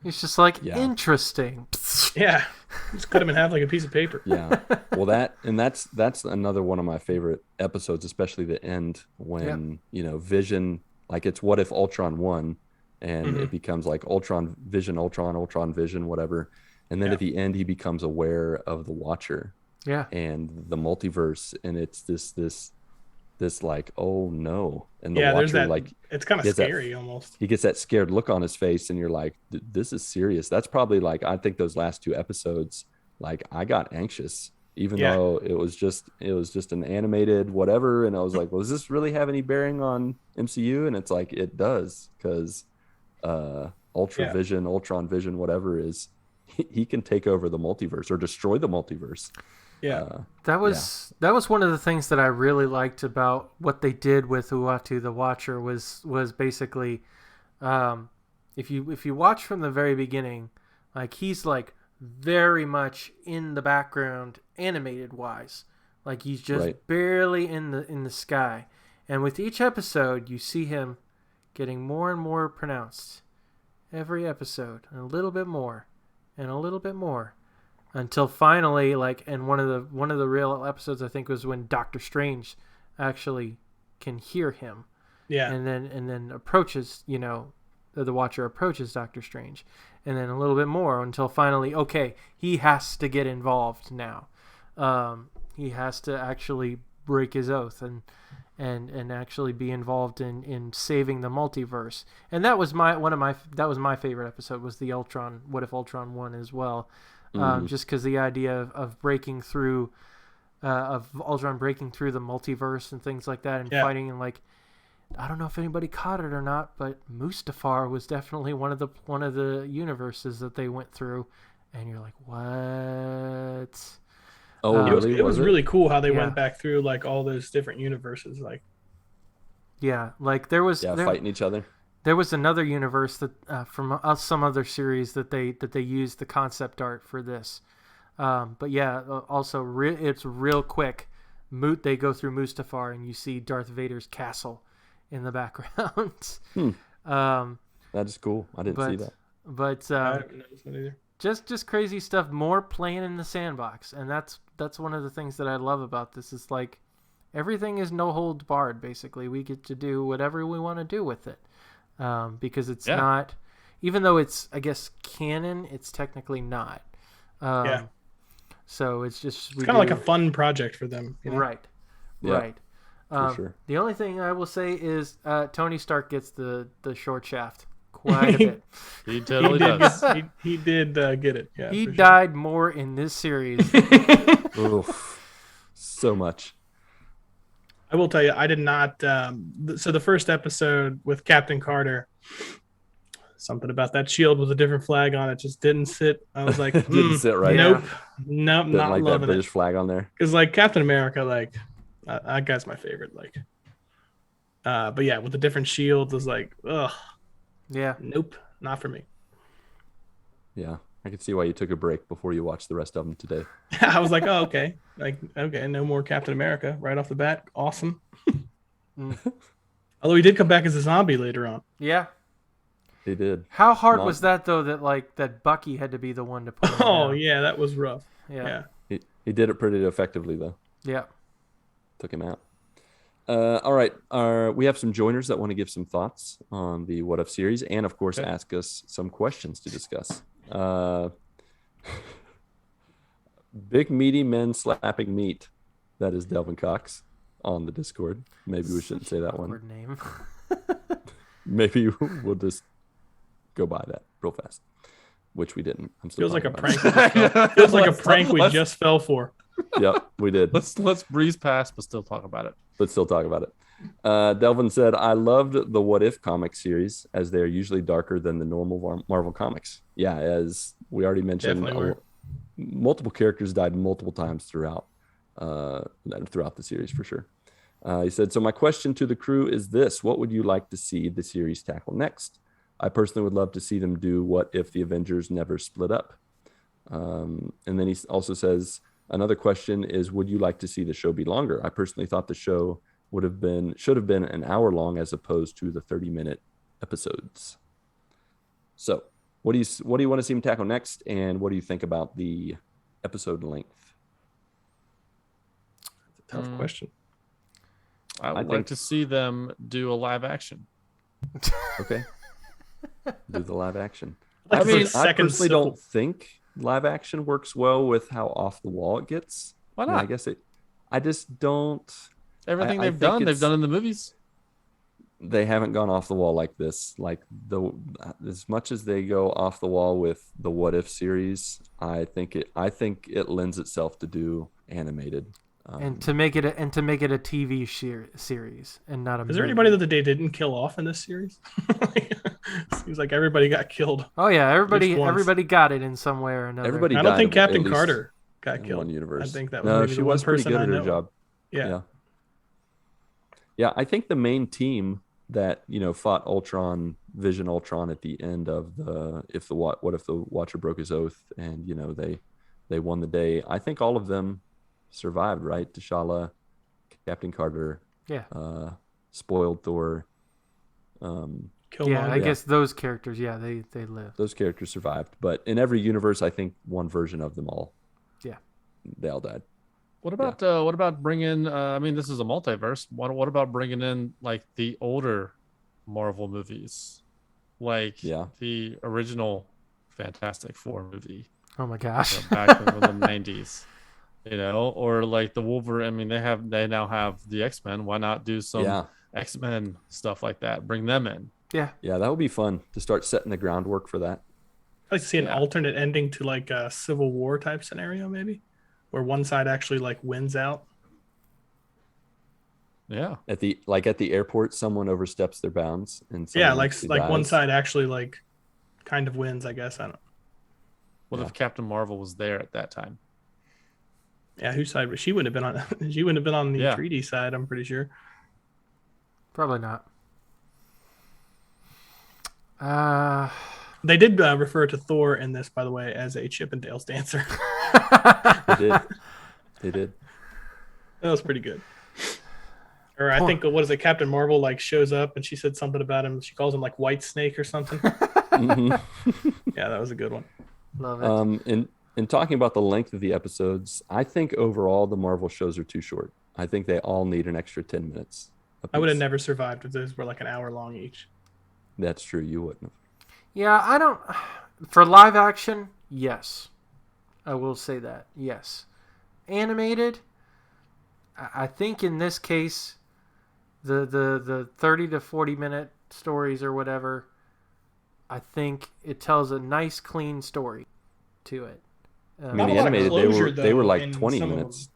Speaker 3: He's just like, interesting.
Speaker 4: Yeah, just cut him in half like a piece of paper.
Speaker 1: Yeah, well, that's another one of my favorite episodes, especially the end when Vision, like, it's what if Ultron won, and it becomes like Ultron Vision, Ultron Vision, whatever, and then at the end he becomes aware of the Watcher, and the multiverse, and it's this like, oh no, and the Watcher,
Speaker 4: there's that,
Speaker 1: like,
Speaker 4: it's kind of scary almost.
Speaker 1: He gets that scared look on his face, and you're like, this is serious. That's probably like, I think those last two episodes, like, I got anxious, even though it was just an animated whatever, and I was like, well, does this really have any bearing on MCU? And it's like, it does, because Ultron Vision, whatever, is he can take over the multiverse or destroy the multiverse.
Speaker 4: Yeah.
Speaker 3: That was one of the things that I really liked about what they did with Uatu the Watcher was basically, if you watch from the very beginning, like he's like very much in the background animated wise, like he's just barely in the sky, and with each episode you see him getting more and more pronounced every episode, and a little bit more, and a little bit more. Until finally, like, and one of the real episodes I think was when Doctor Strange actually can hear him, and then approaches, the Watcher approaches Doctor Strange, and then a little bit more until finally, okay, he has to get involved now. He has to actually break his oath and actually be involved in saving the multiverse. And that was my favorite episode, was the Ultron, What If Ultron one as well. Just because the idea of breaking through, of Ultron breaking through the multiverse and things like that, and fighting, and like, I don't know if anybody caught it or not, but Mustafar was definitely one of the universes that they went through, and you're like, what?
Speaker 1: Oh, really?
Speaker 4: It was really cool how they went back through like all those different universes, like.
Speaker 3: Yeah, like there was
Speaker 1: fighting each other.
Speaker 3: There was another universe that from some other series that they used the concept art for this, but yeah, also it's real quick. They go through Mustafar and you see Darth Vader's castle in the background.
Speaker 1: That is cool. I didn't see that.
Speaker 3: But
Speaker 4: I haven't noticed that either.
Speaker 3: Just crazy stuff. More playing in the sandbox, and that's one of the things that I love about this. Is like everything is no holds barred. Basically, we get to do whatever we want to do with it. Because it's not, even though it's, I guess, canon, it's technically not. So it's just...
Speaker 4: It's kind of like a fun project for them. You know?
Speaker 3: Right.
Speaker 1: Yeah,
Speaker 3: right.
Speaker 1: For sure.
Speaker 3: The only thing I will say is Tony Stark gets the short shaft quite a bit.
Speaker 2: He totally does.
Speaker 4: He did get it. Yeah,
Speaker 3: he died more in this series.
Speaker 1: Oof. So much.
Speaker 4: I will tell you, I did not. So the first episode with Captain Carter, something about that shield with a different flag on it just didn't sit. I was like,
Speaker 1: didn't sit right.
Speaker 4: Nope, not
Speaker 1: like
Speaker 4: loving
Speaker 1: that British flag on there.
Speaker 4: Because like Captain America, like that guy's my favorite. Like, but yeah, with the different shields, I was like, ugh,
Speaker 3: yeah,
Speaker 4: nope, not for me.
Speaker 1: Yeah, I could see why you took a break before you watched the rest of them today.
Speaker 4: I was like, oh, okay. Like, okay, no more Captain America right off the bat. Awesome. Although he did come back as a zombie later on.
Speaker 3: Yeah.
Speaker 1: He did.
Speaker 3: How hard was that, though, that Bucky had to be the one to put him down?
Speaker 4: Yeah, that was rough. Yeah.
Speaker 1: He did it pretty effectively, though.
Speaker 3: Yeah.
Speaker 1: Took him out. All right. We have some joiners that want to give some thoughts on the What If series and, of course, ask us some questions to discuss. Big meaty men slapping meat. That is Delvin Cox on the Discord. Maybe we shouldn't say that one.
Speaker 3: Name.
Speaker 1: Maybe we'll just go by that real fast, which we didn't. I'm still
Speaker 4: feels like a
Speaker 1: prank.
Speaker 4: Feels like a prank we just fell for.
Speaker 1: Yep, we did.
Speaker 2: Let's breeze past, but still talk about it.
Speaker 1: Let's still talk about it. Delvin said, I loved the What If comic series as they are usually darker than the normal Marvel comics. Yeah, as we already mentioned, multiple characters died multiple times throughout the series for sure. He said, so my question to the crew is this. What would you like to see the series tackle next? I personally would love to see them do what if the Avengers never split up. And then he also says, another question is, would you like to see the show be longer? I personally thought the show should have been an hour long as opposed to the 30-minute episodes. So what do you want to see him tackle next? And what do you think about the episode length?
Speaker 4: It's a tough question.
Speaker 2: I would like to see them do a live action.
Speaker 1: Okay. Do the live action.
Speaker 4: I
Speaker 1: personally don't think live action works well with how off the wall it gets.
Speaker 2: Why not?
Speaker 1: I just don't.
Speaker 2: Everything they've done in the movies.
Speaker 1: They haven't gone off the wall like this. Like as much as they go off the wall with the What If series, I think it lends itself to do animated.
Speaker 3: And to make it a TV series and not a movie.
Speaker 4: Is there anybody that they didn't kill off in this series? Seems like everybody got killed.
Speaker 3: Oh yeah, everybody got it in some way or another.
Speaker 1: Everybody.
Speaker 4: I don't think Captain Carter got
Speaker 1: in
Speaker 4: killed.
Speaker 1: one universe.
Speaker 4: I think that was
Speaker 1: no,
Speaker 4: maybe
Speaker 1: she
Speaker 4: the one
Speaker 1: was pretty
Speaker 4: person
Speaker 1: good
Speaker 4: I
Speaker 1: at her
Speaker 4: know.
Speaker 1: job.
Speaker 4: Yeah.
Speaker 1: Yeah, I think the main team that fought Vision Ultron at the end of the what if the Watcher broke his oath, and they won the day. I think all of them survived, right? T'Challa, Captain Carter,
Speaker 3: Yeah.
Speaker 1: Spoiled Thor.
Speaker 4: Killmonger.
Speaker 3: I guess those characters, they live.
Speaker 1: Those characters survived, but in every universe, I think one version of them all.
Speaker 3: Yeah.
Speaker 1: They all died.
Speaker 2: What about bringing? I mean, this is a multiverse. What about bringing in like the older Marvel movies, like the original Fantastic Four movie?
Speaker 3: Oh my gosh!
Speaker 2: Back in the '90s, or like the Wolverine. I mean, they now have the X-Men. Why not do some X-Men stuff like that? Bring them in.
Speaker 3: Yeah,
Speaker 1: that would be fun to start setting the groundwork for that.
Speaker 4: I'd like to see an alternate ending to like a Civil War type scenario, maybe, where one side actually like wins out.
Speaker 2: Yeah.
Speaker 1: At the airport, someone oversteps their bounds, and
Speaker 4: like
Speaker 1: dies.
Speaker 4: one side actually like kind of wins. I guess I don't.
Speaker 2: What if Captain Marvel was there at that time?
Speaker 4: Yeah, whose side? She wouldn't have been on. She wouldn't have been on the 3D side. I'm pretty sure.
Speaker 3: Probably not.
Speaker 4: They did refer to Thor in this, by the way, as a Chippendales dancer.
Speaker 1: They did.
Speaker 4: That was pretty good. Or I think, what is it? Captain Marvel like shows up and she said something about him. She calls him like White Snake or something. Yeah, that was a good one.
Speaker 3: Love it.
Speaker 1: In talking about the length of the episodes, I think overall the Marvel shows are too short. I think they all need an extra 10 minutes.
Speaker 4: I would have never survived if those were like an hour long each.
Speaker 1: That's true. You wouldn't have.
Speaker 3: Yeah, I don't. For live action, yes. I will say that. Yes. Animated, I think in this case, the 30 to 40 minute stories or whatever, I think it tells a nice, clean story to it.
Speaker 1: I mean, the animated, they were like 20 minutes.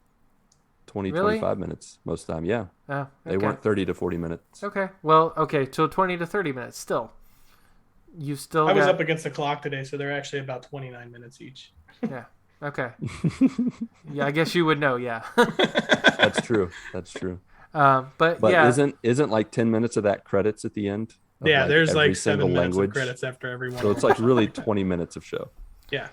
Speaker 1: 20,
Speaker 3: really?
Speaker 1: 25 minutes most of the time, yeah.
Speaker 3: Oh, okay.
Speaker 1: They weren't 30 to 40 minutes.
Speaker 3: Okay, well, so 20 to 30 minutes still.
Speaker 4: I was up against the clock today, so they're actually about 29 minutes each.
Speaker 3: Yeah, okay. Yeah, I guess you would know, yeah.
Speaker 1: That's true. But
Speaker 3: yeah.
Speaker 1: Isn't like 10 minutes of that credits at the end?
Speaker 4: Yeah, there's like 7 minutes of credits after every one.
Speaker 1: So it's like really 20 minutes of show.
Speaker 4: Yeah.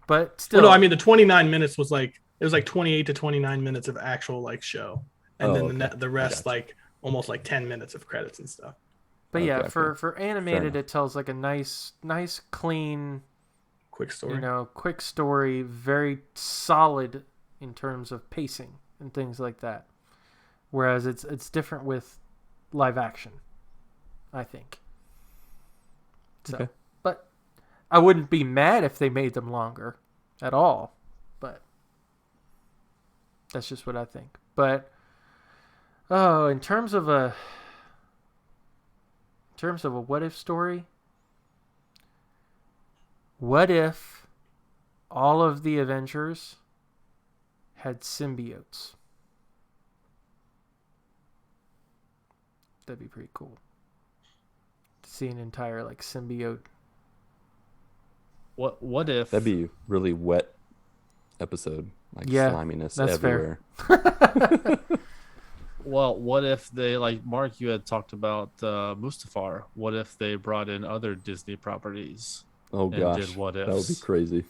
Speaker 3: But still.
Speaker 4: Well, no, I mean, the 29 minutes was like, it was like 28 to 29 minutes of actual like show. And then the rest, like almost like 10 minutes of credits and stuff.
Speaker 3: But yeah, for animated, it tells like a nice, clean,
Speaker 4: quick story.
Speaker 3: Quick story, very solid in terms of pacing and things like that. Whereas it's different with live action, I think. So, okay. But I wouldn't be mad if they made them longer at all. But that's just what I think. But in terms of a what if story, what if all of the Avengers had symbiotes? That'd be pretty cool to see an entire like symbiote.
Speaker 2: What if
Speaker 1: that'd be a really wet episode, like sliminess everywhere.
Speaker 3: Fair.
Speaker 2: Well, what if they, like Mark, you had talked about Mustafar. What if they brought in other Disney properties?
Speaker 1: Oh gosh,
Speaker 2: did what ifs?
Speaker 1: That would be crazy.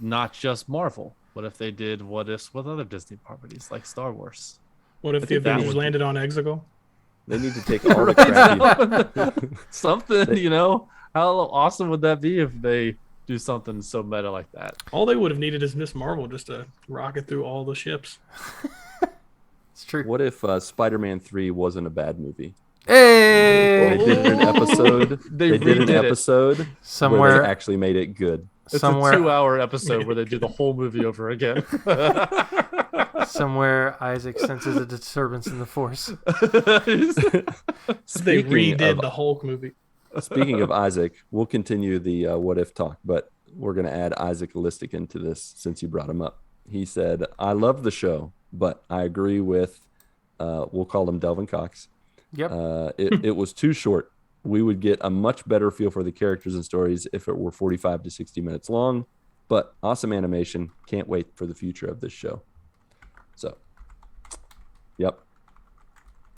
Speaker 2: Not just Marvel. What if they did what ifs with other Disney properties like Star Wars?
Speaker 4: What if the Avengers landed on Exegol?
Speaker 1: They need to take all the crappy
Speaker 2: something. How awesome would that be if they do something so meta like that?
Speaker 4: All they would have needed is Miss Marvel just to rocket through all the ships.
Speaker 3: It's true.
Speaker 1: What if Spider-Man 3 wasn't a bad movie?
Speaker 3: Hey!
Speaker 1: They did an episode. They did an episode
Speaker 3: somewhere
Speaker 1: where they actually made it good.
Speaker 2: It's a 2-hour episode where they do the whole movie over again.
Speaker 3: Somewhere Isaac senses a disturbance in the Force.
Speaker 4: They redid the Hulk movie.
Speaker 1: Speaking of Isaac, we'll continue the what if talk, but we're going to add Isaac Listic into this since you brought him up. He said, I love the show, but I agree with, we'll call him Delvin Cox.
Speaker 3: Yep.
Speaker 1: It was too short. We would get a much better feel for the characters and stories if it were 45 to 60 minutes long, But awesome animation. Can't wait for the future of this show. So, yep.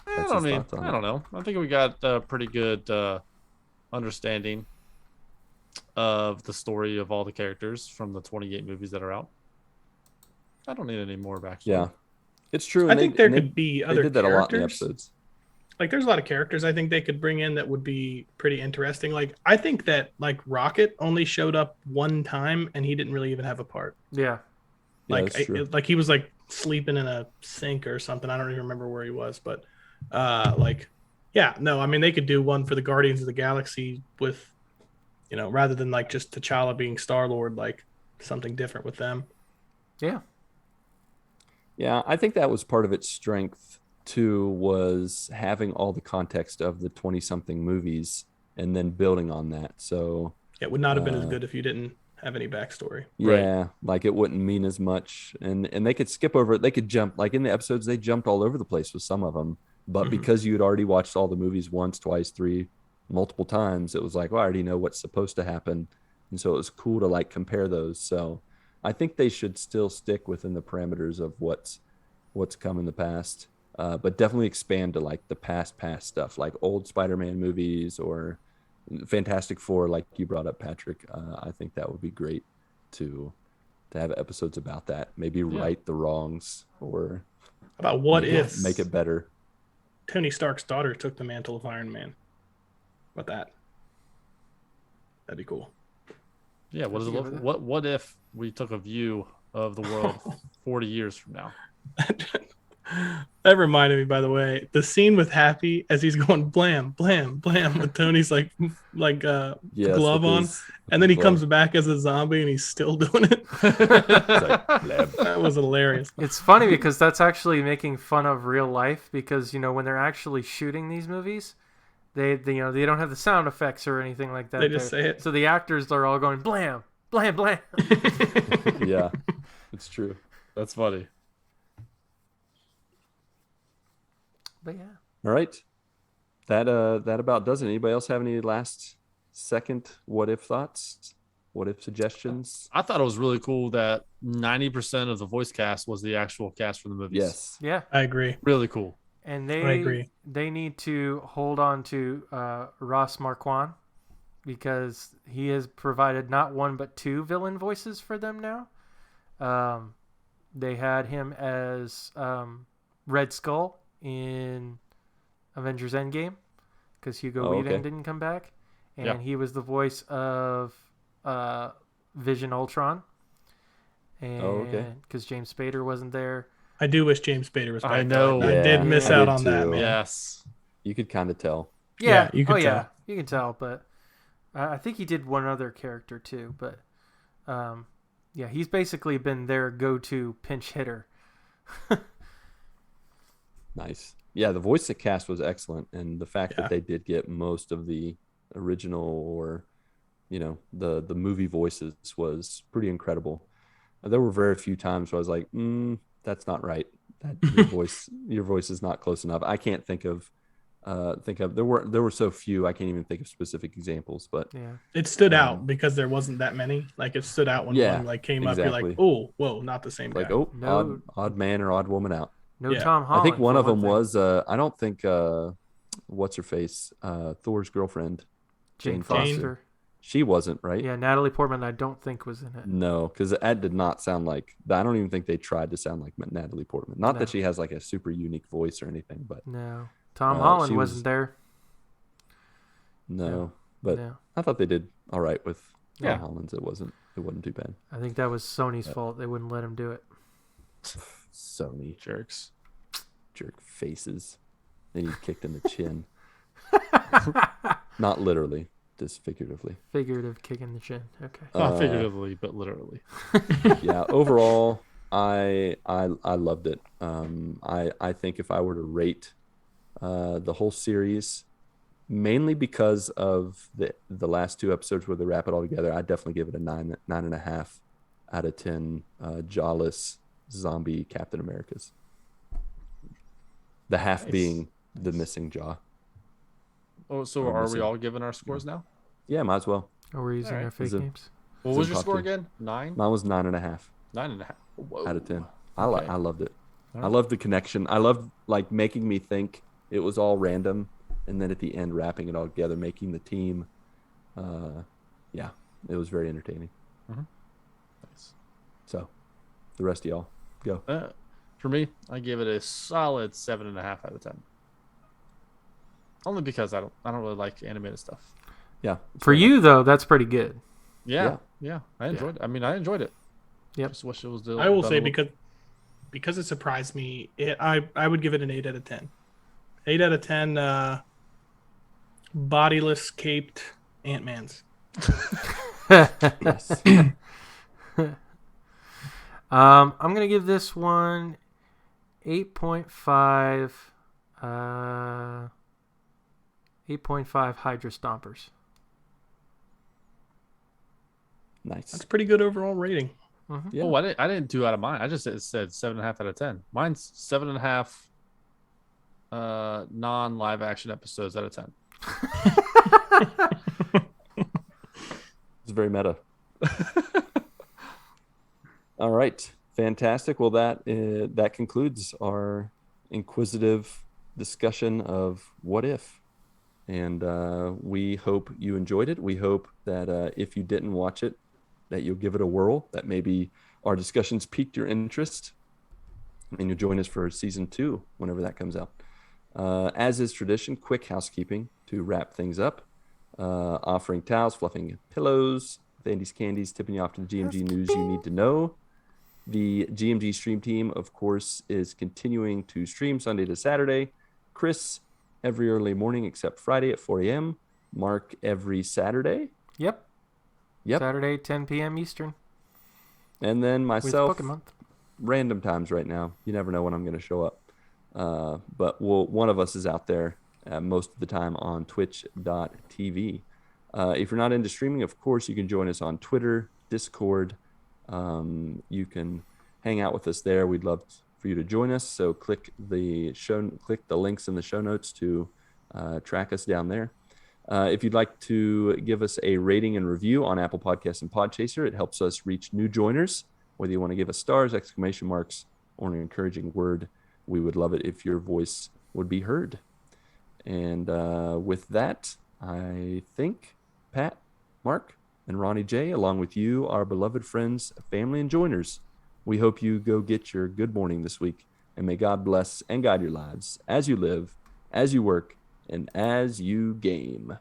Speaker 2: I
Speaker 1: That's
Speaker 2: don't
Speaker 1: his
Speaker 2: mean,
Speaker 1: thoughts on
Speaker 2: I
Speaker 1: it.
Speaker 2: don't know. I think we got a pretty good understanding of the story of all the characters from the 28 movies that are out. I don't need any more backstory.
Speaker 1: Yeah, it's true.
Speaker 4: I
Speaker 1: and
Speaker 4: think
Speaker 1: they-
Speaker 4: there
Speaker 1: and they-
Speaker 4: could be
Speaker 1: They
Speaker 4: other
Speaker 1: did that a lot in the
Speaker 4: characters.
Speaker 1: episodes.
Speaker 4: Like, there's a lot of characters I think they could bring in that would be pretty interesting. Like, I think that like Rocket only showed up one time and he didn't really even have a part.
Speaker 3: Yeah.
Speaker 1: Yeah,
Speaker 4: Like,
Speaker 1: that's true.
Speaker 4: like he was like sleeping in a sink or something. I don't even remember where he was, but like, yeah, no, I mean they could do one for the Guardians of the Galaxy with, you know, rather than like just T'Challa being Star-Lord, like something different with them.
Speaker 3: Yeah.
Speaker 1: Yeah, I think that was part of its strength too, was having all the context of the 20-something movies and then building on that. So
Speaker 4: It would not have been as good if you didn't have any backstory.
Speaker 1: yeah, like it wouldn't mean as much, and they could skip over it. They could jump, like in the episodes, they jumped all over the place with some of them. But
Speaker 4: Mhm.
Speaker 1: because you had already watched all the movies once, twice, three, multiple times, it was like, well, I already know what's supposed to happen, and so it was cool to like compare those. So I think they should still stick within the parameters of what's come in the past, but definitely expand to like the past stuff, like old Spider-Man movies or Fantastic Four, like you brought up, Patrick. I think that would be great to have episodes about that. Maybe right the wrongs or
Speaker 4: About what
Speaker 1: make
Speaker 4: if
Speaker 1: make it better.
Speaker 4: Tony Stark's daughter took the mantle of Iron Man? What that? That'd be cool.
Speaker 2: Yeah, what is
Speaker 3: Yeah,
Speaker 2: it? What if we took a view of the world 40 years from now?
Speaker 4: That reminded me, by the way, the scene with Happy as he's going blam, blam, blam, with Tony's like
Speaker 1: Yes,
Speaker 4: glove
Speaker 1: with
Speaker 4: on,
Speaker 1: his- with
Speaker 4: and then
Speaker 1: his
Speaker 4: he comes
Speaker 1: glove.
Speaker 4: back as a zombie and he's still doing it.
Speaker 1: It's like, blab.
Speaker 4: That was hilarious.
Speaker 3: It's funny because that's actually making fun of real life because, you know, when they're actually shooting these movies, they you know, they don't have the sound effects or anything like that.
Speaker 4: They just say it.
Speaker 3: So the actors are all going blam, blam, blam.
Speaker 1: Yeah, it's true.
Speaker 2: That's funny.
Speaker 3: But yeah.
Speaker 1: All right, that about does it. Anybody else have any last second what if thoughts, what if suggestions?
Speaker 2: I thought it was really cool that 90% of the voice cast was the actual cast from the movies.
Speaker 1: Yes.
Speaker 3: Yeah.
Speaker 4: I agree.
Speaker 2: Really cool.
Speaker 3: And
Speaker 4: I agree.
Speaker 3: they need to hold on to Ross Marquand because he has provided not one but two villain voices for them now. They had him as Red Skull in Avengers Endgame because Hugo Weaving didn't come back, and he was the voice of Vision Ultron. And because James Spader wasn't there.
Speaker 4: I do wish James Spader was back.
Speaker 2: I know.
Speaker 4: I did miss
Speaker 1: I
Speaker 4: out
Speaker 1: did
Speaker 4: on that,
Speaker 1: too.
Speaker 4: man.
Speaker 2: Yes.
Speaker 1: You could kind of tell.
Speaker 3: Yeah,
Speaker 4: you could
Speaker 3: yeah,
Speaker 4: tell.
Speaker 3: you can tell, but I think he did one other character too. But yeah, he's basically been their go-to pinch hitter.
Speaker 1: Nice. Yeah, the voice cast was excellent, and the fact that they did get most of the original or, you know, the movie voices was pretty incredible. There were very few times where I was like, that's not right. That your voice is not close enough. I can't think of there were so few I can't even think of specific examples, but
Speaker 3: Yeah,
Speaker 4: It stood out because there wasn't that many. Like, it stood out when one like came up. You're like,
Speaker 1: exactly.
Speaker 4: oh, whoa, not the same
Speaker 1: like,
Speaker 4: guy.
Speaker 1: oh,
Speaker 3: No.
Speaker 1: odd man or odd woman out.
Speaker 3: no
Speaker 4: Yeah.
Speaker 3: Tom Holland.
Speaker 1: I think one
Speaker 3: for
Speaker 1: of them
Speaker 3: thing.
Speaker 1: was I don't think what's her face, Thor's girlfriend,
Speaker 3: Jane
Speaker 1: Jane
Speaker 3: Foster.
Speaker 1: she wasn't, right?
Speaker 3: Yeah, Natalie Portman. I don't think was in it.
Speaker 1: No, because that did not sound like. I don't even think they tried to sound like Natalie Portman. Not
Speaker 3: No.
Speaker 1: that she has like a super unique voice or anything, but
Speaker 3: No, Tom
Speaker 1: she
Speaker 3: Holland
Speaker 1: was-
Speaker 3: wasn't there.
Speaker 1: no. But
Speaker 3: No,
Speaker 1: I thought they did all right with Tom
Speaker 2: Yeah.
Speaker 1: Holland's. It wasn't too bad.
Speaker 3: I think that was Sony's fault. They wouldn't let him do it.
Speaker 1: Sony
Speaker 2: Jerks.
Speaker 1: jerk faces. They need kicked in the chin. Not literally, just figuratively.
Speaker 3: Figurative kick in the chin. Okay.
Speaker 2: Not figuratively, but literally.
Speaker 1: Yeah, overall, I loved it. I think if I were to rate the whole series, mainly because of the last two episodes where they wrap it all together, I'd definitely give it a 9.5 out of 10 jawless zombie Captain Americas. The half
Speaker 4: Nice.
Speaker 1: being the missing jaw.
Speaker 2: Oh, so
Speaker 1: Or
Speaker 2: are we
Speaker 1: missing.
Speaker 2: all giving our scores now?
Speaker 1: Yeah, might as well.
Speaker 3: Or we're using
Speaker 2: Alright.
Speaker 3: our fake
Speaker 1: Is it-
Speaker 3: names.
Speaker 2: What
Speaker 1: Zoom
Speaker 2: was your
Speaker 1: popped
Speaker 2: score
Speaker 1: in.
Speaker 2: again? 9?
Speaker 1: Mine was 9.5
Speaker 2: 9.5. Whoa.
Speaker 1: out of 10.
Speaker 2: Okay.
Speaker 1: I loved it.
Speaker 2: All
Speaker 1: I
Speaker 2: right.
Speaker 1: loved the connection. I loved like making me think it was all random, and then at the end wrapping it all together, making the team. Yeah, it was very entertaining.
Speaker 2: Nice.
Speaker 1: So, the rest of y'all go.
Speaker 2: For me, I give it a solid 7.5 out of 10. Only because I don't really like animated stuff.
Speaker 1: Yeah.
Speaker 3: For you though, that's pretty good.
Speaker 2: Yeah. I enjoyed it. I mean, I enjoyed it.
Speaker 3: Yep.
Speaker 2: Just wish it was.
Speaker 4: I will
Speaker 2: done
Speaker 4: say
Speaker 2: a little-
Speaker 4: because it surprised me, I would give it an 8 out of 10. 8 out of 10 bodiless caped Ant-Mans.
Speaker 1: Yes.
Speaker 3: I'm gonna give this one 8.5. 8.5 Hydra Stompers.
Speaker 1: Nice.
Speaker 4: That's a pretty good overall rating.
Speaker 1: Yeah.
Speaker 2: Oh, I didn't do out of mine. I just said 7.5 out of 10. Mine's 7.5 non-live action episodes out of 10.
Speaker 1: It's very meta. All right, fantastic. Well, that concludes our inquisitive discussion of What If, and we hope you enjoyed it. We hope that if you didn't watch it, that you'll give it a whirl. That maybe our discussions piqued your interest, and you'll join us for season 2 whenever that comes out. As is tradition, quick housekeeping to wrap things up. Offering towels, fluffing pillows, with Andy's Candies, tipping you off to the GMG news you need to know. The GMG stream team, of course, is continuing to stream Sunday to Saturday. Chris every early morning except Friday at 4 a.m. Marc every Saturday.
Speaker 3: Yep.
Speaker 1: Yep.
Speaker 3: Saturday, 10 p.m. Eastern.
Speaker 1: And then myself,
Speaker 3: With Pocket Month.
Speaker 1: random times right now. You never know when I'm going to show up. But one of us is out there most of the time on twitch.tv. If you're not into streaming, of course, you can join us on Twitter, Discord. You can hang out with us there. We'd love for you to join us. So click the links in the show notes to track us down there. If you'd like to give us a rating and review on Apple Podcasts and Podchaser, it helps us reach new joiners. Whether you want to give us stars, exclamation marks, or an encouraging word, we would love it if your voice would be heard. And with that, I think Pat, Marc, and Ronnie J, along with you, our beloved friends, family, and joiners, we hope you go get your good morning this week. And may God bless and guide your lives as you live, as you work, and as you game.